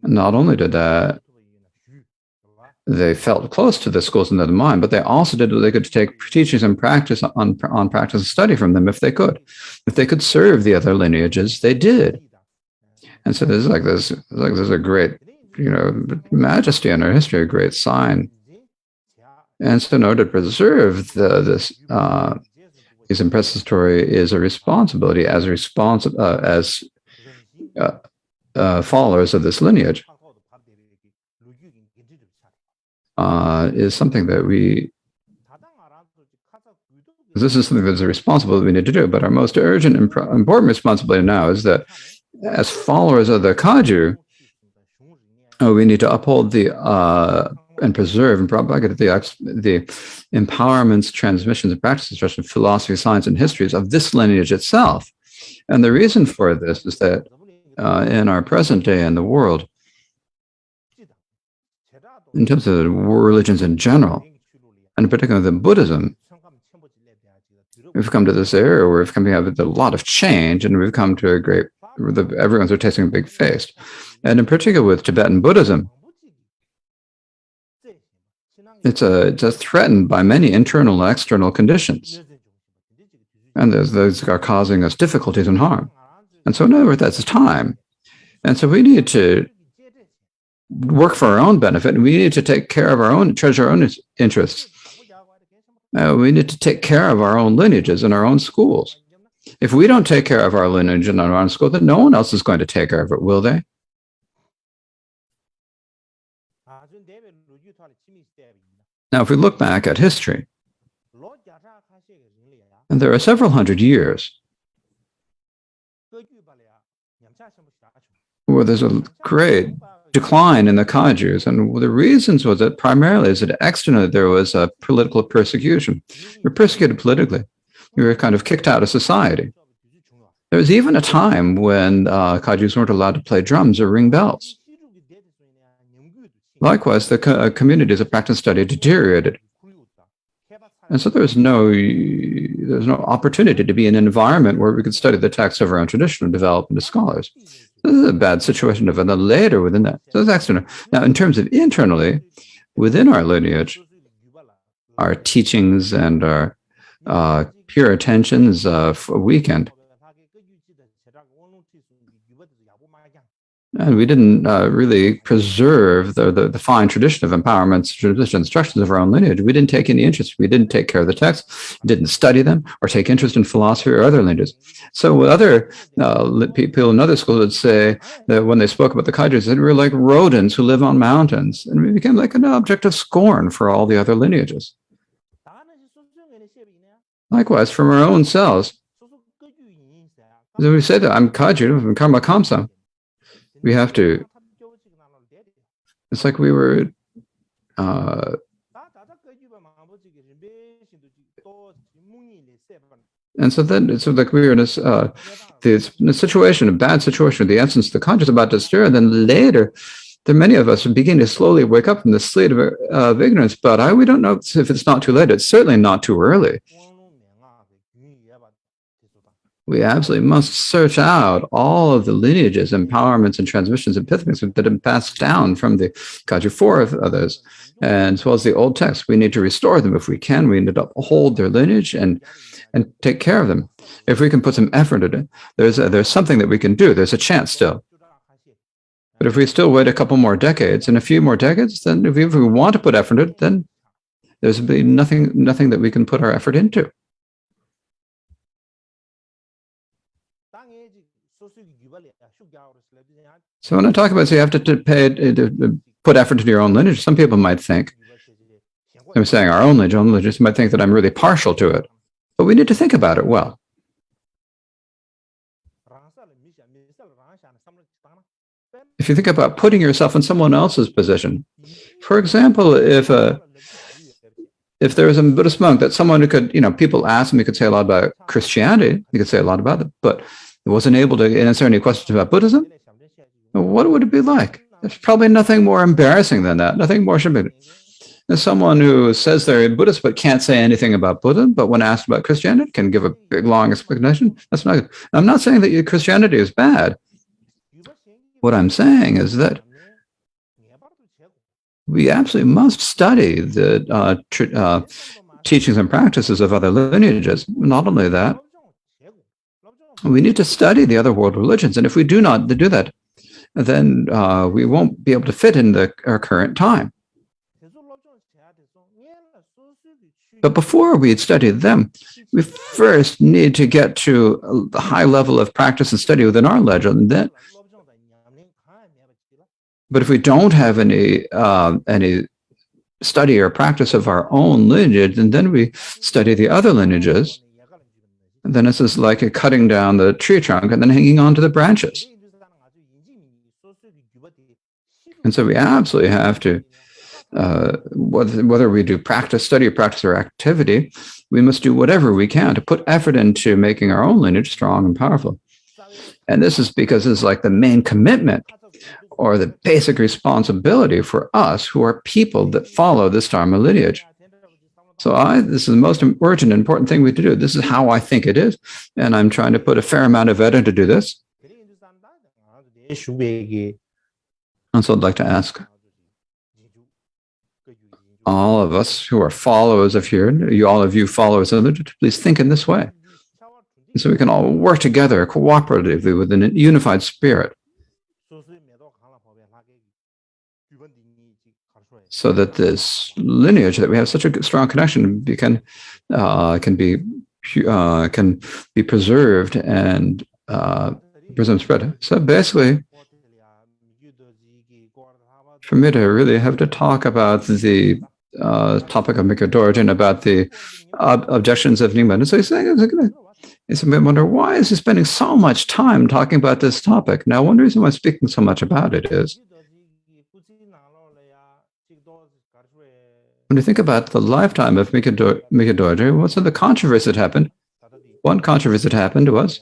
C: And not only did that, they felt close to the schools in their mind, but they also did what they could to take teachings and practice on practice and study from them if they could. If they could serve the other lineages, they did. And so there's a great, majesty in our history, a great sign. And so in order to preserve these impressive story is a responsibility as followers of this lineage. Is something that this is something that's a responsibility we need to do. But our most urgent and important responsibility now is that as followers of the Kaju, we need to uphold and preserve and propagate the empowerments, transmissions, and practices, especially philosophy, science, and histories of this lineage itself. And the reason for this is that in our present day in the world, in terms of religions in general, and in particular the Buddhism, we've come to this area where we've come to have a lot of change, and we've come to a great, everyone's tasting a big feast. And in particular with Tibetan Buddhism, it's threatened by many internal and external conditions. And those are causing us difficulties and harm. And so in other words, that's time. And so we need to work for our own benefit, and we need to take care of our own, treasure our own interests. We need to take care of our own lineages and our own schools. If we don't take care of our lineage and our own school, then no one else is going to take care of it, will they? Now, if we look back at history, and there are several hundred years where there's a great decline in the Kajus, and the reasons was that primarily is that externally there was a political persecution. You were persecuted politically. You were kind of kicked out of society. There was even a time when Kajus weren't allowed to play drums or ring bells. Likewise, the communities of practice study deteriorated. And so there's no opportunity to be in an environment where we could study the texts of our own tradition and develop into scholars. This is a bad situation to then later within that. So that's external. Now, in terms of internally, within our lineage, our teachings and our pure attentions weakened. And we didn't really preserve the fine tradition of empowerment, tradition, instructions of our own lineage. We didn't take any interest. We didn't take care of the texts, didn't study them, or take interest in philosophy or other lineages. So other people in other schools would say that when they spoke about the Kajus, that we were like rodents who live on mountains. And we became like an object of scorn for all the other lineages. Likewise, from our own selves, we say that I'm Kaju, I'm Karma Kamsa. We have to, it's like we were, and so then it's like we were in a situation, a bad situation, the essence of the conscious about to stir, and then later, there are many of us who begin to slowly wake up from the sleep of ignorance, but we don't know if it's not too late. It's certainly not too early. We absolutely must search out all of the lineages, empowerments, and transmissions and epithemics that have been passed down from the Kaju 4 of others, and as well as the old texts. We need to restore them if we can. We need to uphold their lineage and take care of them. If we can put some effort into it, there's something that we can do. There's a chance still. But if we still wait a couple more decades and a few more decades, then if we want to put effort into it, then there's nothing that we can put our effort into. So when I talk about, so you have to put effort into your own lineage, some people might think, I'm saying our own lineage might think that I'm really partial to it. But we need to think about it well. If you think about putting yourself in someone else's position, for example, if there was a Buddhist monk that someone who could, people asked him, he could say a lot about Christianity, he could say a lot about it, but he wasn't able to answer any questions about Buddhism, what would it be like? There's probably nothing more embarrassing than that, nothing more should be. There's someone who says they're a Buddhist but can't say anything about Buddhism, but when asked about Christianity, can give a big, long explanation. That's not good. I'm not saying that Christianity is bad. What I'm saying is that we absolutely must study the teachings and practices of other lineages. Not only that, we need to study the other world religions. And if we do not do that, then we won't be able to fit in our current time. But before we study them, we first need to get to a high level of practice and study within our legend. But if we don't have any study or practice of our own lineage, and then we study the other lineages, and then this is like cutting down the tree trunk and then hanging on to the branches. And so we absolutely have to, whether we do study, practice, or activity, we must do whatever we can to put effort into making our own lineage strong and powerful. And this is because it's like the main commitment or the basic responsibility for us who are people that follow this Dharma lineage. So this is the most urgent and important thing we to do. This is how I think it is, and I'm trying to put a fair amount of effort to do this. And so I'd like to ask all of us who are followers of here, all of you followers of it, to please think in this way. So we can all work together cooperatively with a unified spirit, so that this lineage that we have such a strong connection can be preserved and spread. So basically, for me to really have to talk about the topic of MIKYÖ DORJE and about the objections of Nyingma. And so he's saying, I wonder, why is he spending so much time talking about this topic? Now, one reason why I'm speaking so much about it is, when you think about the lifetime of MIKYÖ DORJE, what's the controversy that happened? One controversy that happened was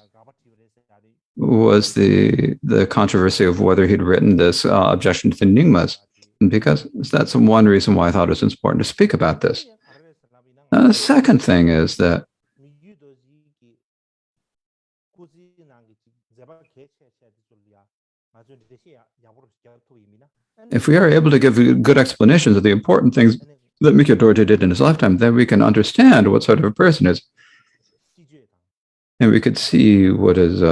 C: the controversy of whether he'd written this objection to the Nyingmas. And because that's one reason why I thought it was important to speak about this. Now, the second thing is that if we are able to give good explanations of the important things that MIKYÖ DORJE did in his lifetime, then we can understand what sort of a person is. And we could see what is,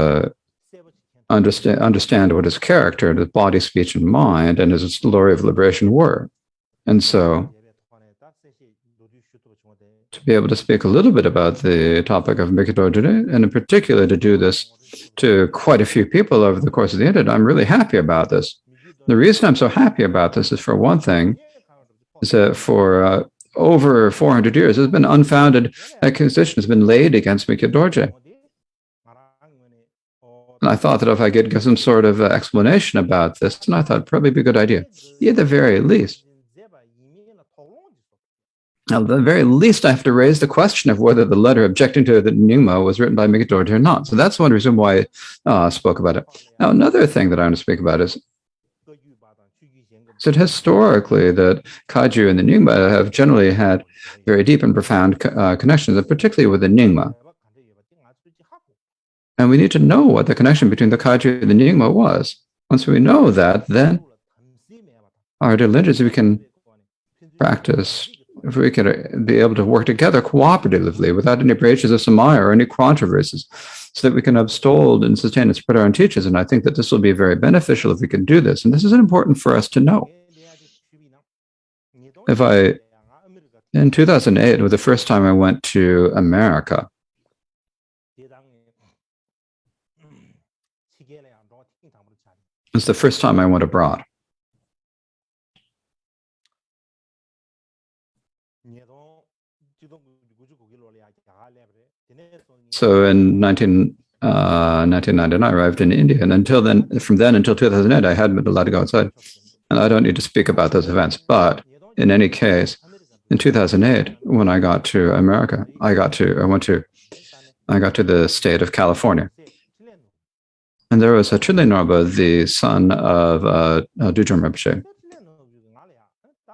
C: understand what his character, his body, speech, and mind, and his glory of liberation were. And so, to be able to speak a little bit about the topic of MIKYÖ DORJE, and in particular to do this to quite a few people over the course of the internet, I'm really happy about this. The reason I'm so happy about this is, for one thing, is that for over 400 years, there's been unfounded accusation has been laid against MIKYÖ DORJE. And I thought that if I could give some sort of explanation about this, and I thought it'd probably be a good idea, at the very least. Now, at the very least, I have to raise the question of whether the letter objecting to the Nyingma was written by MIKYÖ DORJE or not. So that's one reason why I spoke about it. Now, another thing that I want to speak about is that historically that Kagyu and the Nyingma have generally had very deep and profound connections, and particularly with the Nyingma. And we need to know what the connection between the Kagyu and the Nyingma was. Once we know that, then our lineages we can practice, if we can be able to work together cooperatively without any breaches of samaya or any controversies, so that we can uphold and sustain and spread our own teachings. And I think that this will be very beneficial if we can do this. And this is important for us to know. In 2008, was the first time I went to America. It's the first time I went abroad. So in 1999, I arrived in India, and from then until 2008, I hadn't been allowed to go outside. And I don't need to speak about those events. But in any case, in 2008, when I got to America, I got to the state of California. And there was a Chile Norba, the son of Dorje Rinpoche.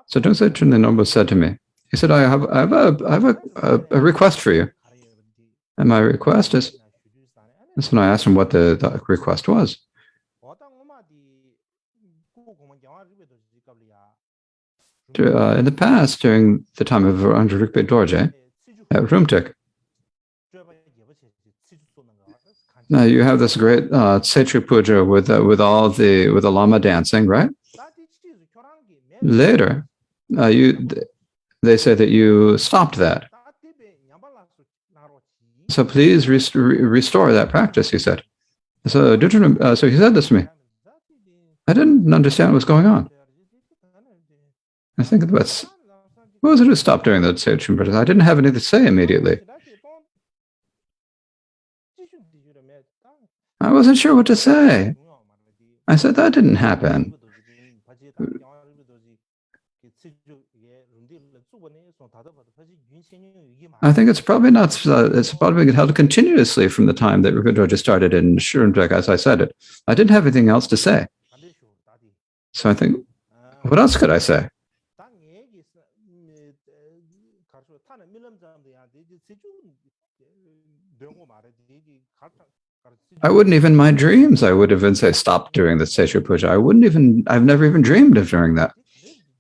C: So Dungse Chile Norba said to me, he said, I have a request for you. And my request is, that's when I asked him what the request was. In the past, during the time of Rikpe Dorje at Rumtek, now you have this great Tsechu Puja with the Lama dancing, right? Later, they say that you stopped that. So please restore that practice, he said. So he said this to me. I didn't understand what was going on. I think what was it to stop doing that Tsechu Puja? I didn't have anything to say immediately. I wasn't sure what to say. I said, that didn't happen. I think it's probably not, it's probably held continuously from the time that Rikpe Dorje started in Shurumtek, as I said it. I didn't have anything else to say. So I think, what else could I say? I wouldn't even, my dreams, I would even say, stop doing the Seishu Puja. I've never even dreamed of doing that.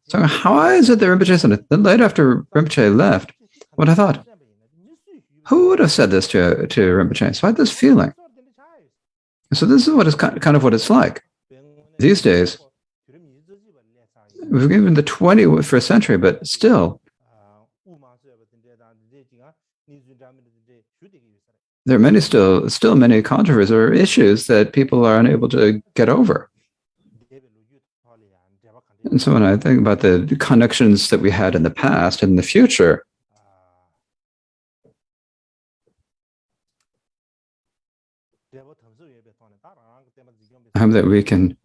C: So how is it that Rinpoche said it? Then later after Rinpoche left, what I thought, who would have said this to Rinpoche? So I had this feeling. So this is what is kind of what it's like. These days, we've given the 21st century, but still, there are many still many controversies or issues that people are unable to get over. And so when I think about the connections that we had in the past and in the future, I hope that we can.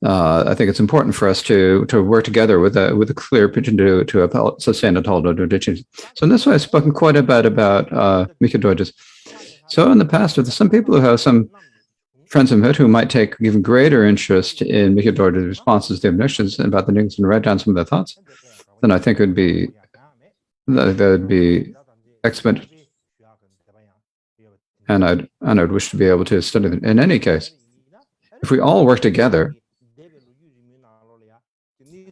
C: I think it's important for us to work together with a clear vision to sustain a total teaching. So in this way, I've spoken quite a bit about MIKYÖ dorjes. So in the past, if there's some people who have some friends who might take even greater interest in MIKYÖ dorjes' responses to objections about the news and write down some of their thoughts, then I think it would be excellent. And I'd wish to be able to study them. In any case, if we all work together,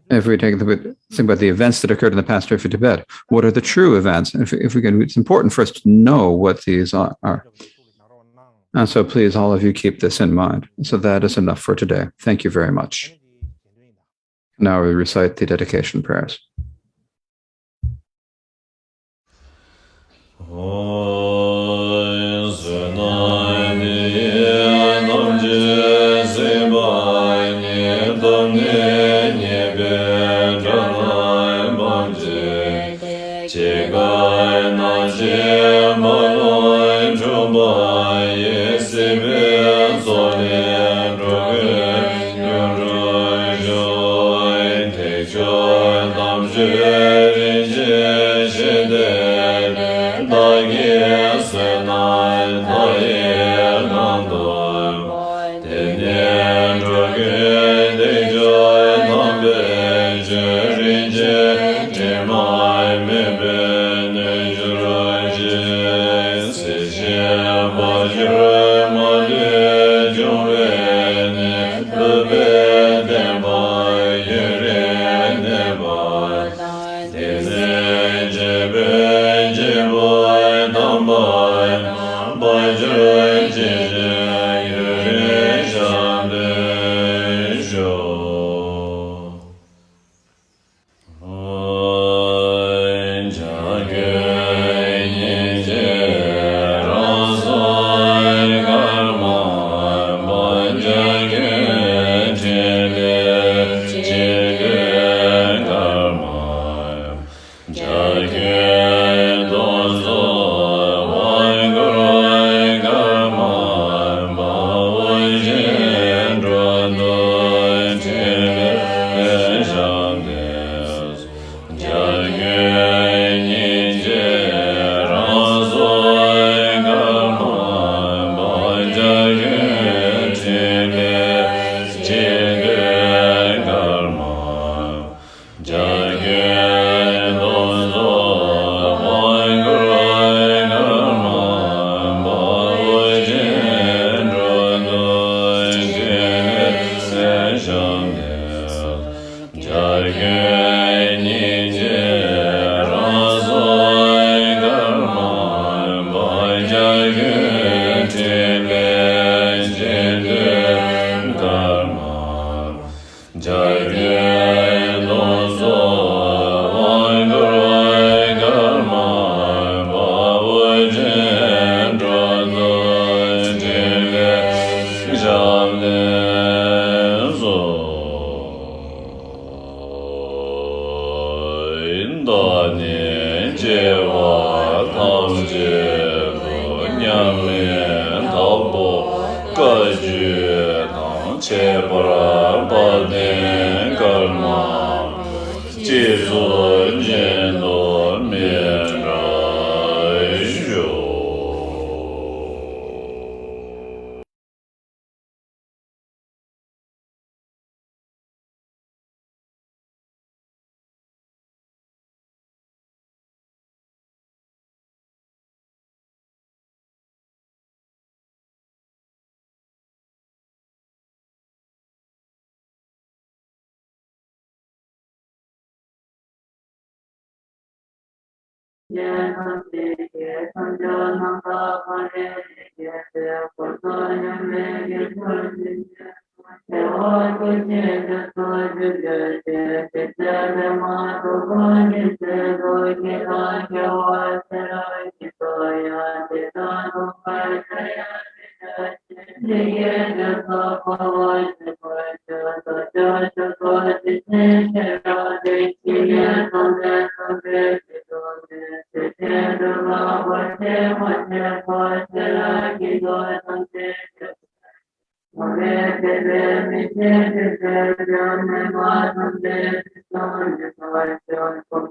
C: if we think about the events that occurred in the past for Tibet, what are the true events? If we can, it's important for us to know what these are. And so please, all of you, keep this in mind. So that is enough for today. Thank you very much. Now we recite the dedication prayers.
A: Jai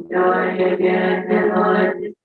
A: Joy again,